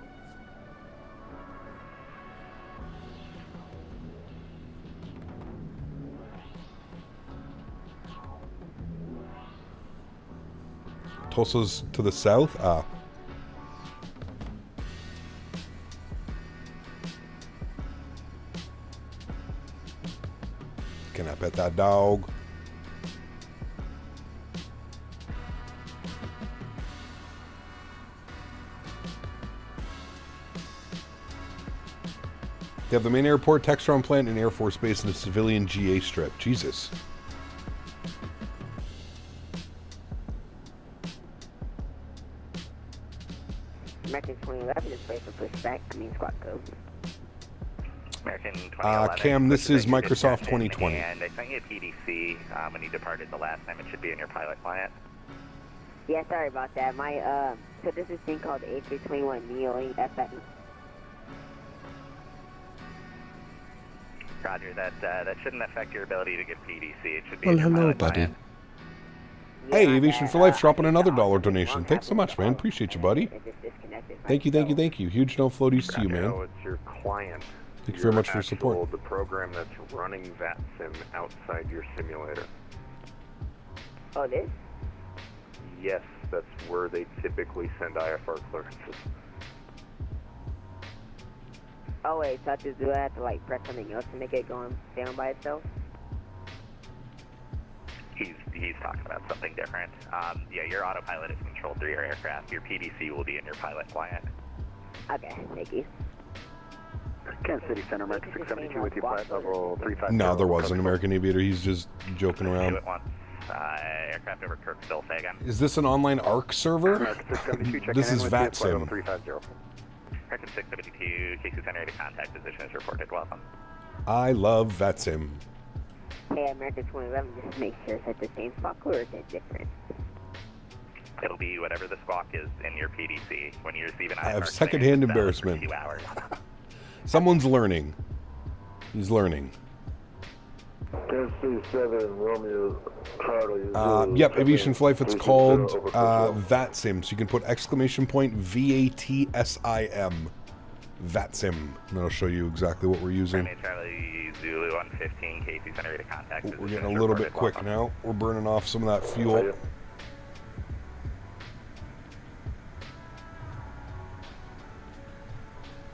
Tulsa's to the south? Ah. Can I pet that dog? They have the main airport, Textron plant, and Air Force Base, and a civilian GA strip. Jesus. American 2011 is ready for pushback. Green squad code. American 2011. Cam, this is Microsoft 2020. And I sent you a PDC when you departed the last time. It should be in your pilot client. Yeah, sorry about that. My so this is a thing called A321 Neo FX. Roger, that shouldn't affect your ability to get PDC. It should be Well, in your hello, pilot buddy. client. Hey, Aviation for Life, dropping another $1 donation. Thanks so much, man. Appreciate you, buddy. Thank you, thank you, thank you. Huge no floaties to you, man. It's your client. Thank you very much for your support. The program that's running VATSIM outside your simulator. Oh, this? Yes, that's where they typically send IFR clearances. Oh wait, so do I have to like press something else to make it go down by itself? He's talking about something different. Yeah, your autopilot is controlled through your aircraft. Your PDC will be in your pilot client. Okay, thank you. Kansas City Center, American 672 with you, flight level 350. No, there was an American Aviator. He's just joking around. Aircraft over Kirksville, say again. Is this an online ARC server? This is VATSIM. American 672, KC Center to contact position is reported. Welcome. I love VATSIM. Hey, American 2011, just make sure it's at the same squawk or is it different? It'll be whatever the squawk is in your PDC when you receive an IFR. I have secondhand embarrassment. 2 hours. Someone's learning. He's learning. Yep, aviation flight. It's called VATSIM. So you can put exclamation point VATSIM. VATSIM. And that'll show you exactly what we're using. Charlie Zulu 115, KC Center to contact. We're getting a little bit quick now. We're burning off some of that fuel.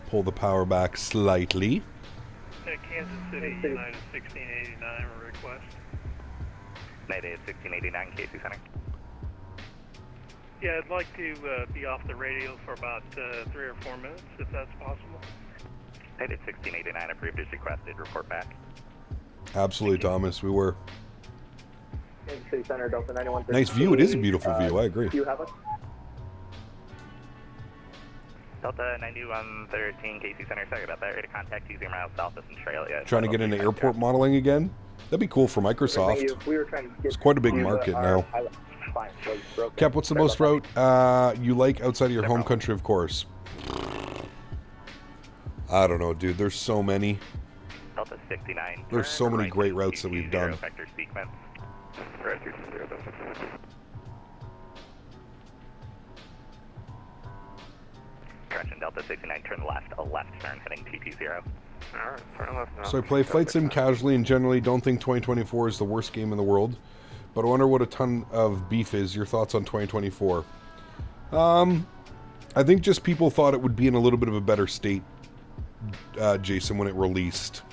Pull the power back slightly. Kansas City, United 1689, request. United 1689, KC Center. Yeah, I'd like to be off the radio for about 3 or 4 minutes, if that's possible. United 1689, approved as requested. Report back. Absolutely, Thomas. We were. Kansas City Center, Delta 91. Nice view. It is a beautiful view. I agree. Do you have us? Delta 9113, KC Center, sorry about that. Ready to contact 20 miles south of Centralia. Trying to get into airport modeling again? That'd be cool for Microsoft. It's quite a big market now. Cap, what's the most route you like outside of your home country, of course? I don't know, dude. There's so many. Delta 69. There's so many great routes that we've done. Vector sequence. Correction, Delta 69, turn left, a left turn heading TP0. Alright, turn left now. So I play Flight Sim casually and generally don't think 2024 is the worst game in the world, but I wonder what a ton of beef is. Your thoughts on 2024? I think just people thought it would be in a little bit of a better state, Jason, when it released.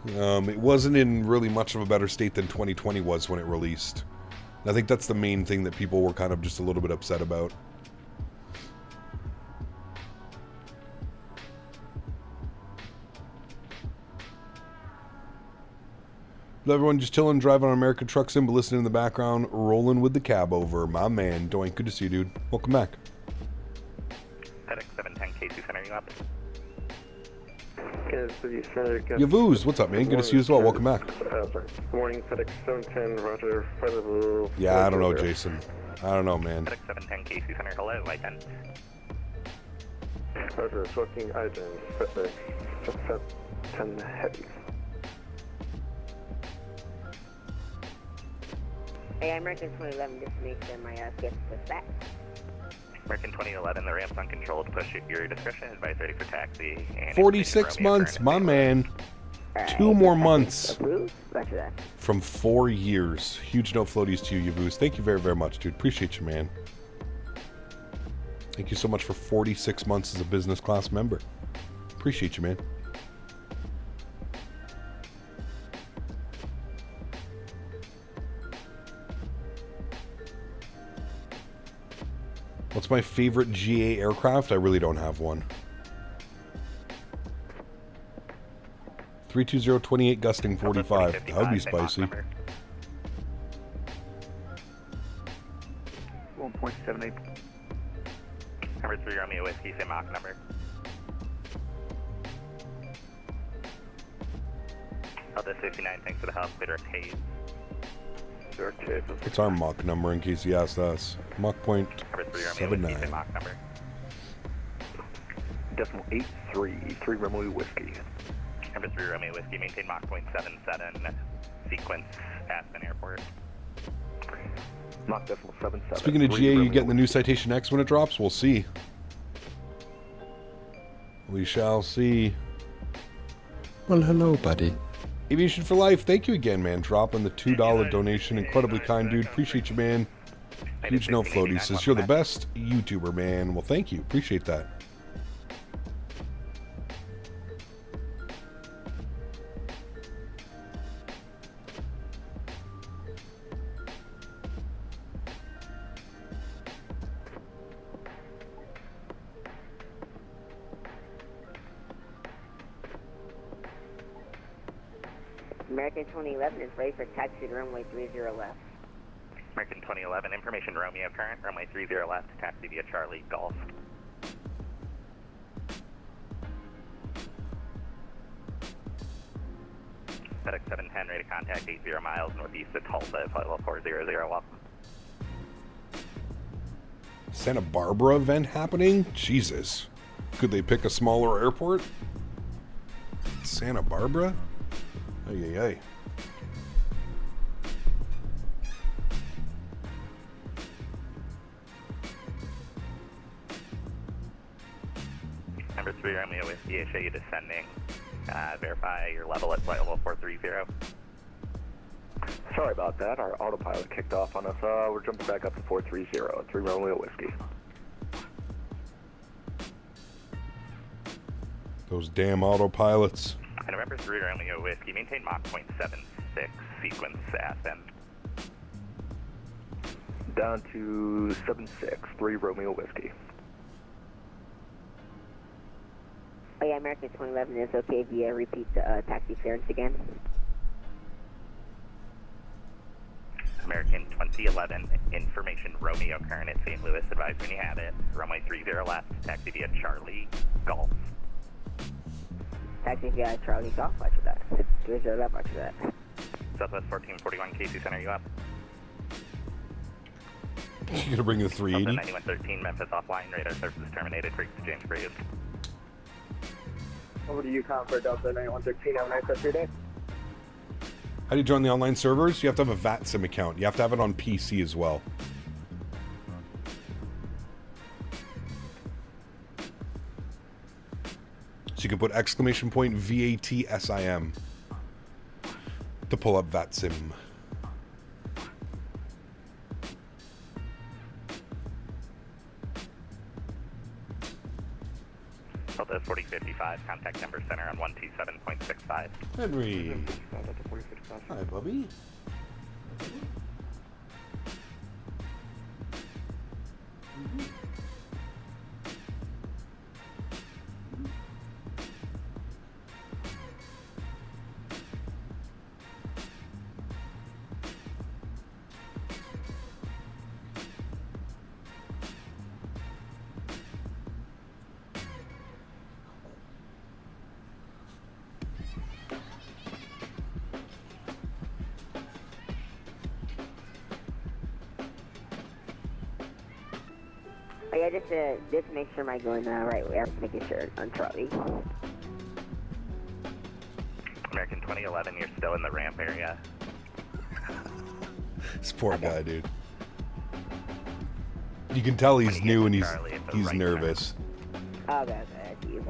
It wasn't in really much of a better state than 2020 was when it released. And I think that's the main thing that people were kind of just a little bit upset about. Everyone just chilling, driving on American Truck Sim, but listening in the background, rolling with the cab over. My man, Doink, good to see you, dude. Welcome back. FedEx 710, KC Center, you up? Yavuz, what's up, man? Good to see you as well. Welcome back. Good morning, FedEx 710, Roger. Yeah, I don't know, Jason. I don't know, man. FedEx 710, KC Center, hello, White 10. Roger, working items, FedEx 710 heavy. Hey, American 2011, just make sure my skip was back. American 2011, the ramp's uncontrolled. Push at your discretion. Advise ready for taxi. And 46 months, my man. 2 more months. Approved? Roger that. From 4 years. Huge note floaties to you, Yavuz. Thank you very, very much, dude. Appreciate you, man. Thank you so much for 46 months as a business class member. Appreciate you, man. What's my favorite GA aircraft? I really don't have one. 320-28 gusting 45. That would be spicy. 1.78. Number 3 Romeo Whiskey, say Mach number. Delta 69, thanks for the help. Bitter KASE. What's our Mach number in case he asked us? Mach point 79. Mach number. Decimal 83, 3 Romeo Whiskey. Number 3 Romeo Whiskey, maintain Mach point 77, sequence Aspen Airport. Mach decimal 77. Speaking of GA, you getting the new Citation X when it drops? We'll see. We shall see. Well, hello, buddy. Aviation for Life, thank you again, man. Dropping the $2 donation. Incredibly kind, dude. Appreciate you, man. Huge no floaty says, you're the best YouTuber, man. Well, thank you. Appreciate that. American 2011 is ready for taxi to runway 30 left. American 2011, information Romeo current, runway 30 left, taxi via Charlie, Golf. FedEx 710, ready to contact 80 miles northeast of Tulsa, flight level 400, welcome. Santa Barbara event happening? Jesus. Could they pick a smaller airport? Santa Barbara? Ay, ay, ay. Number 3, Romeo Whiskey, I show you descending. Verify your level at flight level 430. Sorry about that. Our autopilot kicked off on us. We're jumping back up to 430, 3 Romeo Whiskey. Those damn autopilots. November 3 Romeo Whiskey, maintain Mach 0.76, sequence Aspen. Down to 76, 3 Romeo Whiskey. Oh yeah, American 2011 is okay via repeat taxi clearance again. American 2011, information Romeo current at St. Louis, advise when you have it. Runway 30 left, taxi via Charlie, Golf. Taxi via Charlie, Golf, watch that. 30 left, watch that. Southwest 1441, KC Center, you up? You're gonna bring the 380? 9113, Memphis offline, radar services terminated, frequency change for you. Over to Yukon for Delta 9113, have a nice rest of your day. How do you join the online servers? You have to have a VATSIM account. You have to have it on PC as well. So you can put exclamation point VATSIM to pull up VATSIM. Delta 4055, contact number center on 127.65. Henry. Hi, Bubby. Yeah, just make sure I'm going right way. I'm making sure on Charlie. American 2011, you're still in the ramp area. This poor guy, dude. You can tell he's new and he's nervous. Oh, okay, I see you.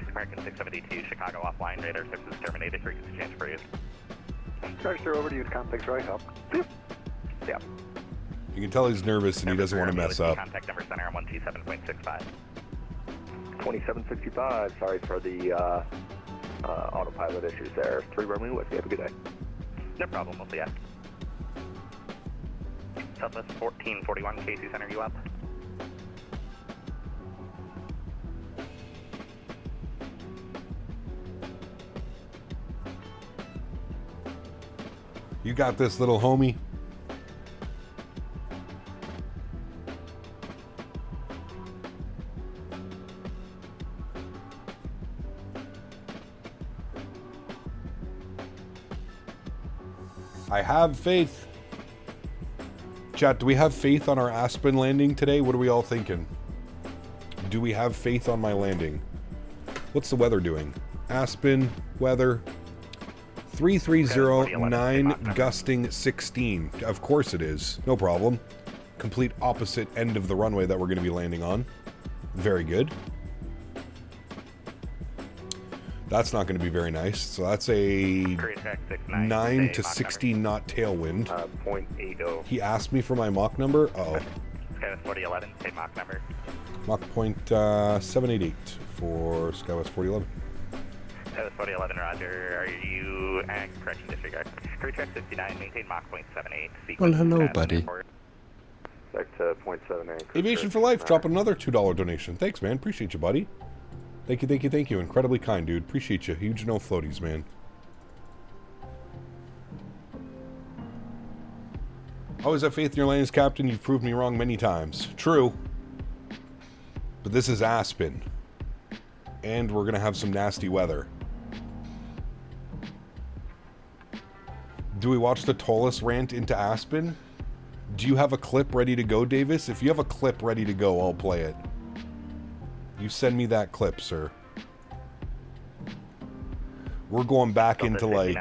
American 672, Chicago offline, radar services terminated, frequency change for you. Register over to you to contact Troy, help. Yeah. You can tell he's nervous and he doesn't want to mess up. Contact number center on 127.65. 2765, sorry for the autopilot issues there. 3 Romeo Whiskey, have a good day. No problem, we'll see ya. Southwest 1441, KC Center, you up? You got this, little homie. I have faith. Chat, do we have faith on our Aspen landing today? What are we all thinking? Do we have faith on my landing? What's the weather doing? Aspen, weather, 330, gusting 16. Of course it is. No problem. Complete opposite end of the runway that we're going to be landing on. Very good. That's not going to be very nice. So that's a 9 to 16 knot tailwind. 0.80. He asked me for my Mach number. Uh-oh. Skywest 4011, same Mach number. Mach point 788 for Skywest 4011. Skywest 4011, roger. Are you, correction, disregard. Crew track 59, maintain Mach point 78. Well, hello, buddy. Back to 0.78. Aviation for Life, dropping another $2 donation. Thanks, man. Appreciate you, buddy. Thank you, thank you, thank you. Incredibly kind, dude. Appreciate you. Huge no floaties, man. Always have faith in your lanes, Captain. You've proved me wrong many times. True. But this is Aspen. And we're going to have some nasty weather. Do we watch the Tollus rant into Aspen? Do you have a clip ready to go, Davis? If you have a clip ready to go, I'll play it. You send me that clip, sir. We're going back into like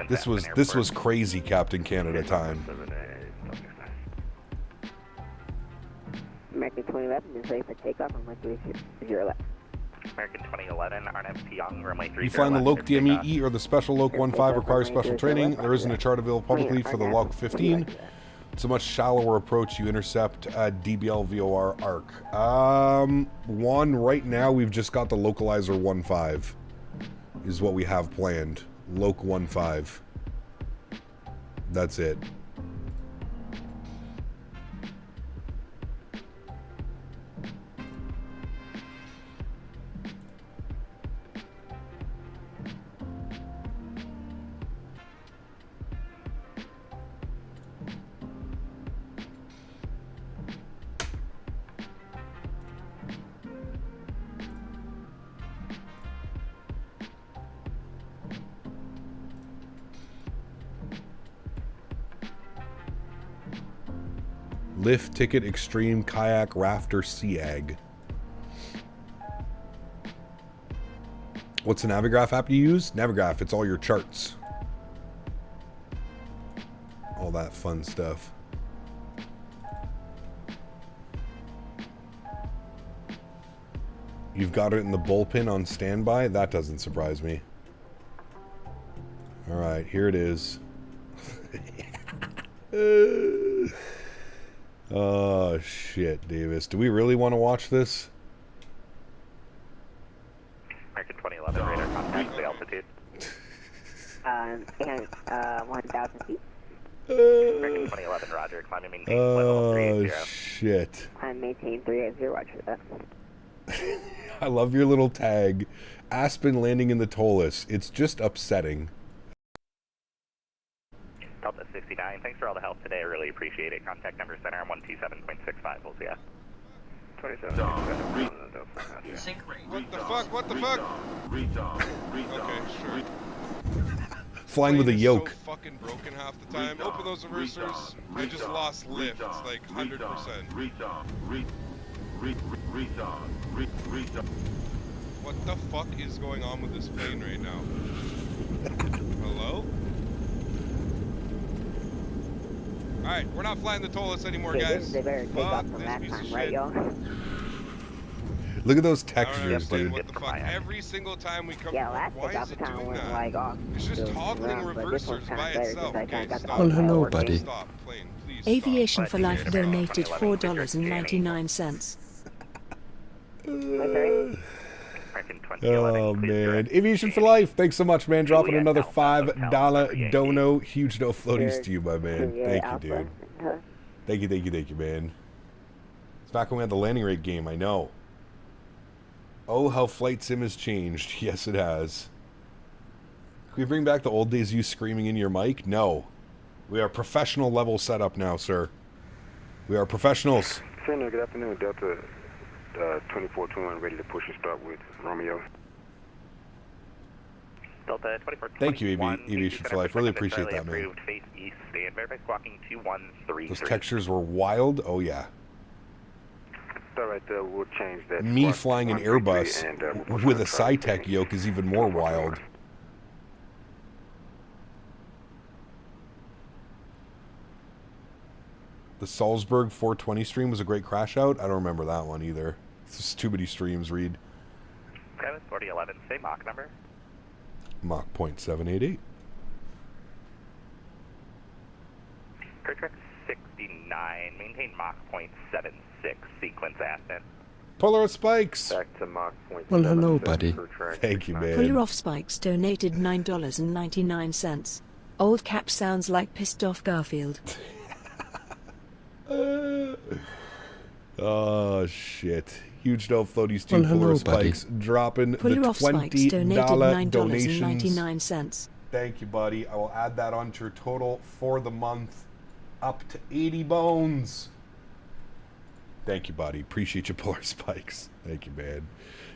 this was crazy Captain Canada time. American 2011 is ready for takeoff on runway 30 left. American 2011, RNFT on runway 30 You find the left. Loc DME or the special Loc 15 requires special training. There isn't a chart available publicly for the Loc 15. It's a much shallower approach. You intercept DBL VOR arc. One, right now we've just got the localizer 15 is what we have planned. Loc 15. That's it. Lift, Ticket, Extreme, Kayak, Rafter, SEAG. What's the Navigraph app you use? Navigraph, it's all your charts. All that fun stuff. You've got it in the bullpen on standby? That doesn't surprise me. Alright, here it is. Oh, shit, Davis. Do we really want to watch this? American 2011, radar contact, the altitude. 1,000 feet. American 2011, roger. Climbing maintain level 380. Shit. I'm maintain 380, roger that. I love your little tag. Aspen landing in the Tollus. It's just upsetting. Delta 69, thanks for all the help today. I really appreciate it. Contact number center on 127.65. We'll see ya. 27. What the fuck? What the fuck? Okay, sure. Flying with a yoke. So fucking broken half the time. Open those reversers. I just lost lift. It's like 100%. What the fuck is going on with this plane right now? Hello? Alright, we're not flying the Tollus anymore, guys. They better take off from that time, right, y'all? Look at those textures, dude. What the fuck? Every single time we come, Yeah, last why takeoff is it kind of doing went that? like off. It's just toggling reversers by itself. Okay, stop. Well, hello, buddy. Stop, plane, please. Aviation for Life donated $4.99. Oh, man. Aviation for Life. Thanks so much, man. Dropping another $5 dono. Huge no floaties to you, my man. Thank you, dude. Thank you, thank you, thank you, man. It's back when we had the landing rate game, I know. Oh, how Flight Sim has changed. Yes, it has. Can we bring back the old days you screaming in your mic? No. We are professional level setup now, sir. We are professionals. Senator, good afternoon. Delta 2421 ready to push and start with Romeo. Delta 2421. Thank you, Aviation for Life. Really appreciate that, man. Approved, face east, stand by squawking 2133. Those textures were wild. Oh, yeah. All right, we'll change that. Me flying an Airbus with a SciTech yoke is even more wild. The Salzburg 420 stream was a great crash out. I don't remember that one either. It's just too many streams, Reed. Skywest 4011, say Mach number. Mach 0.788. Track 69, maintain Mach 0.76, sequence Aspen. Puller of Spikes. Back to Mach 0.76. Well, hello, buddy. Thank you, man. Puller off Spikes donated $9.99. Old Cap sounds like pissed off Garfield. Oh, shit. Huge no floaties to Puller of Spikes. Dropping Puller the off Spikes donated $20 donations. $9.99. Thank you, buddy. I will add that onto your total for the month. Up to 80 bones. Thank you, buddy. Appreciate you, Puller Spikes. Thank you, man.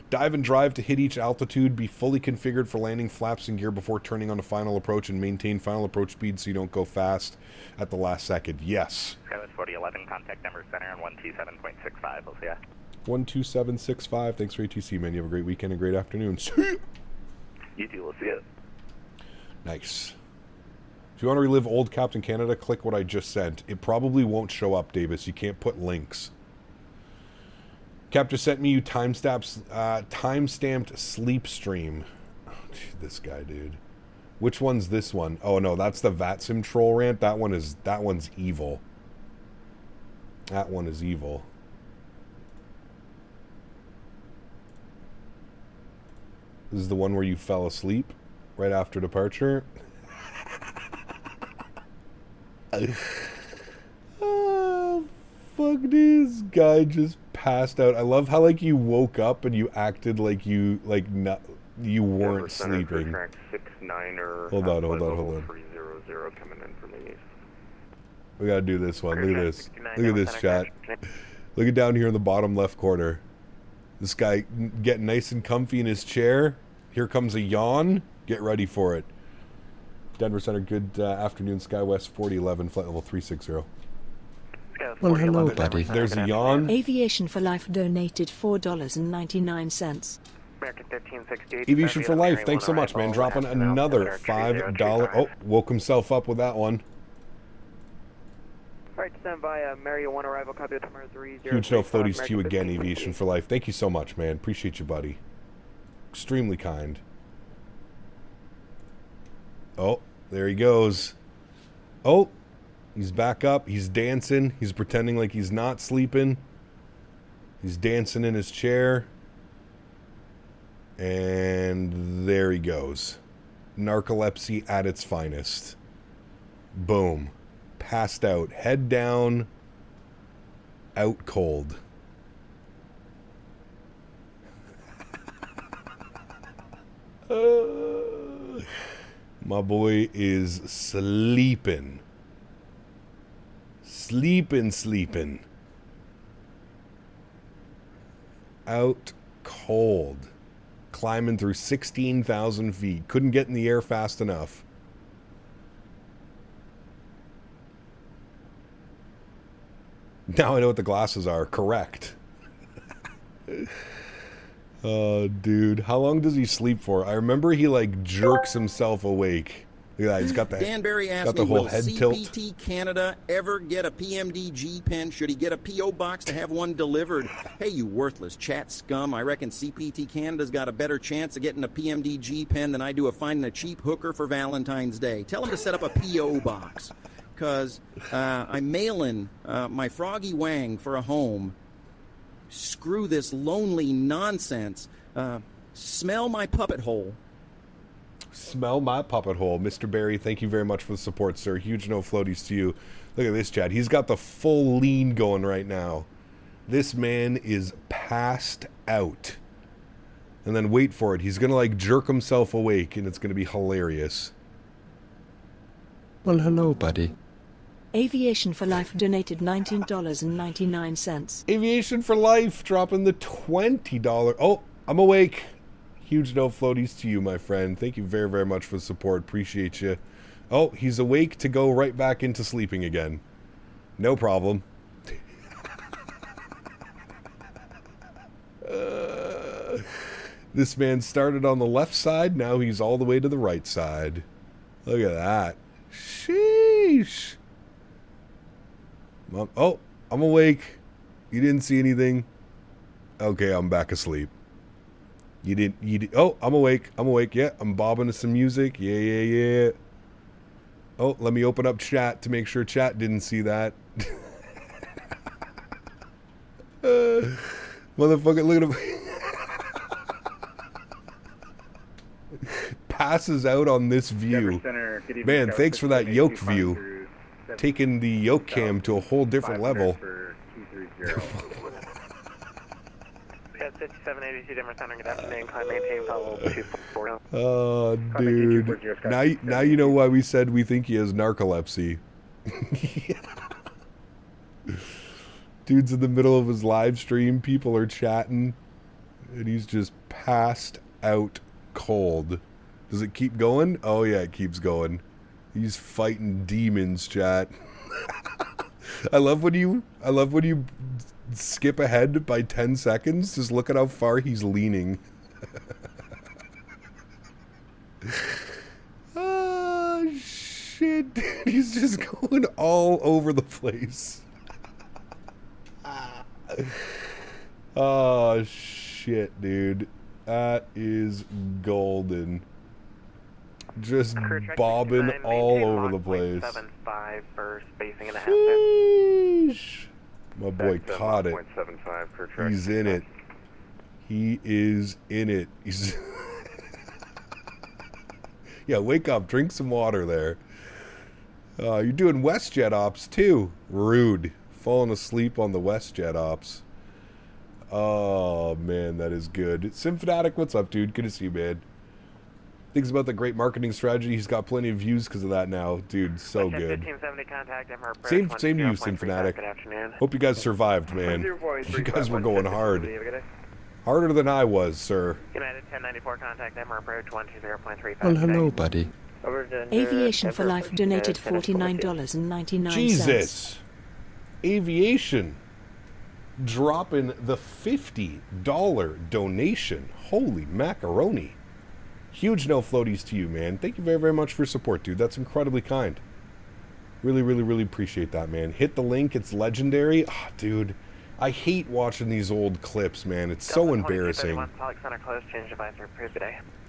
Dive and drive to hit each altitude. Be fully configured for landing flaps and gear before turning on the final approach, and maintain final approach speed so you don't go fast at the last second. Yes. Skywest 4011, contact number center on 127.65. We'll see ya. 12765. Thanks for ATC, man. You have a great weekend and great afternoon. See ya. You too. We'll see ya. Nice. If you want to relive old Captain Canada, click what I just sent. It probably won't show up, Davis. You can't put links. Cap just sent me you time-stamped sleep stream. Oh, gee, this guy, dude. Which one's this one? Oh no, that's the VATSIM troll rant. That one's evil. That one is evil. This is the one where you fell asleep right after departure. Oh, fuck, this guy just passed out. I love how, like, you woke up and you acted like you, like, not, you weren't sleeping. Track 69er. Hold on. 300 coming in from the east. We gotta do this one. Look at this. Look at this, chat. Look at down here in the bottom left corner. This guy getting nice and comfy in his chair. Here comes a yawn. Get ready for it. Denver Center, good afternoon. Skywest 4011, flight level 360. Well, hello, buddy. There's a yawn. Aviation for Life donated $4.99. American 1368. Aviation for Life, thanks so much, man. Dropping another $5. Oh, woke himself up with that one. Alright, stand by, Mario 1 arrival, copy tomorrow 30. Huge no floaties to you again, Aviation for Life. Thank you so much, man. Appreciate you, buddy. Extremely kind. Oh, there he goes. Oh, he's back up. He's dancing. He's pretending like he's not sleeping. He's dancing in his chair. And there he goes. Narcolepsy at its finest. Boom. Passed out. Head down. Out cold. My boy is sleeping. Sleeping. Out cold. Climbing through 16,000 feet. Couldn't get in the air fast enough. Now I know what the glasses are. Correct. Oh, dude. How long does he sleep for? I remember he, like, jerks himself awake. Look at that. He's got the, Danbury asked got the me, whole will head CPT tilt. Canada ever get a PMDG pen? Should he get a P.O. box to have one delivered? Hey, you worthless chat scum. I reckon CPT Canada's got a better chance of getting a PMDG pen than I do of finding a cheap hooker for Valentine's Day. Tell him to set up a P.O. box. Because I'm mailing my Froggy Wang for a home. Screw this lonely nonsense. Smell my puppet hole. Smell my puppet hole. Mr. Barry, thank you very much for the support, sir. Huge no floaties to you. Look at this, Chad. He's got the full lean going right now. This man is passed out. And then wait for it. He's going to, like, jerk himself awake, and it's going to be hilarious. Well, hello, buddy. Aviation for Life donated $19.99. Aviation for Life dropping the $20. Oh, I'm awake. Huge no floaties to you, my friend. Thank you very, very much for the support. Appreciate you. Oh, he's awake to go right back into sleeping again. No problem. This man started on the left side. Now he's all the way to the right side. Look at that. Sheesh. Oh, I'm awake. You didn't see anything. Okay, I'm back asleep. Oh, I'm awake. Yeah, I'm bobbing to some music. Yeah. Oh, let me open up chat to make sure chat didn't see that. Motherfucker, look at him. Passes out on this view. Man, thanks for that yoke view. Taking the yoke cam to a whole different level. 5782 Denver Center, good afternoon. Climb maintain follow 240. Oh, dude. Now you know why we said we think he has narcolepsy. Dude's in the middle of his live stream. People are chatting. And he's just passed out cold. Does it keep going? Oh, yeah, it keeps going. He's fighting demons, chat. I love when you skip ahead by 10 seconds. Just look at how far he's leaning. Oh, shit. Dude, he's just going all over the place. Oh, shit, dude. That is golden. Just bobbing all over the place. 75 for spacing and a half. Sheesh. My boy caught it. He's in it. He is in it. He's yeah, wake up. Drink some water there. You're doing WestJet ops too. Rude. Falling asleep on the WestJet ops. Oh, man, that is good. Simfanatic, what's up, dude? Good to see you, man. Thinks about the great marketing strategy. He's got plenty of views because of that now. Dude, so good. Same to you, Simfanatic. Hope you guys survived, man. You guys were going hard. Harder than I was, sir. United 1094, contact Emma approach 120.35. Well, hello, buddy. Aviation for Life donated $49.99. Jesus. Aviation. Dropping the $50 donation. Holy macaroni. Huge no floaties to you, man. Thank you very, very much for your support, dude. That's incredibly kind. Really, really, really appreciate that, man. Hit the link. It's legendary. Oh, dude, I hate watching these old clips, man. It's so embarrassing.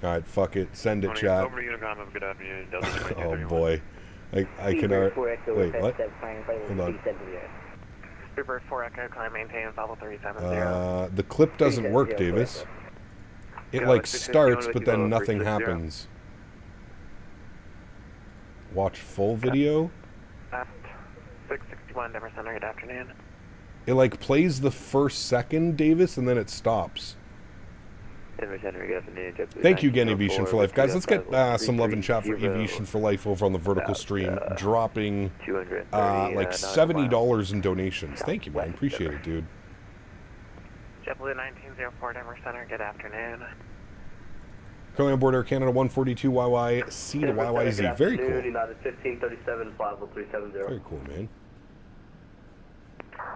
Alright, fuck it. Send it, chat. Oh, boy. I can... Wait, what? Hold on. Super 4 Echo, climb maintain, follow 370. The clip doesn't work, Davis. It like starts, but then nothing happens. Watch full video. 661 Denver Center, good afternoon. It like plays the first second, Davis, and then it stops. Thank you again, Aviation for Life. Guys, let's get some love and chat for Aviation for Life over on the vertical stream, dropping like $70 in donations. Thank you, man. Appreciate it, dude. JetBlue 1904 Denver Center, good afternoon. Currently on board Air Canada 142 YYC to YYZ. Very cool. United 1537, 5370. Very cool, man.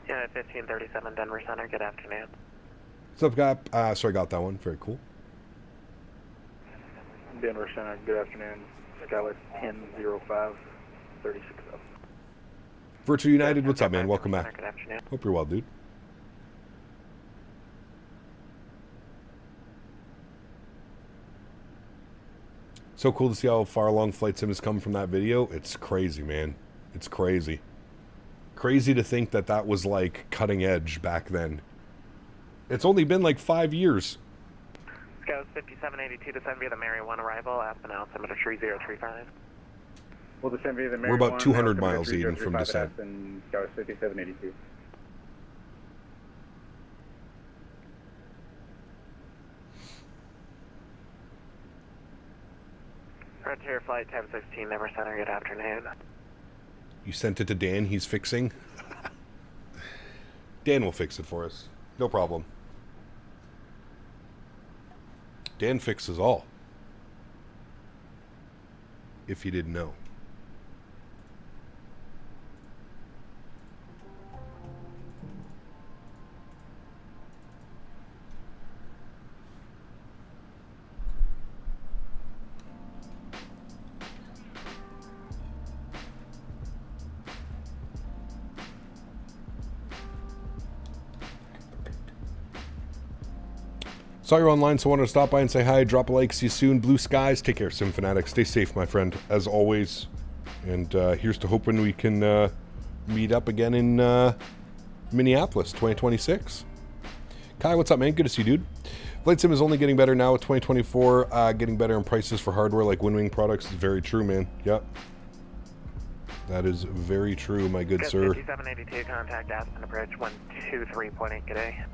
United 1537 Denver Center, good afternoon. What's up, guy? So I got that one. Very cool. Denver Center, good afternoon. Skywest 1005, 36 up. Virtual United, what's up, man? Welcome back. Good afternoon. Hope you're well, dude. So cool to see how far along Flight Sim has come from that video. It's crazy, man. It's crazy. Crazy to think that that was like cutting edge back then. It's only been like 5 years. Scouts 5782 descend via the Mary 1 arrival, Aspen altimeter 3035. We'll descend via the Mary We're about 1, 200 miles, Eden, from descent. Aspen, Scouts 5782. Frontier Flight 1016, Denver Center, good afternoon. You sent it to Dan, he's fixing? Dan will fix it for us. No problem. Dan fixes all. If you didn't know. Saw you online, so wanted to stop by and say hi. Drop a like. See you soon. Blue skies. Take care, Sim Fanatic. Stay safe, my friend, as always. And here's to hoping we can meet up again in Minneapolis, 2026. Kai, what's up, man? Good to see you, dude. Flight Sim is only getting better now with 2024. Getting better in prices for hardware like Windwing products is very true, man. Yep. That is very true, my good sir. 5782, contact Aspen approach 123.8, good day.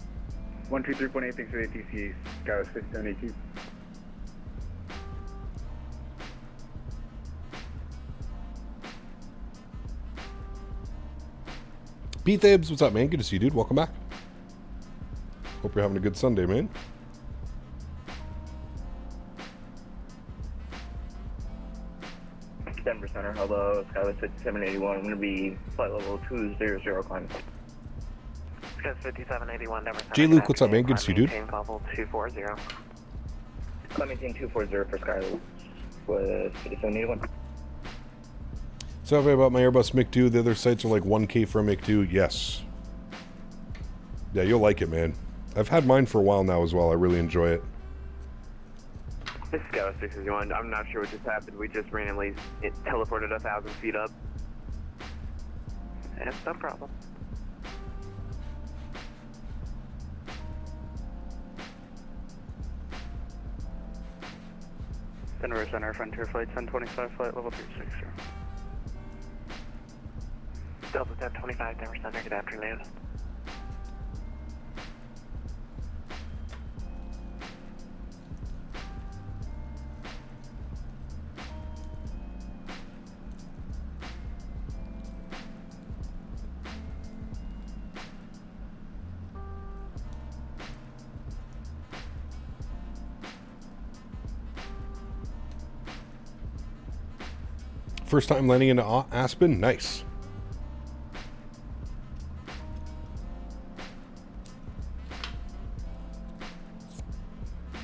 123.8, thanks for the ATC, Skywest 5782. Pete Thabes, what's up, man? Good to see you, dude. Welcome back. Hope you're having a good Sunday, man. Denver Center, hello, Skywest 5781. I'm going to be flight level 200 climb. Skywest 5781, Denver Center. J. Luke, what's up, man? Good to see you, dude. Maintain level 240. Climb maintain 240 for Skywest with 5781. So about my Airbus MiG-2, the other sites are like 1K for a MiG-2. Yes. Yeah, you'll like it, man. I've had mine for a while now as well. I really enjoy it. This is Skywest 661. I'm not sure what just happened. We just randomly teleported 1,000 feet up. That's no problem. Denver Center, Frontier Flight 1025, flight level 360. Delta 1025, Denver Center, good afternoon. First time landing into Aspen? Nice.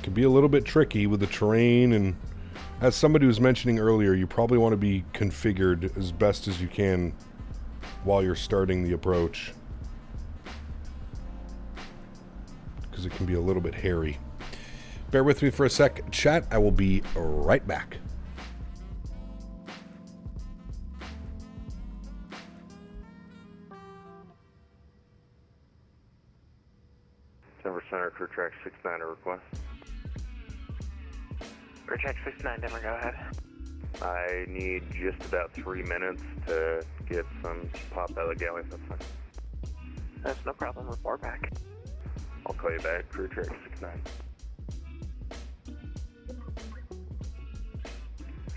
Could be a little bit tricky with the terrain, and as somebody was mentioning earlier, you probably want to be configured as best as you can while you're starting the approach, because it can be a little bit hairy. Bear with me for a sec, chat. I will be right back. Denver Center, crew track 69 to request. Crew track 69, Denver, go ahead. I need just about 3 minutes to get some pop out of the galley, that's fine. That's no problem, report back. I'll call you back, crew track 69.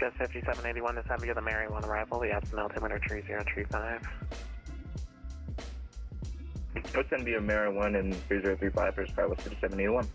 Just 5781, this time you the Mary 1 arrival, the Aspen altimeter 3035. What's going to be a Mary 1 and 3035 for Skywest 5781?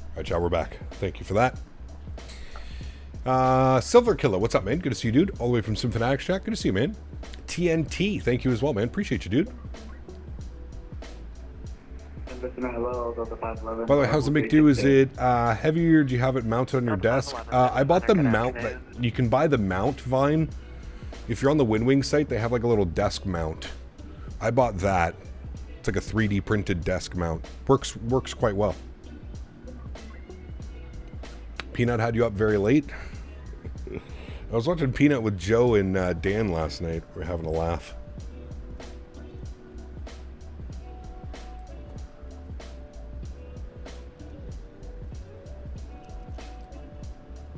All right, y'all, we're back. Thank you for that. Silver Killer, what's up, man? Good to see you, dude. All the way from Symphonatics chat. Good to see you, man. TNT, thank you as well, man. Appreciate you, dude. By the way, how's the MiG-2? Is it heavier? Do you have it mounted on your desk? I bought the mount. That you can buy the mount, Vine. If you're on the Windwing site, they have like a little desk mount. I bought that. It's like a 3D printed desk mount. Works quite well. Peanut had you up very late. I was watching Peanut with Joe and Dan last night. We're having a laugh.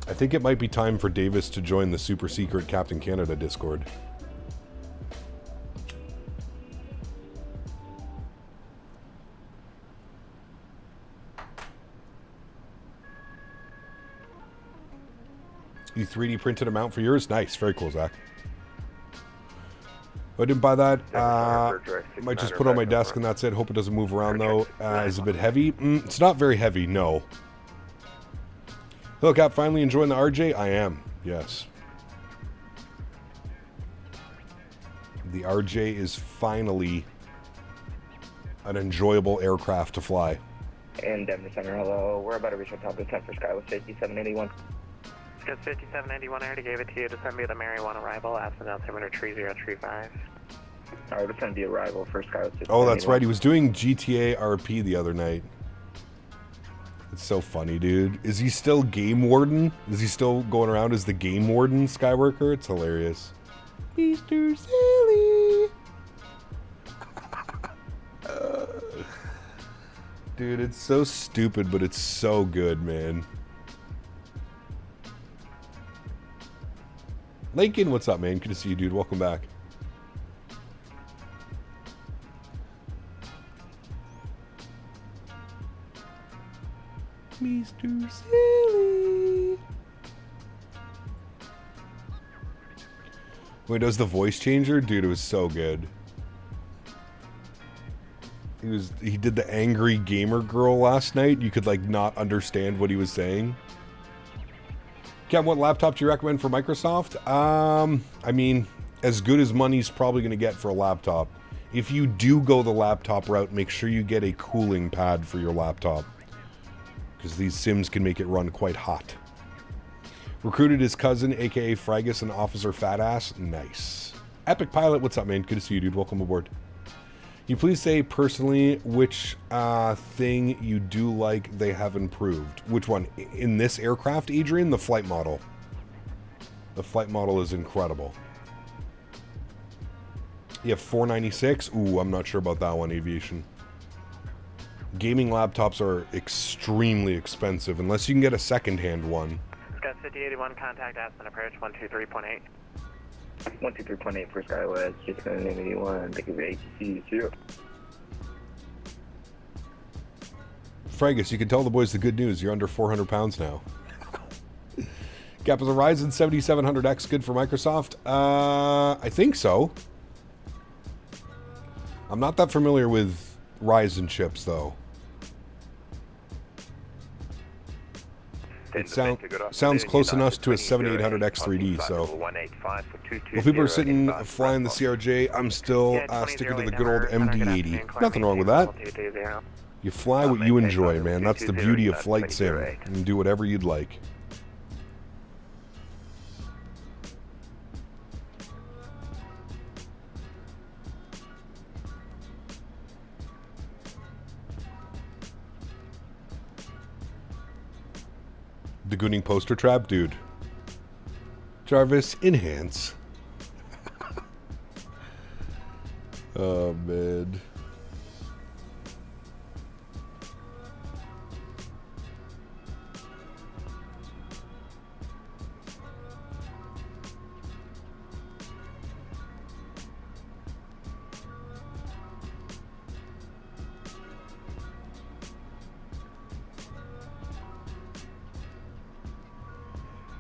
I think it might be time for Davis to join the super secret Captain Canada Discord. You 3D printed a mount for yours? Nice. Very cool, Zach. I didn't buy that. Might just put it on my desk and that's it. Hope it doesn't move around though. Is it a bit heavy? It's not very heavy, no. Hello, Cap. Finally enjoying the RJ? I am. Yes. The RJ is finally an enjoyable aircraft to fly. And Denver Center, hello. We're about to reach our top of 10 for Skywest 5781. Skywest 5781, I already gave it to you. Descend via the Mary 1 arrival, Aspen altimeter 3035. Alright, we're going to be arrival for Skywest 5781. Oh, that's right. He was doing GTA RP the other night. It's so funny, dude. Is he still Game Warden? Is he still going around as the Game Warden Skyworker? It's hilarious. Mr. Silly. Dude, it's so stupid, but it's so good, man. Lincoln, what's up, man? Good to see you, dude. Welcome back. Mr. Silly. Wait, does the voice changer? Dude, it was so good. He did the angry gamer girl last night. You could like not understand what he was saying. Ken, what laptop do you recommend for Microsoft? I mean, as good as money's probably going to get for a laptop. If you do go the laptop route, make sure you get a cooling pad for your laptop, because these sims can make it run quite hot. Recruited his cousin, aka Fragus, and Officer Fatass. Nice. Epic Pilot, what's up, man? Good to see you, dude. Welcome aboard. Can you please say personally which thing you do like they have improved? Which one? In this aircraft, Adrian? The flight model. The flight model is incredible. You have 496? Ooh, I'm not sure about that one, Aviation. Gaming laptops are extremely expensive, unless you can get a second-hand one. Scott 5081, contact Aspen approach 123.8. 123.8 for Skywest, 6781, thank you for ATC, 0. Fragus, you can tell the boys the good news. You're under 400 pounds now. Gap, is a Ryzen 7700X good for Microsoft? I think so. I'm not that familiar with Ryzen chips, though. It sounds close enough to a 7800X3D, so. While people are sitting flying the CRJ, I'm still sticking to the good old MD-80. Nothing wrong with that. You fly what you enjoy, man. That's the beauty of Flight Sim. You can do whatever you'd like. The Gooning poster trap, dude. Jarvis, enhance. Oh, man.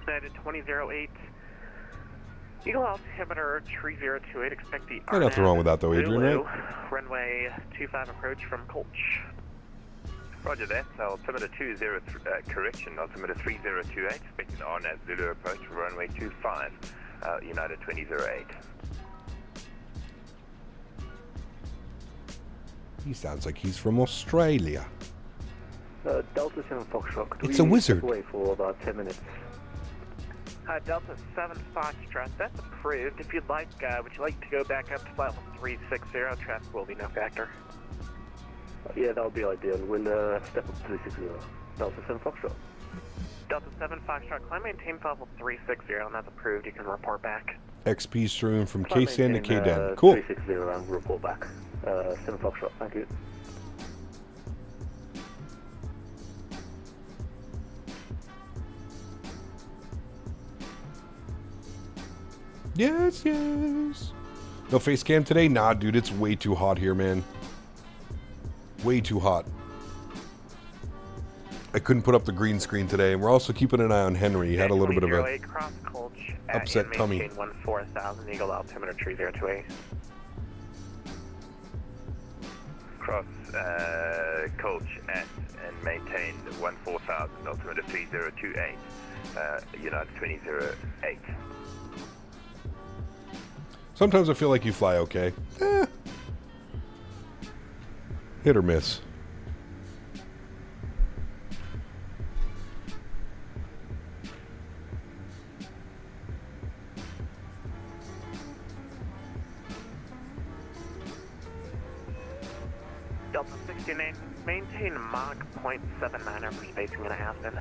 United 2008. Eagle altimeter 3028. Expect the Ain't nothing wrong with that though, Adrian, right? Runway 25 approach from Koch. Roger that. Altimeter 20, correction. Altimeter 3028. Expecting RNAV Zulu approach for runway 25. United 2008. He sounds like he's from Australia. Delta 7 Foxtrot. It's a wizard. Away for about 10 minutes. Delta 7 Foxtrot, that's approved. If you'd like, would you like to go back up to flight level 360? Traffic will be no factor. Yeah, that would be ideal. We'll step up to 360. Delta 7 Foxtrot. Delta 7 Foxtrot, climb maintain flight level 360, and that's approved. You can report back. XP stream from KSAN to KDEN. Cool. 360 and report back. 7 Foxtrot, thank you. Yes, yes. No face cam today? Nah, dude, it's way too hot here, man. Way too hot. I couldn't put up the green screen today, and we're also keeping an eye on Henry. He had a little bit of a cross Koch upset tummy. 14,000 Eagle altimeter 3028. Cross Koch at and maintain 14,000 altimeter 3028. United 2008. Sometimes I feel like you fly okay. Hit or miss. Delta 69, maintain Mach 0.79 over spacing in Aspen.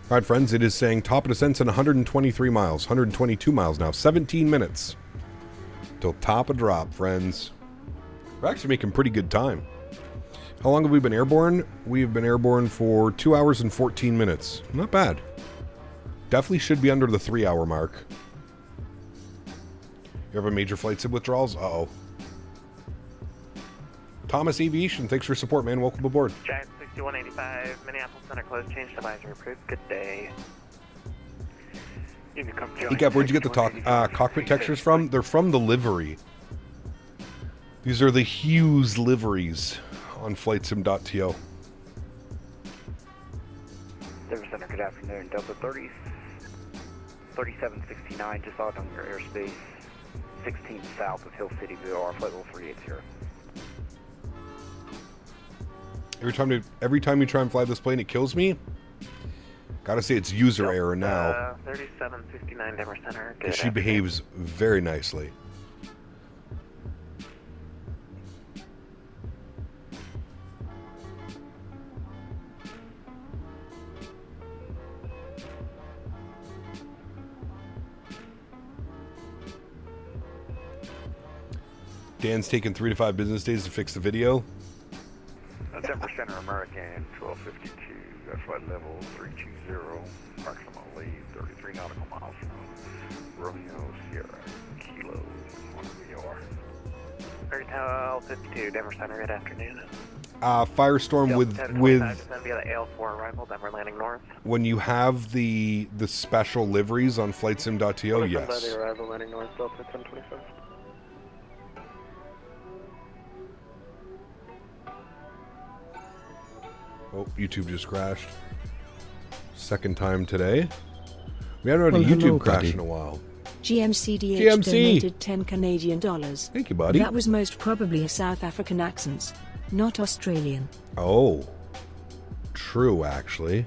All right, friends, it is saying top of descent's in 123 miles, 122 miles now, 17 minutes till top of drop, friends. We're actually making pretty good time. How long have we been airborne? We've been airborne for 2 hours and 14 minutes. Not bad. Definitely should be under the 3-hour mark. You have a major flight sim withdrawals? Uh-oh. Thomas Aviation, thanks for your support, man. Welcome aboard. Giant 6185, Minneapolis Center closed, changed advisory approved. Good day. Hey, Gab, where'd you get the cockpit textures from? They're from the livery. These are the Hughes liveries on flightsim.to. Denver Center, good afternoon. Delta 30, 3769, just out on your airspace, 16 south of Hill City, VOR, flight level 380. Every time you try and fly this plane, it kills me. Gotta say, it's user error now. 3769 Denver Center. Good. She behaves very nicely. Dan's taken 3 to 5 business days to fix the video. Denver Center, American 1252, flight level 320, approximately 33 nautical miles from Romeo Sierra, Kilo, VOR. Airtel 52, Denver Center, good afternoon. Firestorm with via the AL4 arrival, Denver landing north. When you have the special liveries on flightsim.to, yes. By the arrival landing north, Delta 1025. Oh, YouTube just crashed. Second time today. We haven't had a YouTube crash in a while. GMCDH donated 10 Canadian dollars. Thank you, buddy. That was most probably a South African accent, not Australian. Oh. True, actually.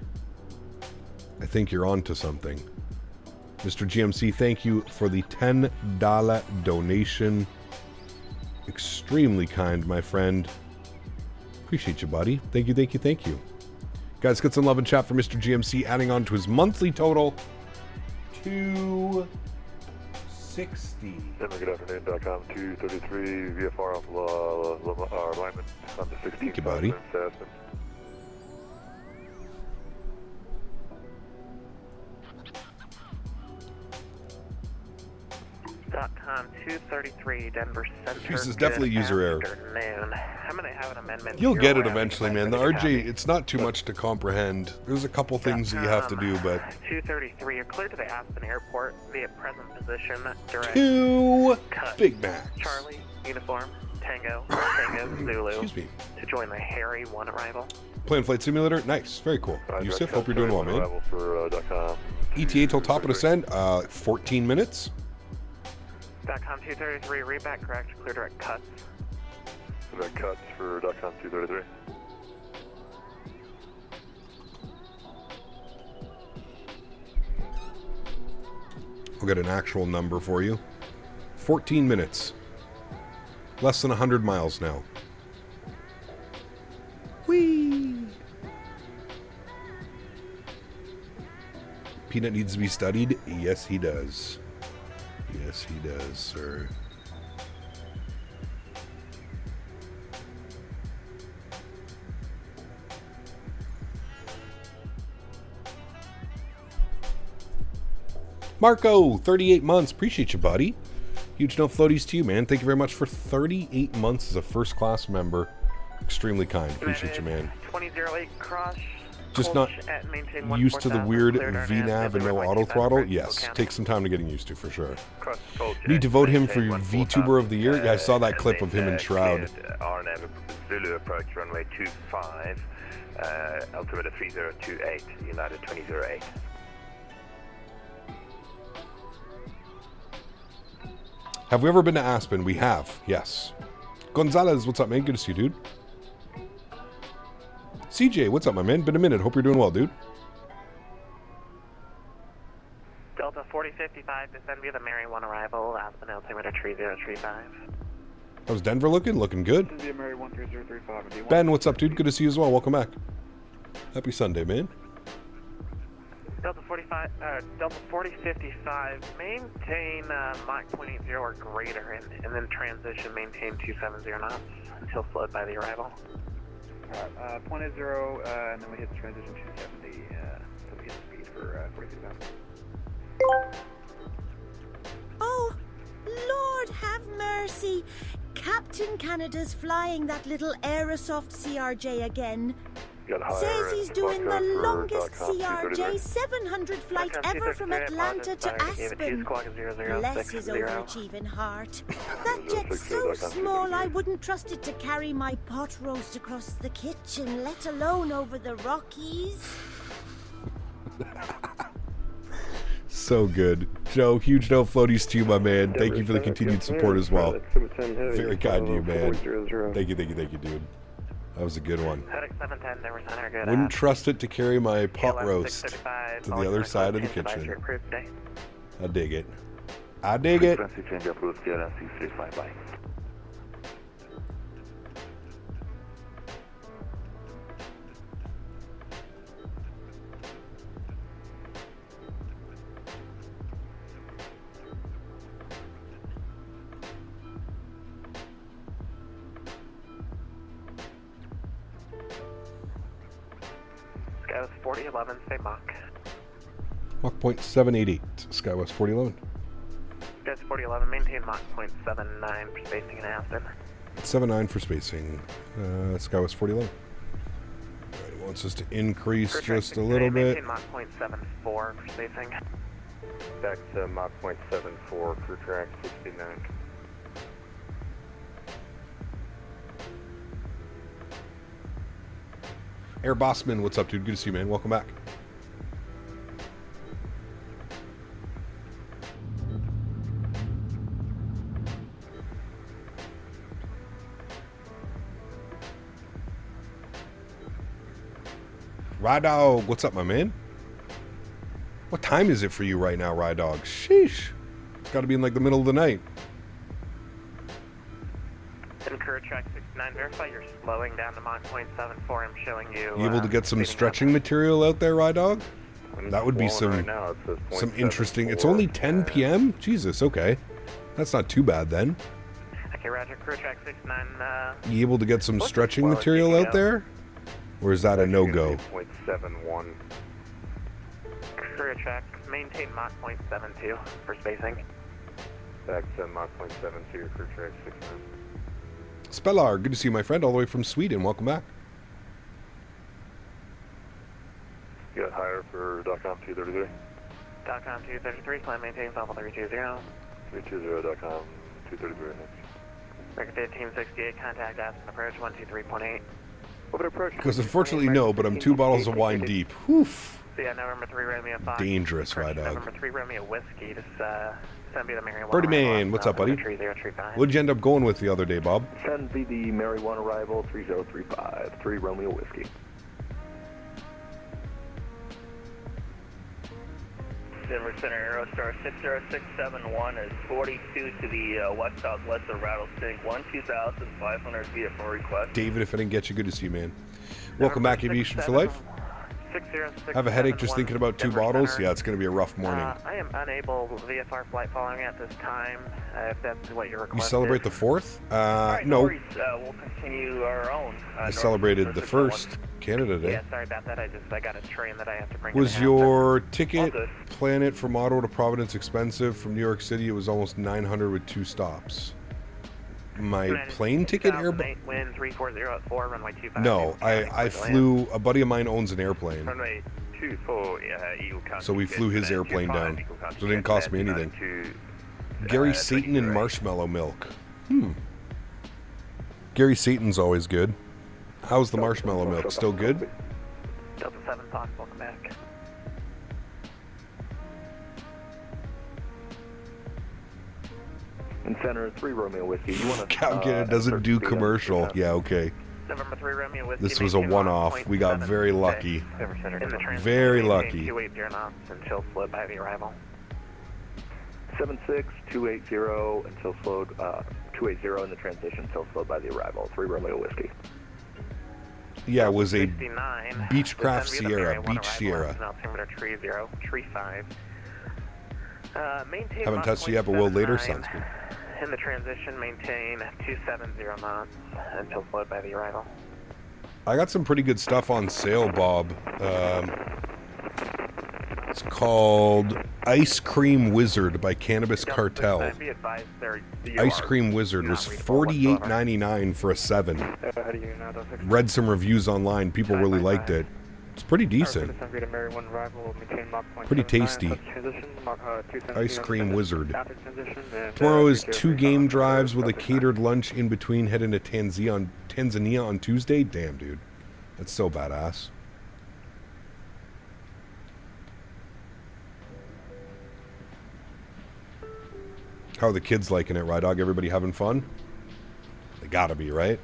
I think you're on to something. Mr. GMC, thank you for the $10 donation. Extremely kind, my friend. Appreciate you, buddy. Thank you, thank you, thank you. Guys, get some love and chat for Mr. GMC, adding on to his monthly total, 260. Denver, good afternoon.com, 233, VFR off alignment on the 16th. Thank you, buddy. .com 233 Denver Center. This is definitely user error. I'm gonna have an amendment. You'll get it eventually, man. The RJ, it's not too much to comprehend. There's a couple things that you have to do, but 233, you're cleared to the Aspen Airport via present position. Direct. 2 Big Macs. Charlie, uniform, Tango, Zulu. Excuse me. To join the Harry 1 arrival. Playing Flight Simulator? Nice. Very cool. Yusuf, hope you're doing well, man. For, ETA till top of descent, 14 minutes. .com 233, read back correct, clear direct cuts. Direct cuts for .com 233. We'll get an actual number for you. 14 minutes. Less than 100 miles now. Whee! Peanut needs to be studied? Yes, he does. Yes, he does, sir. Marco, 38 months. Appreciate you, buddy. Huge no floaties to you, man. Thank you very much for 38 months as a first-class member. Extremely kind. Appreciate you, man. 2008 cross. Just not used to the weird VNAV and no auto throttle? Yes, takes some time to getting used to, for sure. Need to vote him for your VTuber of the year? Yeah, I saw that clip of him in Shroud. RNAV Zulu approach runway 25, altimeter 3028, United 2008. Have we ever been to Aspen? We have, yes. Gonzalez, what's up, man? Good to see you, dude. CJ, what's up, my man? Been a minute. Hope you're doing well, dude. Delta 4055, descend via the Mary 1 arrival, Aspen altimeter 3035. How's Denver looking? Looking good. Ben, what's up, dude? Good to see you as well. Welcome back. Happy Sunday, man. Delta 4055, maintain Mach 0.80 or greater, and then transition, maintain 270 knots until slowed by the arrival. Alright, 0.80, and then we hit transition 270, so we hit speed for 46,000. Oh, Lord have mercy! Captain Canada's flying that little Aerosoft CRJ again. Says he's doing the longest CRJ700 flight ever from Atlanta to Aspen. Bless his overachieving heart. That jet's so small I wouldn't trust it to carry my pot roast across the kitchen, let alone over the Rockies. So good. Joe, huge no floaties to you, my man. Thank you for the continued support as well. Very kind to you, man. Thank you, dude. That was a good one. Wouldn't trust it to carry my pot roast to the other side of the kitchen. I dig it. I dig it. Skywest 4011, say Mach. Mach 0.788, Skywest 4011. Skywest 4011, maintain Mach 0.79 for spacing in Aspen. 79 for spacing, Skywest 4011. Alright, it wants us to increase just a little bit. Maintain Mach 0.74 for spacing. Back to Mach 0.74, crew track 69. Air Bossman, what's up, dude? Good to see you, man. Welcome back. Ride Dog, what's up, my man? What time is it for you right now, Ride Dog? Sheesh. It's got to be in like the middle of the night. Incur track 69, verify you're slowing down to Mach 0.74. I'm showing you. You able to get some stretching material out there, Ride Dog? That would be some interesting. It's only 10 p.m. Jesus, okay, that's not too bad then. Okay, Roger. Crew track 69. You able to get some stretching material out there, or is that a no-go? 0.71. Crew track, maintain Mach 0.72 for spacing. Back to Mach 0.72, crew track 69. Spellar, good to see you, my friend, all the way from Sweden. Welcome back. You got higher for .com 233. .com 233, climb maintains level 320. 320.com 233 next. Record 1568, contact Aspen approach 123.8. Over approach. Because unfortunately, no, but I'm 2 bottles of wine deep. Woof. So yeah, November 3 Romeo 5. Dangerous, Ride Dog. November 3 Romeo Whiskey, just send me the Mary 1. Birdie Man, what's up, buddy? What'd you end up going with the other day, Bob? Send me the Mary 1 arrival 3035, 3 Romeo Whiskey. Denver Center Aerostar 60671 is 42 to the west-southwest of Rattlesnake, 12,500 feet for request. David, if I didn't get you, good to see you, man. Welcome back, Aviation for Life. I have a headache just thinking about 2 bottles. Yeah, it's going to be a rough morning. I am unable VFR flight following at this time, if that's what you're requesting. You celebrate the 4th? No. We'll continue our own. I celebrated the 1st, Canada Day. Yeah, sorry about that. I got a train that I have to bring. Was your ticket Planet from Ottawa to Providence expensive? From New York City, it was almost $900 with 2 stops. My plane ticket wind 340 at 4, runway 25. No, I flew. A buddy of mine owns an airplane. Runway 24, Eagle Country. So we flew his airplane down. So it didn't cost me anything. Gary Satan and marshmallow milk. Gary Satan's always good. How's the marshmallow milk? Still good? Delta 7 Fox, welcome back. In center, 3 Romeo Whiskey. You want to Calculator doesn't do commercial. Yeah, okay. November 3 Romeo Whiskey. This was a one-off. We got very lucky. Very lucky. 280 knots until slowed by the arrival. 76, 280 until slowed, 280 in the transition until slowed by the arrival. 3 Romeo Whiskey. Yeah, it was a Beechcraft Sierra, Beach Sierra. Altimeter tree 0, tree 5. Maintain Haven't touched it yet, but will later. Sounds good. In the transition, maintain 270 knots until slowed by the arrival. I got some pretty good stuff on sale, Bob. It's called Ice Cream Wizard by Cannabis Cartel. Ice Cream Wizard was $48.99 for a 7. Read some reviews online. People really liked it. It's pretty decent. Pretty tasty. Ice Cream Wizard. Tomorrow is 2 game drives with a catered lunch in between, heading to Tanzania on Tuesday. Damn, dude. That's so badass. How are the kids liking it, Rydog? Everybody having fun? They gotta be, right?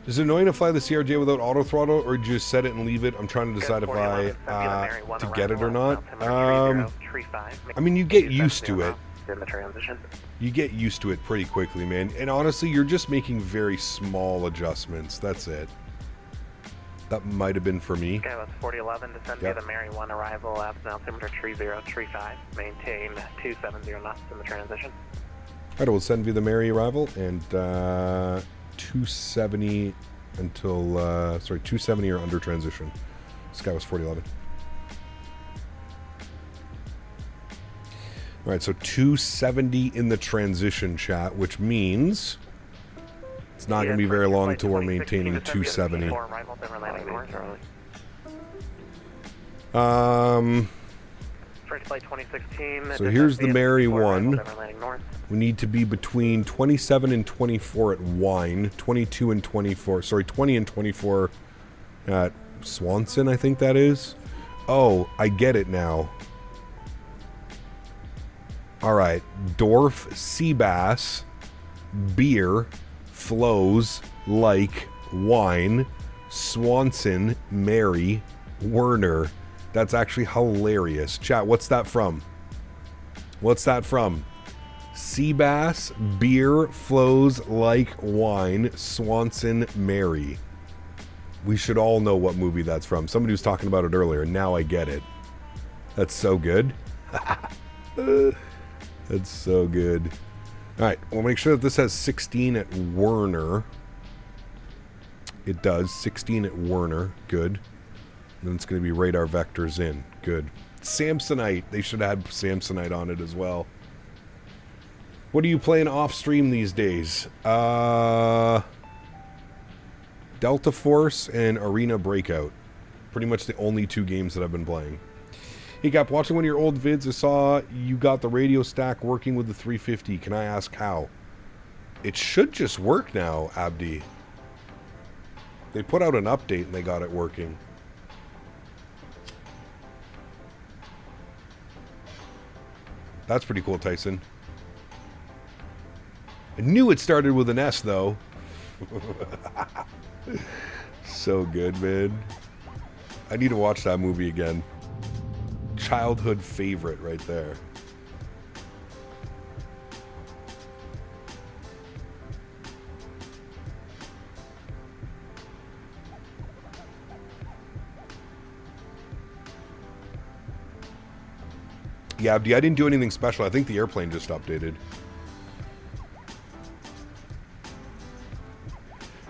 Is it annoying to fly the CRJ without auto throttle, or just set it and leave it? I'm trying to decide if to get it or not. I mean, you get used to it. You get used to it pretty quickly, man. And honestly, you're just making very small adjustments. That's it. That might have been for me. Skywest 4011, descend via the Mary 1 arrival, Aspen altimeter tree 0, tree 5. Maintain 270 knots in the transition. Alright, we'll send via the Mary arrival and 270 until, 270 or under transition. Skywest 4011. Alright, so 270 in the transition, chat, which means it's not going to be very long until we're maintaining 270. So here's the Mary 1. We need to be between 27 and 24 at Wine, 22 and 24, sorry, 20 and 24 at Swanson, I think that is. Oh, I get it now. Alright, Dorf, sea bass, beer, flows like wine, Swanson, Mary, Werner. That's actually hilarious. Chat, what's that from? What's that from? Sea bass, beer, flows like wine, Swanson, Mary. We should all know what movie that's from. Somebody was talking about it earlier. Now I get it. That's so good. That's so good. Alright, we'll make sure that this has 16 at Werner. It does. 16 at Werner. Good. And then it's going to be radar vectors in. Good. Samsonite. They should have had Samsonite on it as well. What are you playing off stream these days? Delta Force and Arena Breakout. Pretty much the only 2 games that I've been playing. Hey Cap, watching one of your old vids, I saw you got the radio stack working with the 350. Can I ask how? It should just work now, Abdi. They put out an update and they got it working. That's pretty cool, Tyson. I knew it started with an S, though. So good, man. I need to watch that movie again. Childhood favorite right there. Yeah, Abdi, I didn't do anything special. I think the airplane just updated.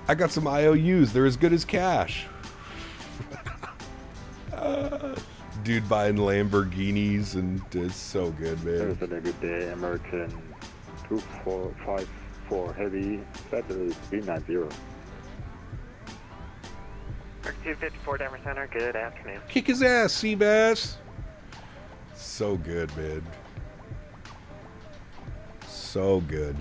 I got some IOUs. They're as good as cash. Dude buying Lamborghinis, and it's so good, man. There's a good day. American 2454 Heavy. That is B90. 254 Denver Center, good afternoon. Kick his ass, Seabass. So good, man. So good.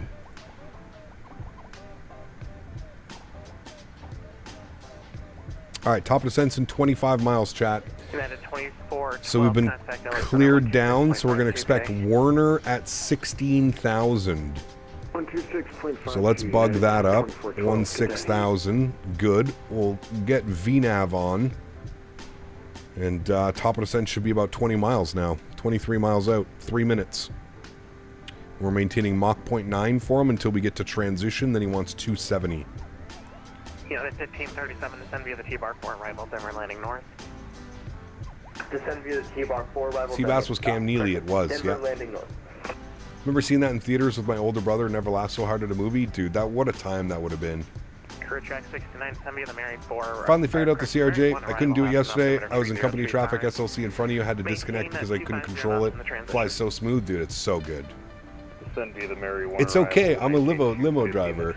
All right, top of descent's in 25 miles, chat. So we've been cleared down, so we're going to expect Warner at 16,000. So let's bug that up. 16,000. Good. We'll get VNAV on. And top of descent should be about 20 miles now. 23 miles out. 3 minutes. We're maintaining Mach 0.9 for him until we get to transition. Then he wants 270. Yeah, that's 1537. Descend via the T-bar 4 arrival. Denver landing north. Descend via the T-bar 4 arrival. Seabass was Cam Neely. It was. Denver Yeah. landing north. Remember seeing that in theaters with my older brother? Never laughed so hard at a movie, dude. What a time that would have been. Crew track 69. Descend via the Mary 4. Finally figured out the CRJ. I couldn't do it yesterday. I was in company traffic. SLC in front of you. Had to disconnect because I couldn't control it. Flies so smooth, dude. It's so good. Descend via the Mary 1. It's okay. I'm a limo driver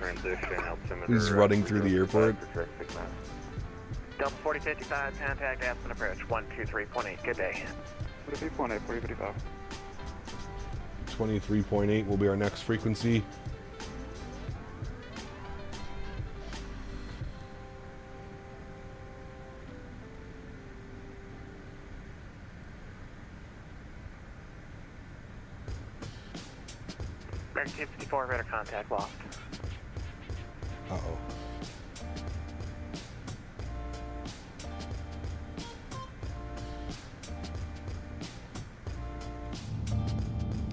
who's running through the airport. Delta 4055, contact Aspen approach 123.8. Good day. 43.8, 4055. 23.8 will be our next frequency. American 254, radar contact lost. Uh-oh.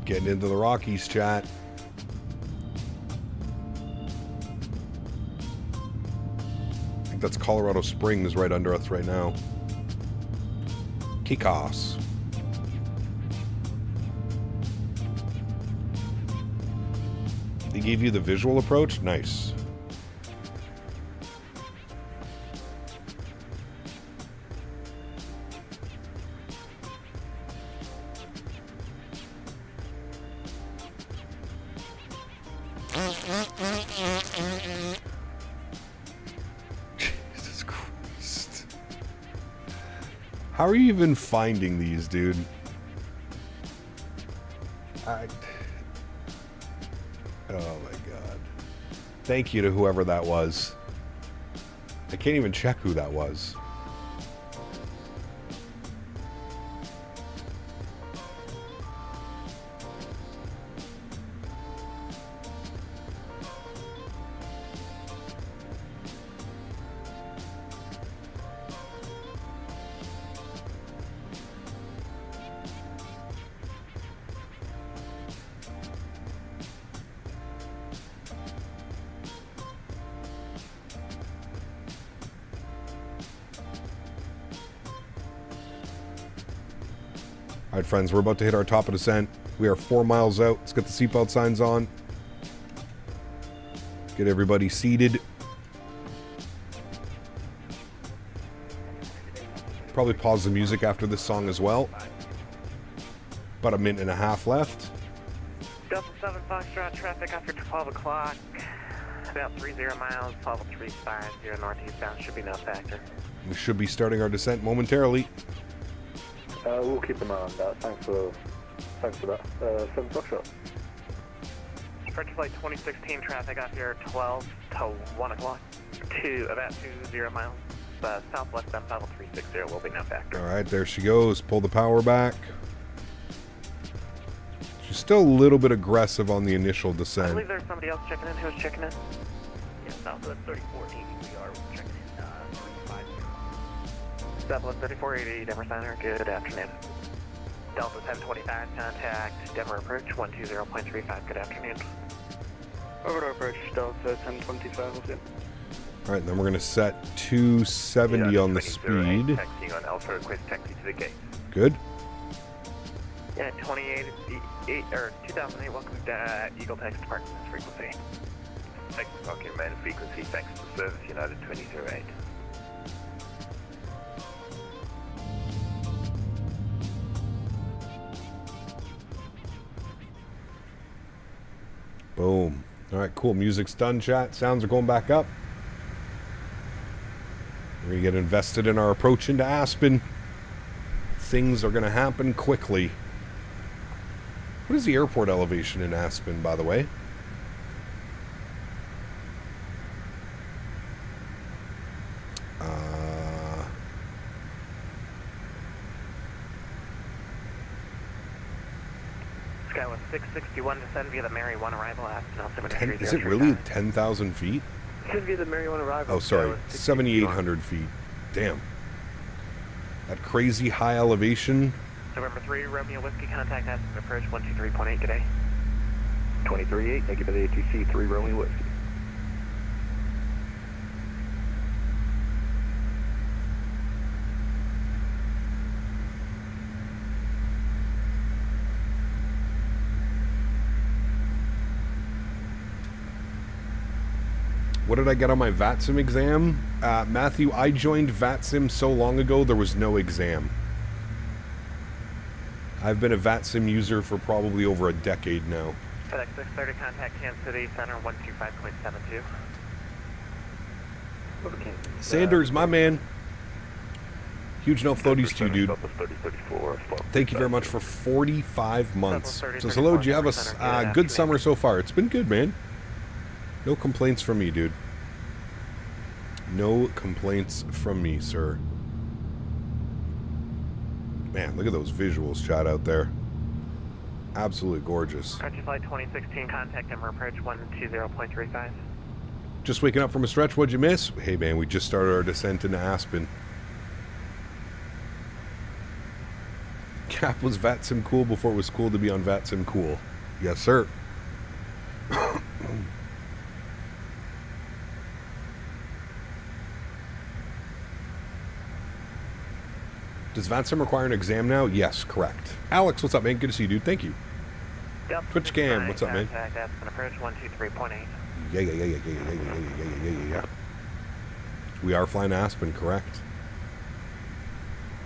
Getting into the Rockies, chat. I think that's Colorado Springs right under us right now. KASE. They gave you the visual approach? Nice. Jesus Christ. How are you even finding these, dude? Oh my god. Thank you to whoever that was. I can't even check who that was. Alright, friends, we're about to hit our top of descent. We are 4 miles out. Let's get the seatbelt signs on. Get everybody seated. Probably pause the music after this song as well. About a minute and a half left. Delta 7 Foxtrot traffic after 12 o'clock. About 30 miles, 12.350 northeastbound should be no factor. We should be starting our descent momentarily. We'll keep an eye on that. Thanks for that. 7 Foxtrot. French Flight 2016 traffic off here 12 to 1 o'clock to about 20 miles. Southwest bound 50360 will be no factor. Alright, there she goes. Pull the power back. She's still a little bit aggressive on the initial I descent. believe there's somebody else checking in. Who's checking in? Yeah, Southwest 3480, we are checking in 350. Southwest 3480, Denver Center, good afternoon. Delta 1025, contact Denver approach 120.35, good afternoon. Over to approach, Delta 1025, we'll see. Alright, then we're going to set 270 on the speed. Taxiing on Alpha, request taxi to the gate. Good. Yeah, 2008, welcome to Eagle Text Department frequency. Thanks for talking, man. Frequency, thanks for service, United 2008. Boom. All right, cool. Music's done, chat. Sounds are going back up. We're going to get invested in our approach into Aspen. Things are going to happen quickly. What is the airport elevation in Aspen, by the way? Skywest 661, descend via the Mary 1 arrival, Aspen altimeter 30. Is it really 10,000 feet? Descend via the Mary 1 arrival. Oh, sorry. 7,800 feet. Damn. That crazy high elevation. November 3, Romeo Whiskey, contact Aspen approach 123.8 today. 23.8, thank you for the ATC 3 Romeo Whiskey. What did I get on my VATSIM exam? Matthew, I joined VATSIM so long ago there was no exam. I've been a VATSIM user for probably over a decade now. FedEx 630, contact Kansas City Center 125.72. Sanders, my man. Huge no floaties to you, dude. Thank you very much for 45 months. Says hello, did you have a good summer so far? It's been good, man. No complaints from me, dude. No complaints from me, sir. Man, look at those visuals, chat, out there. Absolutely gorgeous. CRJ Flight 2016, contact number approach 120.35. Just waking up from a stretch, what'd you miss? Hey, man, we just started our descent into Aspen. Cap, was VATSIM cool before it was cool to be on VATSIM cool? Yes, sir. Does VATSIM require an exam now? Yes, correct. Alex, what's up, man? Good to see you, dude. Thank you. Twitch Cam, what's up, man? Aspen approach 123.8. Yeah. We are flying Aspen, correct?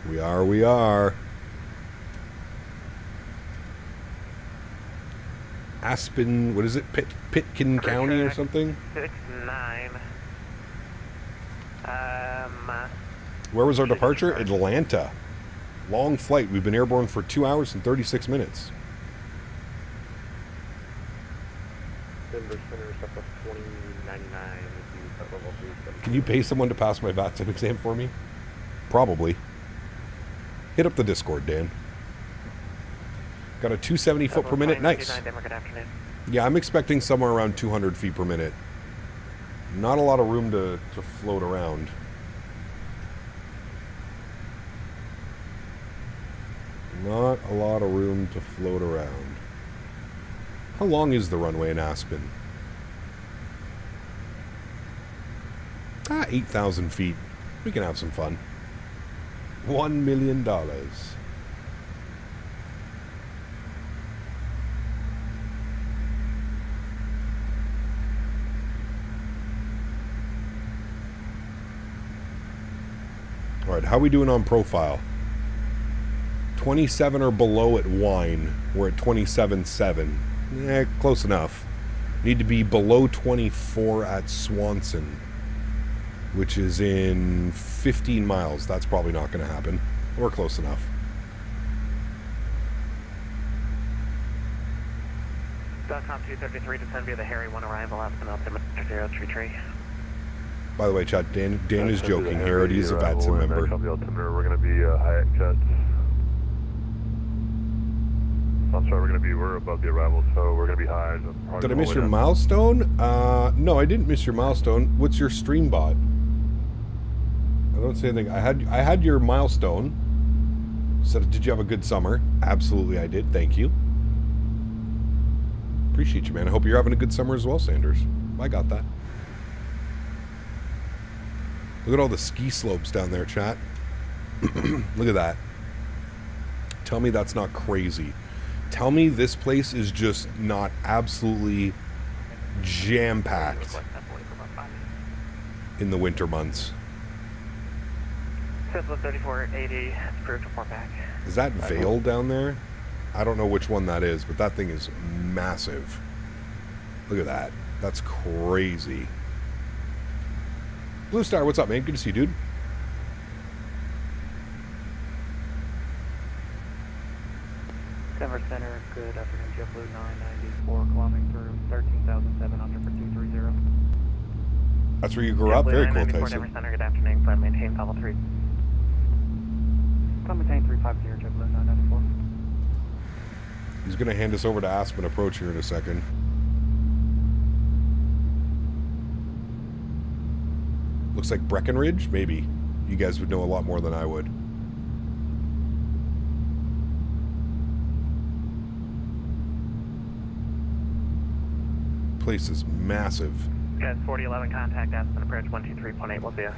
We are. Aspen, what is it? Pitkin County or something? 69. Where was our departure? Atlanta. Long flight. We've been airborne for 2 hours and 36 minutes. Can you pay someone to pass my VATSIM exam for me? Probably. Hit up the Discord, Dan. Got a 270 foot per minute. Nice. Yeah, I'm expecting somewhere around 200 feet per minute. Not a lot of room to float around. Not a lot of room to float around. How long is the runway in Aspen? 8,000 feet. We can have some fun. $1 million. Alright, how are we doing on profile? 27 or below at Wine. We're at 27.7. Close enough. Need to be below 24 at Swanson, which is in 15 miles. That's probably not going to happen. We're close enough. .com 233, descend via the Harry 1 arrival, Aspen altimeter 033. By the way, chat, Dan is joking. He already is a VATSIM member. We're going to be high at jets. I'm sorry, we're above the arrival, so we're going to be high. Did I miss your milestone? No, I didn't miss your milestone. What's your stream bot? I don't say anything. I had your milestone. Said, did you have a good summer? Absolutely, I did. Thank you. Appreciate you, man. I hope you're having a good summer as well, Sanders. I got that. Look at all the ski slopes down there, chat. Look at that. Tell me that's not crazy. Tell me this place is just not absolutely jam-packed in the winter months. Cessna 3480, approved to report back. Is that Vale down there? I don't know which one that is, but that thing is massive. Look at that. That's crazy. Blue Star, what's up, man? Good to see you, dude. Denver Center, good afternoon, JetBlue 994, climbing through 13,700 for 230. That's where you grew up? Very cool, Tyson. Denver Center, good afternoon, climb maintain level 3. Climb maintain 350, JetBlue 994. He's going to hand us over to Aspen approach here in a second. Looks like Breckenridge? Maybe. You guys would know a lot more than I would. Place is massive. Guys, 4011 contact Aspen approach 123.8, we'll see ya.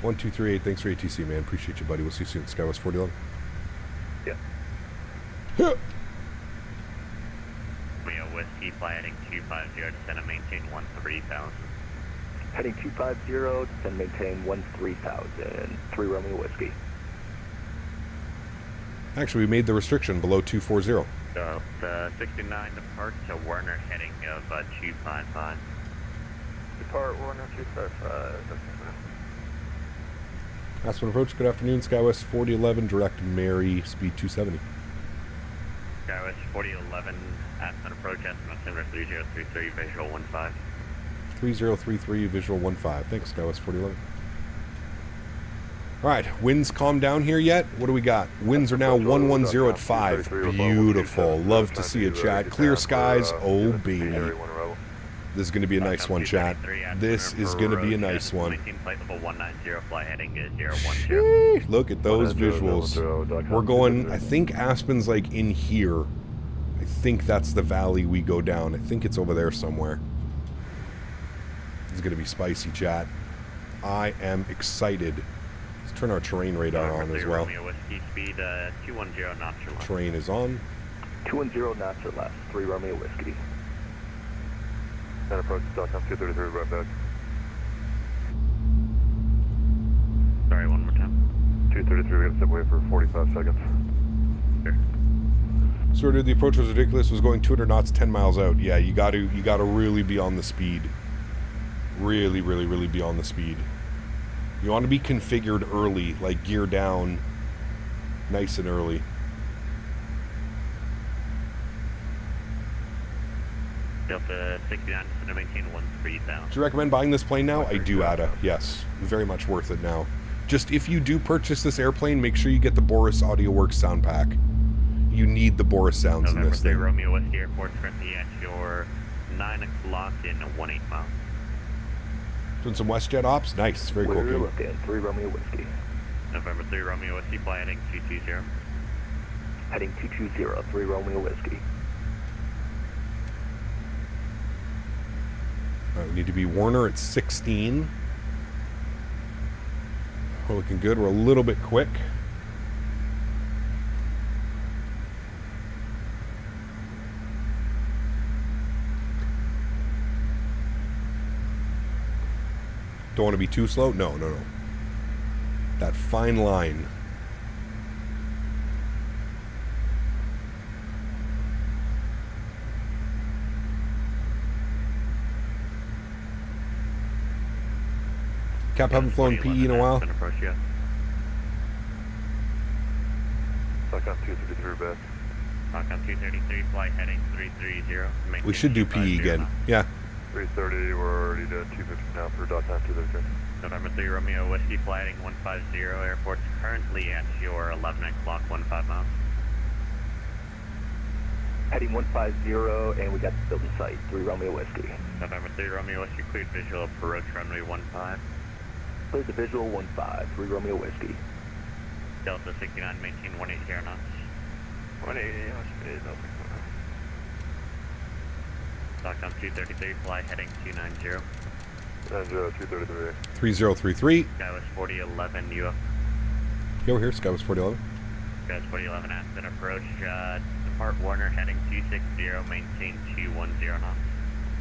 1238, thanks for ATC, man. Appreciate you, buddy. We'll see you soon. Skywest 4011. Yeah. Whiskey, fly heading 250, descend and maintain 13,000. Heading 250, descend maintain 13,000. 3 Romeo Whiskey. Actually, we made the restriction below 240. So, 69 depart to Werner heading of 255. Depart Werner 255. Aspen approach, good afternoon. Skywest 4011, direct Mary, speed 270. Skywest 4011, Aspen approach, Aspen altimeter 3033, visual 15. 3033, visual 15. Thanks, Skywest 4011. Alright, winds calm down here yet? What do we got? Winds are now 110 at 5. Beautiful. Love to see it, chat. Clear skies. Oh, baby. This is going to be a nice one, chat. This is going to be a nice one. Look at those visuals. We're going, I think Aspen's like in here. I think that's the valley we go down. I think it's over there somewhere. This is going to be spicy, chat. I am excited. Let's turn our terrain radar on as well. Terrain is on. 210 knots or less. 3 Romeo Whiskey. And approach Stockholm 233, right back. Sorry, one more time. 233, we got to step away for 45 seconds. Sure. Sort of, the approach was ridiculous. Was going 200 knots, 10 miles out. Yeah, you got to really be on the speed. Really be on the speed. You want to be configured early, like gear down, nice and early. Delta 69 to maintain 13,000. Do you recommend buying this plane now? I do, Ada. Yes, very much worth it now. Just if you do purchase this airplane, make sure you get the Boris AudioWorks sound pack. You need the Boris sounds in this thing. Romeo West Airport, currently at your 9 o'clock in 18 miles. Doing some WestJet ops? Nice, very cool. We're looking 3 Romeo Whiskey. November 3 Romeo Whiskey, fly heading 220. Heading 220, 3 Romeo Whiskey. Alright, we need to be Werner at 16. We're looking good. We're a little bit quick. Don't want to be too slow? No. That fine line. Cap, haven't flown PE in a while. Stockholm 233 back. Stockholm 233, flight heading 330. We should do PE again. Yeah. 330, we're already at 250 now for dot time 233. November 3 Romeo Whiskey, flight heading 150, airport's currently at your 11 o'clock, 15 miles. Heading 150, and we got the building site, 3 Romeo Whiskey. November 3 Romeo Whiskey, cleared visual approach runway 15. Cleared the visual 15, 3 Romeo Whiskey. Delta 69, maintain 180 knots. 180, speed, Stockholm 233, fly heading 290. 233. 3033. Skywest 4011, UF. Go here, Skywest 4011. Skywest 4011, Aspen approach, depart Warner heading 260, maintain 210 knots.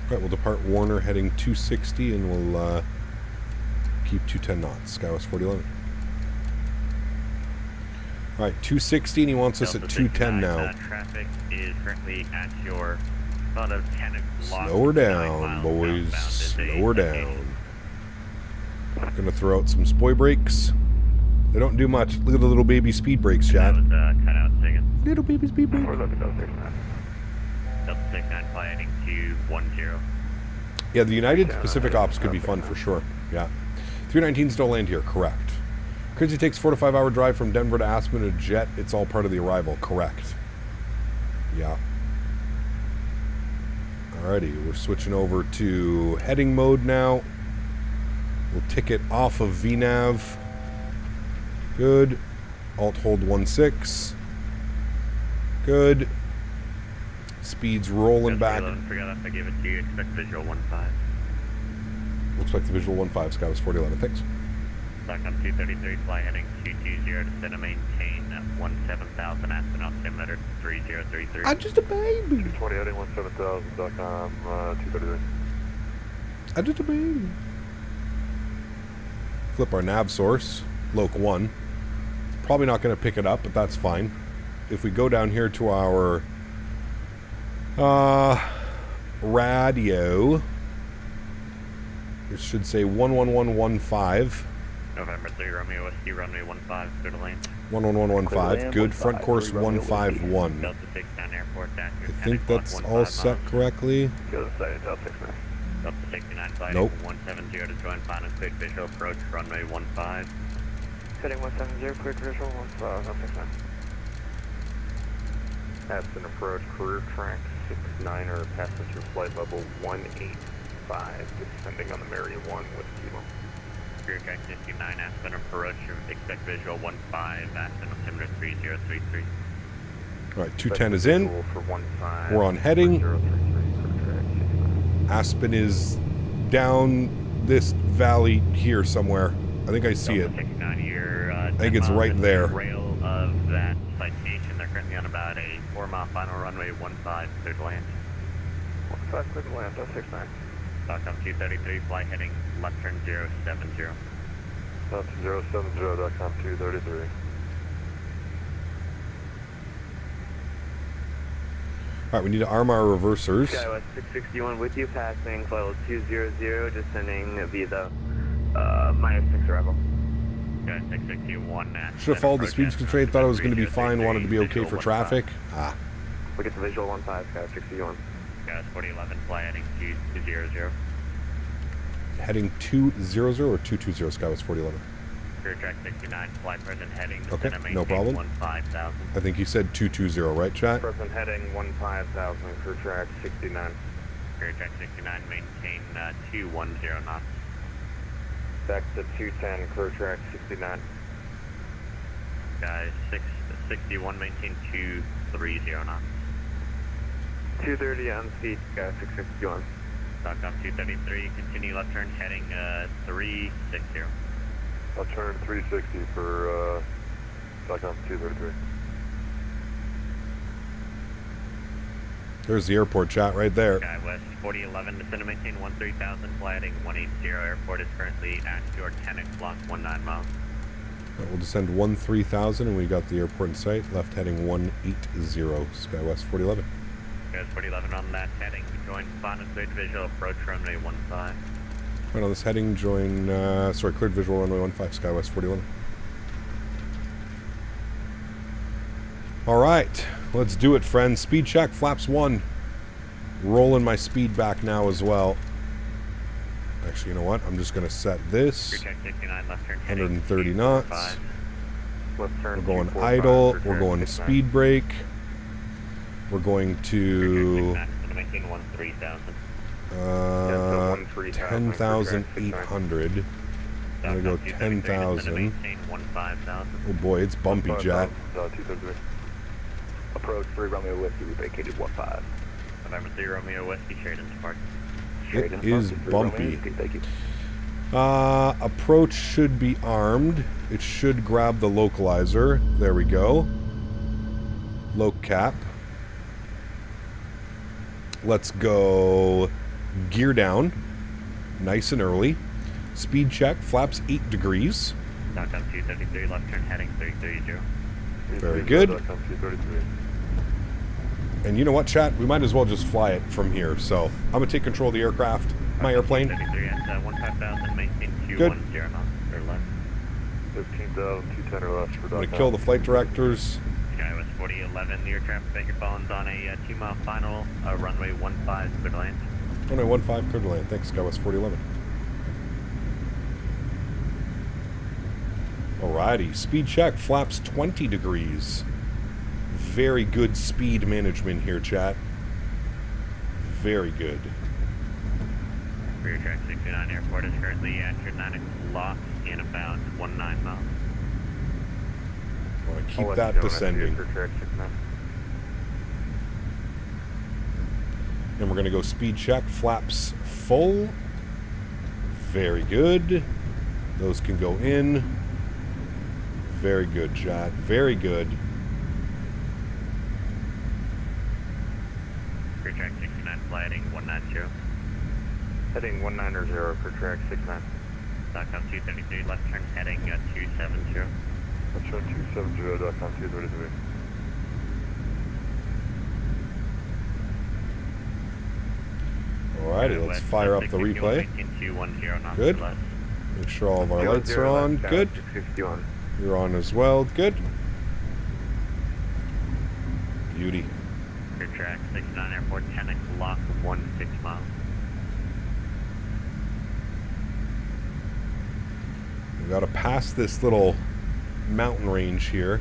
Alright, we'll depart Warner heading 260 and we'll keep 210 knots. Skywest 4011. Alright, 260 and he wants us at 210 now. Traffic is currently at your about of 10 o'clock. Slow her down, boys. Slow her down. Gonna throw out some spoy brakes. They don't do much. Look at the little baby speed brakes, chat. That was cut out second. Little baby speed brakes. Delta 69 fly heading 210. Yeah, the United Pacific Ops could be fun for sure. Yeah. 319s don't land here, correct. Crazy takes 4 to 5 hour drive from Denver to Aspen in a jet. It's all part of the arrival, correct. Yeah. Alrighty, we're switching over to heading mode now. We'll ticket off of VNAV. Good. Alt hold 1.6. Good. Speed's rolling back. Forgot if I gave it to you. Expect visual 1.5. We'll expect the visual 1.5. Skywest 4011. Thanks. Stock on 233, fly heading 220, descend and maintain 17,000, Aspen altimeter 3033. I'm just a baby. 220 heading 17,000, .com, 233. I'm just a baby. Flip our nav source, Loc 1. Probably not going to pick it up, but that's fine. If we go down here to our radio, it should say 11115. November 3, Romeo Whiskey, runway 15, clear to land. 11115, good. Front course 151. Delta 69 airport, I think that's all set correctly. Delta 69. Delta 69, flight nope. 170 to join final quick visual approach, runway 15. Heading 170, quick visual 169. Aspen approach, career track 69er, passenger flight level 185, descending on the Mary 1 with Kilo. Career track 69, Aspen approach, expect visual 15, Aspen altimeter 3033. Alright, 210 is in. We're on heading. Aspen is down this valley here somewhere. I think I see it. I think it's right there. Rail of that citation. They're currently on about a 4-mile final runway 15, clear to land. 15, clear to land, 69. Stock on 233, fly heading left turn 070. Left 070.com 233. Alright, we need to arm our reversers. Skywest 661 with you, passing flight 200, descending via the -6 arrival. Sky 661. Should have followed the speed constraint, thought it was going to be fine, wanted to be okay for traffic. We get the visual 15, Skywest 661. Skywest 4011, fly heading 200. Heading 200 or 220, Skywest 4011? Career track 69, fly present heading. Okay, no problem. 15,000. I think you said 220, right, chat? Present heading 15,000, career track 69. Career track 69, maintain 210 knots. Back to 210, career track 69. Guys, 661, maintain 230 knots. 230 on speed, guys, 661. Stock off 233, continue left turn heading 360. Left turn 360 for stock off 233. There's the airport chat right there. Skywest 4011, descend and maintain 13,000, fly heading 180. Airport is currently at your 10 o'clock, 19 miles. Right, we'll descend 13,000 and we got the airport in sight. Left heading 180, Skywest 4011. Skywest 4011 on that heading, join final cleared visual approach runway 15. Right on this heading, join, cleared visual runway 15, Skywest 4011. Alright, let's do it, friends. Speed check, flaps 1. Rolling my speed back now as well. Actually, you know what? I'm just going to set this. 130 knots. We're going idle. We're going speed brake. We're going to 10,800. I'm going to go 10,000. Oh boy, it's bumpy, Jet. Approach 3 Romeo Whiskey, we vacated 15. November 3 Romeo Whiskey, Sheridan's Park. It is bumpy. Thank you. Approach should be armed. It should grab the localizer. There we go. Loc cap. Let's go gear down. Nice and early. Speed check. Flaps 8 degrees. Stockholm 233, left turn heading 330. Very good. And you know what, chat? We might as well just fly it from here. So I'm going to take control of the aircraft. My airplane. 33 at 15,000, maintain 210 knots or left. 15,210 or less for I'm going to kill the flight directors. Skywest 4011, your traffic that you're following on a 2-mile final, runway 15, clear to land. Runway 15, clear to land. Thanks, Skywest 4011. Alrighty, speed check, flaps 20 degrees. Very good speed management here, chat. Very good. Rear track 69 airport is currently at your 9 o'clock in about 19 miles. I want to keep that descending. And we're going to go speed check, flaps full. Very good. Those can go in. Very good, chat. Very good. Rear track 69, fly heading 190. Heading 190 for track 69. Stockholm 233, left turn heading 270. Left turn 270, Stockholm 233. Alrighty, let's fire up the replay. Good. Make sure all of our lights are on. Good. You're on as well. Good. Beauty. Rear track 69 airport, 10 o'clock, 16 miles. We got to pass this little mountain range here.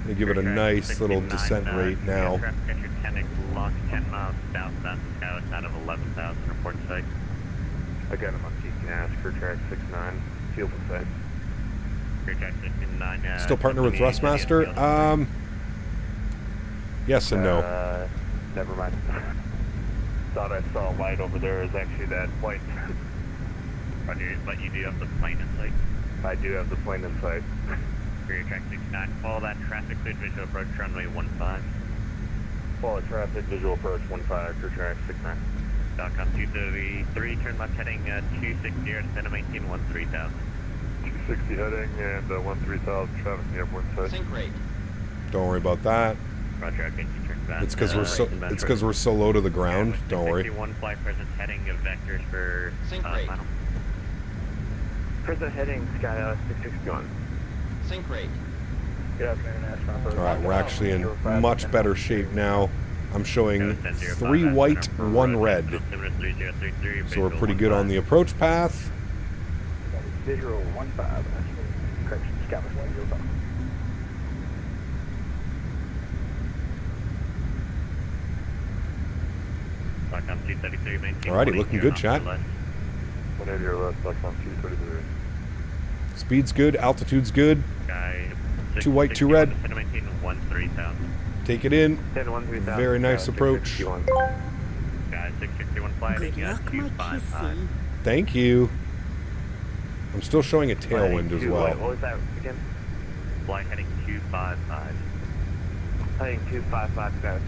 They give it a nice little descent rate now. Traffic at your 10 o'clock, 10 miles southbound to Skywest out of 11,000 report site. Again, I'm on TCNAS for track 69, field of sight. Rear track 69. Still partner with Thrustmaster? Yes and no. Never mind. Thought I saw a light over there. Is actually that plane. But you do have the plane in sight? I do have the plane in sight. Rear track 69, follow that traffic, good visual approach, runway 15. Follow traffic, visual approach 15 for track 69. Stockholm 233, turn left heading 260, descend to maintain 13,000. 260 heading and 13,000 traffic in the airport site. Sync rate. Don't worry about that. Roger, okay, turn back. It's because we're so low to the ground. Don't worry. 61 flight present heading vectors for final. Present heading sky 661. Sync rate. Good afternoon, Aspen. Alright, we're actually in much better shape now. I'm showing 3 white, 1 red. So we're pretty good on the approach path. Visual 15, correction, Skywest 105. Alrighty, looking good, chat. 180 or less, Stockholm 233. Speed's good, altitude's good. 2 white, 2 red. Take it in. Very nice approach. Good luck, my kissy. Thank you. I'm still showing a tailwind as well. What was that again? Flight heading 255. Heading 255, guys.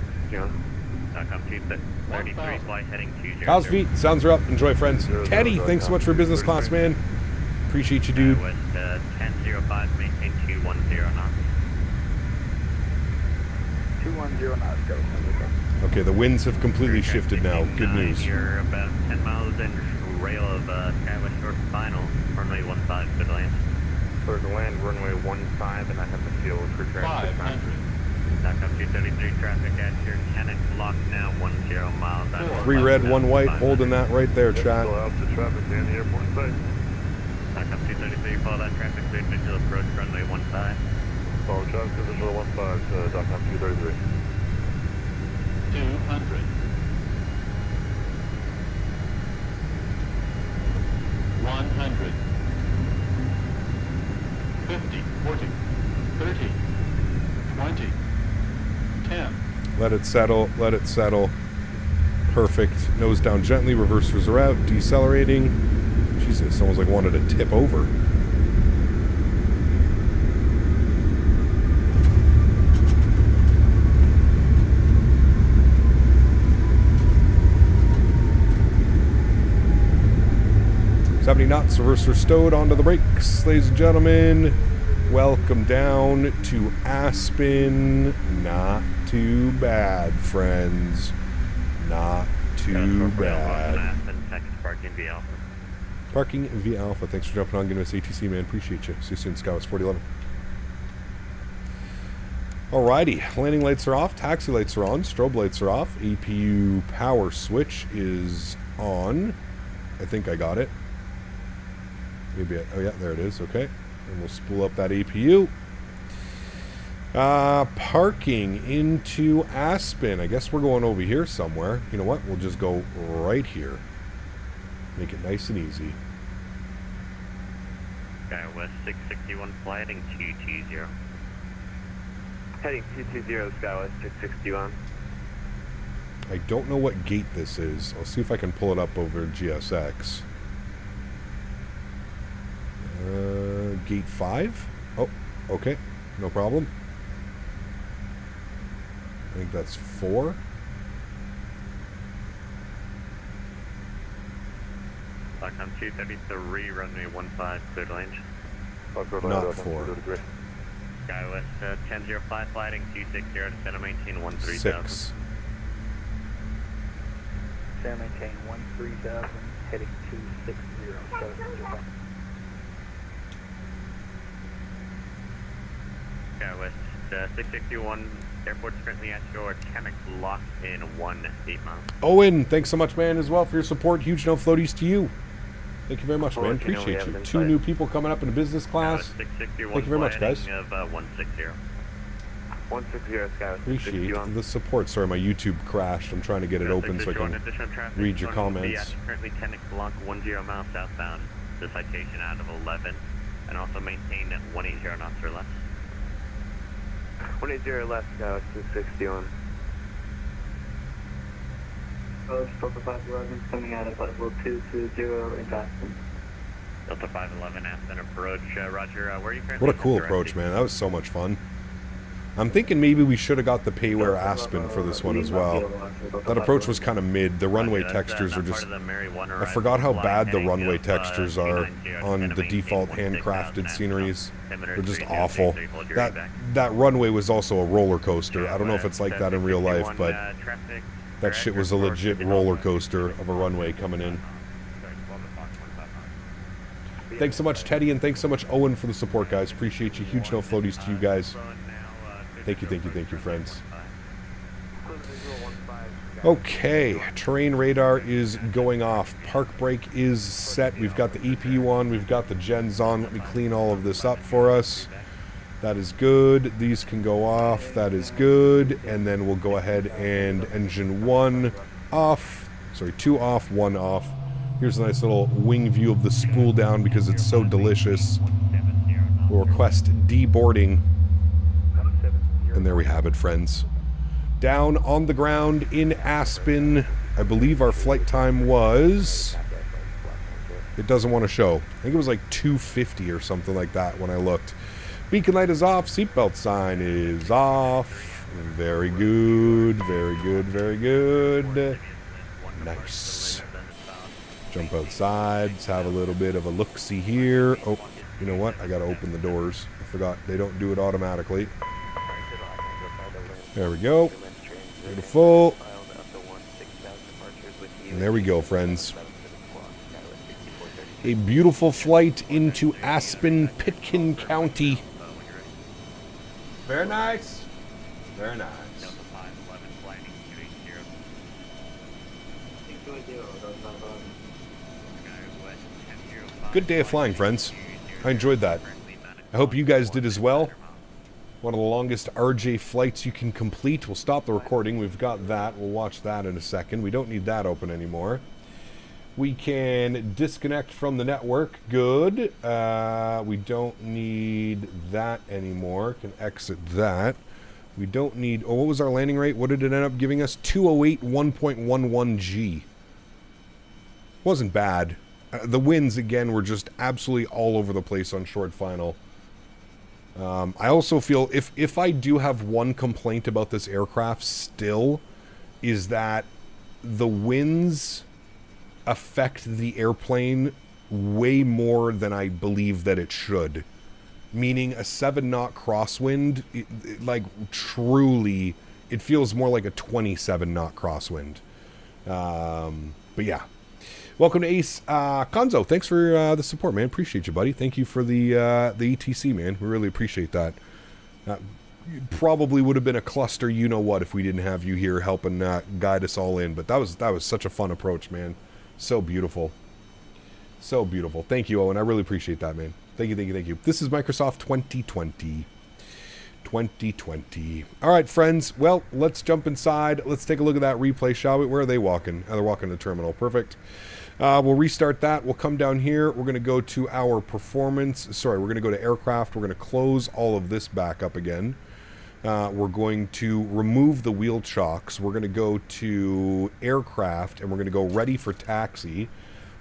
Stockholm 233, flight heading 20. How's feet? Sounds are up. Enjoy, friends. Teddy, thanks so much for business class, man. Appreciate you, dude. West 1005, maintain 210 knots. 210 knots, go. Okay, the winds have completely shifted now. Good news. You're about 10 miles in rail of Skywest short final, runway 15, good land. Clear to land, runway 15, and I have the field for track 500. Stockholm 233, traffic at your 10 o'clock now, 10 miles. 3 red, 1 white, holding that right there, chat. Still out the traffic in the airport site. Stockholm 233, follow that traffic, cleared visual approach, runway 15. Follow traffic, visual 15, Stockholm 233. 200. 100. 50, 40, 30, 20, 10. Let it settle, let it settle. Perfect. Nose down gently, reversers are out, decelerating. Jesus, almost like wanted to tip over. nuts. Reverser stowed onto the brakes. Ladies and gentlemen, welcome down to Aspen. Not too bad, friends. Not too bad. Aspen, Texas, parking via Alpha. Parking via Alpha. Thanks for jumping on, giving us ATC, man. Appreciate you. See you soon, Skywest 4011. Alrighty, landing lights are off, taxi lights are on, strobe lights are off, APU power switch is on. I think I got it. Maybe oh yeah, there it is, okay. And we'll spool up that APU. Parking into Aspen. I guess we're going over here somewhere. You know what? We'll just go right here. Make it nice and easy. Skywest 661 flighting 220. Heading 220 Skywest 661. I don't know what gate this is. I'll see if I can pull it up over GSX. Gate 5? Oh, okay. No problem. I think that's 4. Stockholm 233, runway 15, clear to range. Not 4. Skywest 1005 flighting 260 to center maintain 13,000. 6. Center maintain 13,000, heading 260. Skywest 661, airport's currently at your 10 o'clock in 18 miles. Owen, thanks so much, man, as well for your support. Huge no floaties to you. Thank you very much, man. Appreciate you. 2 new people coming up into business class. Thank you very much, guys. Of 160. 160 Skywest. Appreciate the support. Sorry, my YouTube crashed. I'm trying to get it open so I can read your comments. Currently 10 o'clock, 10 miles southbound. The citation out of 11, and also maintain at 180 knots or less. 180 left, Skywest 661. Delta 511 coming out of level 220 in Aspen. Delta 511 Aspen approach. Roger, where are you currently? What a cool approach, man. That was so much fun. I'm thinking maybe we should have got the Payware Aspen for this one as well. That approach was kind of mid. The runway textures are just... I forgot how bad the runway textures are on the default handcrafted sceneries. They're just awful. That runway was also a roller coaster. I don't know if it's like that in real life, but that shit was a legit roller coaster of a runway coming in. Thanks so much, Teddy, and thanks so much, Owen, for the support, guys. Appreciate you. Huge no floaties to you guys. Thank you, friends. Okay, terrain radar is going off. Park brake is set. We've got the EPU on. We've got the gens on. Let me clean all of this up for us. That is good. These can go off. That is good. And then we'll go ahead and engine 1 off. Sorry, 2 off, 1 off. Here's a nice little wing view of the spool down because it's so delicious. We'll request deboarding. And there we have it, friends. Down on the ground in Aspen. I believe our flight time was... It doesn't want to show. I think it was like 2:50 or something like that when I looked. Beacon light is off. Seatbelt sign is off. Very good. Very good. Very good. Nice. Jump outside. Let's have a little bit of a look-see here. Oh, you know what? I got to open the doors. I forgot. They don't do it automatically. There we go. Beautiful. And there we go, friends. A beautiful flight into Aspen, Pitkin County. Very nice. Very nice. Good day of flying, friends. I enjoyed that. I hope you guys did as well. One of the longest RJ flights you can complete. We'll stop the recording. We've got that. We'll watch that in a second. We don't need that open anymore. We can disconnect from the network. Good. We don't need that anymore. Can exit that. We don't need... Oh, what was our landing rate? What did it end up giving us? 208 1.11 G. Wasn't bad. The winds, again, were just absolutely all over the place on short final. I also feel if I do have one complaint about this aircraft still, is that the winds affect the airplane way more than I believe that it should. Meaning a 7-knot crosswind, like truly, it feels more like a 27-knot crosswind. But yeah. Welcome to Ace. Konzo, thanks for the support, man. Appreciate you, buddy. Thank you for the ETC, man. We really appreciate that. Probably would have been a cluster, you know what, if we didn't have you here helping guide us all in. But that was such a fun approach, man. So beautiful. So beautiful. Thank you, Owen. I really appreciate that, man. Thank you, thank you, thank you. This is Microsoft 2020. 2020. All right, friends. Well, let's jump inside. Let's take a look at that replay, shall we? Where are they walking? Oh, they're walking to the terminal. Perfect. We'll restart that. We'll come down here. We're going to go to our performance. Sorry, we're going to go to aircraft. We're going to close all of this back up again. We're going to remove the wheel chocks. We're going to go to aircraft, and we're going to go ready for taxi.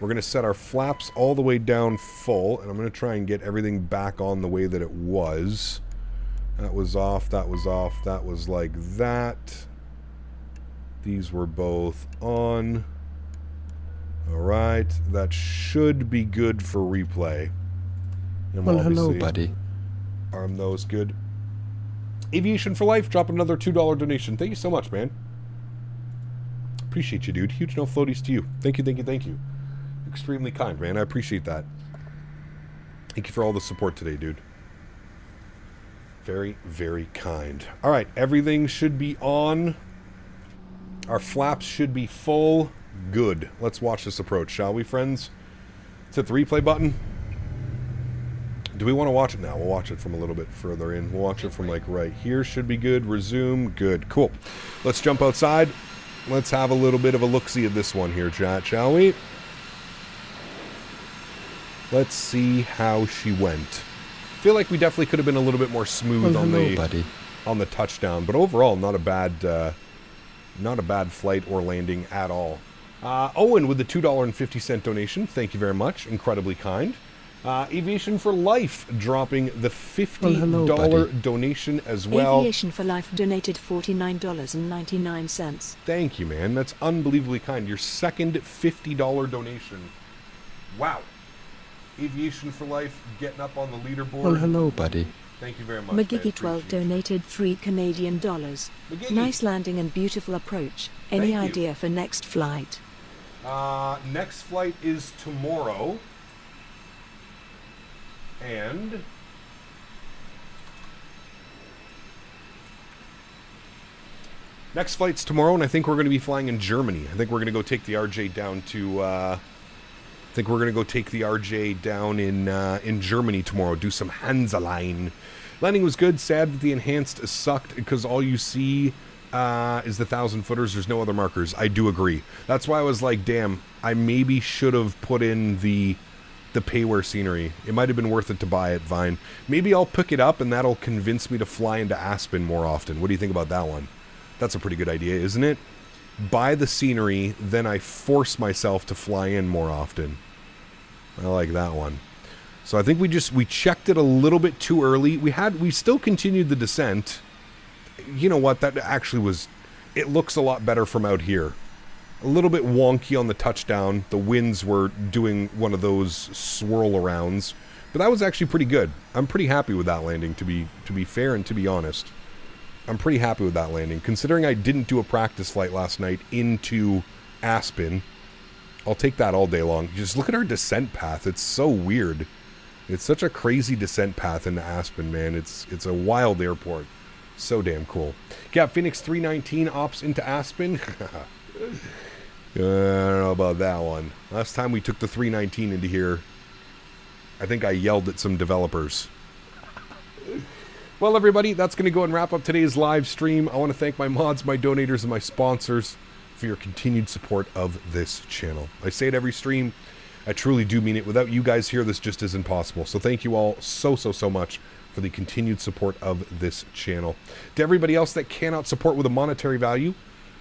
We're going to set our flaps all the way down full, and I'm going to try and get everything back on the way that it was. That was off, that was off, that was like that. These were both on. Alright, that should be good for replay. And well, hello, buddy. Arm those, good. Aviation for Life, drop another $2 donation. Thank you so much, man. Appreciate you, dude. Huge no floaties to you. Thank you, thank you, thank you. Extremely kind, man. I appreciate that. Thank you for all the support today, dude. Very, very kind. All right, everything should be on. Our flaps should be full. Good. Let's watch this approach, shall we, friends? Let's hit the replay button. Do we want to watch it now? We'll watch it from a little bit further in. We'll watch it from like right here. Should be good. Resume. Good. Cool. Let's jump outside. Let's have a little bit of a look-see at this one here, chat, shall we? Let's see how she went. I feel like we definitely could have been a little bit more smooth on the touchdown, but overall, not a bad flight or landing at all. Owen with the $2.50 donation, thank you very much, incredibly kind. Aviation for Life dropping the $50 donation as well. Aviation for Life donated $49.99. Thank you, man. That's unbelievably kind. Your second $50 donation. Wow. Aviation for Life getting up on the leaderboard. Well, hello, buddy. Thank you very much. McGiggy12 donated $3 Canadian. McGiggy. Nice landing and beautiful approach. Any idea for next flight? Next flight is tomorrow. And next flight's tomorrow, and I think we're going to be flying in Germany. I think we're going to go take the RJ down to in Germany tomorrow. Do some Hansaline. Landing was good. Sad that the enhanced sucked because all you see is the 1,000-footers. There's no other markers. I do agree. That's why I was like, damn, I maybe should have put in the payware scenery. It might have been worth it to buy it, Vine. Maybe I'll pick it up and that'll convince me to fly into Aspen more often. What do you think about that one? That's a pretty good idea, isn't it? Buy the scenery, then I force myself to fly in more often. I like that one. So I think we checked it a little bit too early. We still continued the descent. You know what? That actually was... It looks a lot better from out here. A little bit wonky on the touchdown. The winds were doing one of those swirl arounds. But that was actually pretty good. I'm pretty happy with that landing, to be fair and to be honest. I'm pretty happy with that landing. Considering I didn't do a practice flight last night into Aspen, I'll take that all day long. Just look at our descent path. It's so weird. It's such a crazy descent path into Aspen, man. It's a wild airport. So damn cool. Yeah, Phoenix 319 ops into Aspen. I don't know about that one. Last time we took the 319 into here, I think I yelled at some developers. Well, everybody, that's going to go and wrap up today's live stream. I want to thank my mods, my donators, and my sponsors for your continued support of this channel. I say it every stream. I truly do mean it. Without you guys here, this just isn't possible. So thank you all so much for the continued support of this channel. To everybody else that cannot support with a monetary value,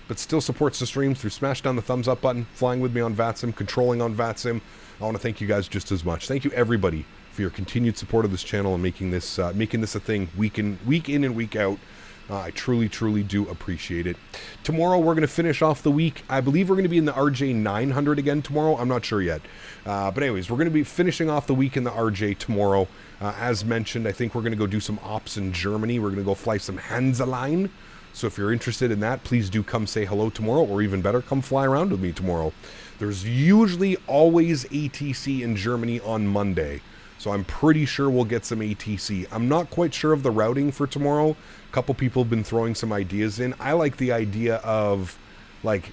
but still supports the stream through smash down the thumbs up button, flying with me on VATSIM, controlling on VATSIM, I want to thank you guys just as much. Thank you, everybody, for your continued support of this channel and making this a thing week in and week out. I truly, truly do appreciate it. Tomorrow, we're going to finish off the week. I believe we're going to be in the RJ900 again tomorrow. I'm not sure yet. But anyways, we're going to be finishing off the week in the RJ tomorrow. As mentioned, I think we're going to go do some ops in Germany. We're going to go fly some Hansaline. So if you're interested in that, please do come say hello tomorrow, or even better, come fly around with me tomorrow. There's usually always ATC in Germany on Monday. So I'm pretty sure we'll get some ATC. I'm not quite sure of the routing for tomorrow. A couple people have been throwing some ideas in. I like the idea of, like,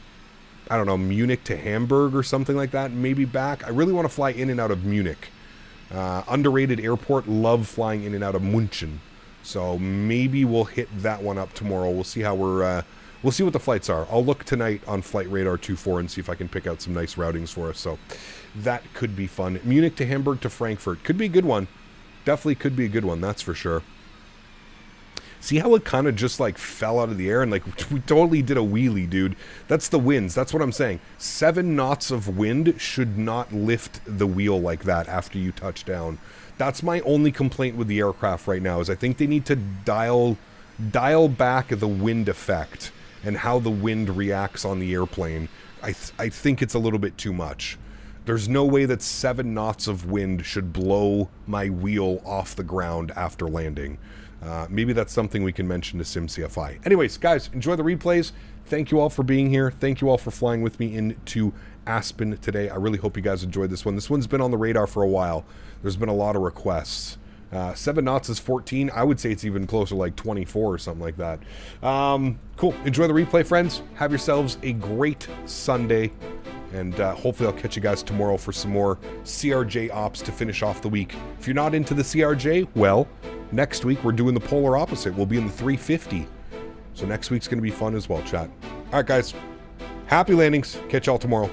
I don't know, Munich to Hamburg or something like that. Maybe back. I really want to fly in and out of Munich. Underrated airport. Love flying in and out of München. So maybe we'll hit that one up tomorrow. We'll see how we'll see what the flights are. I'll look tonight on Flight Radar 24 and see if I can pick out some nice routings for us. So that could be fun. Munich to Hamburg to Frankfurt. Could be a good one. Definitely could be a good one, that's for sure. See how it kind of just like fell out of the air and like we totally did a wheelie, dude. That's the winds. That's what I'm saying. 7 knots of wind should not lift the wheel like that after you touch down. That's my only complaint with the aircraft right now, is I think they need to dial back the wind effect and how the wind reacts on the airplane. I think it's a little bit too much. There's no way that 7 knots of wind should blow my wheel off the ground after landing. Maybe that's something we can mention to SimCFI. Anyways, guys, enjoy the replays. Thank you all for being here. Thank you all for flying with me into Aspen today. I really hope you guys enjoyed this one. This one's been on the radar for a while. There's been a lot of requests. 7 knots is 14. I would say it's even closer, like 24 or something like that. Cool. Enjoy the replay, friends. Have yourselves a great Sunday. And hopefully I'll catch you guys tomorrow for some more CRJ ops to finish off the week. If you're not into the CRJ, well, next week we're doing the polar opposite. We'll be in the 350. So next week's going to be fun as well, chat. All right, guys. Happy landings. Catch y'all tomorrow.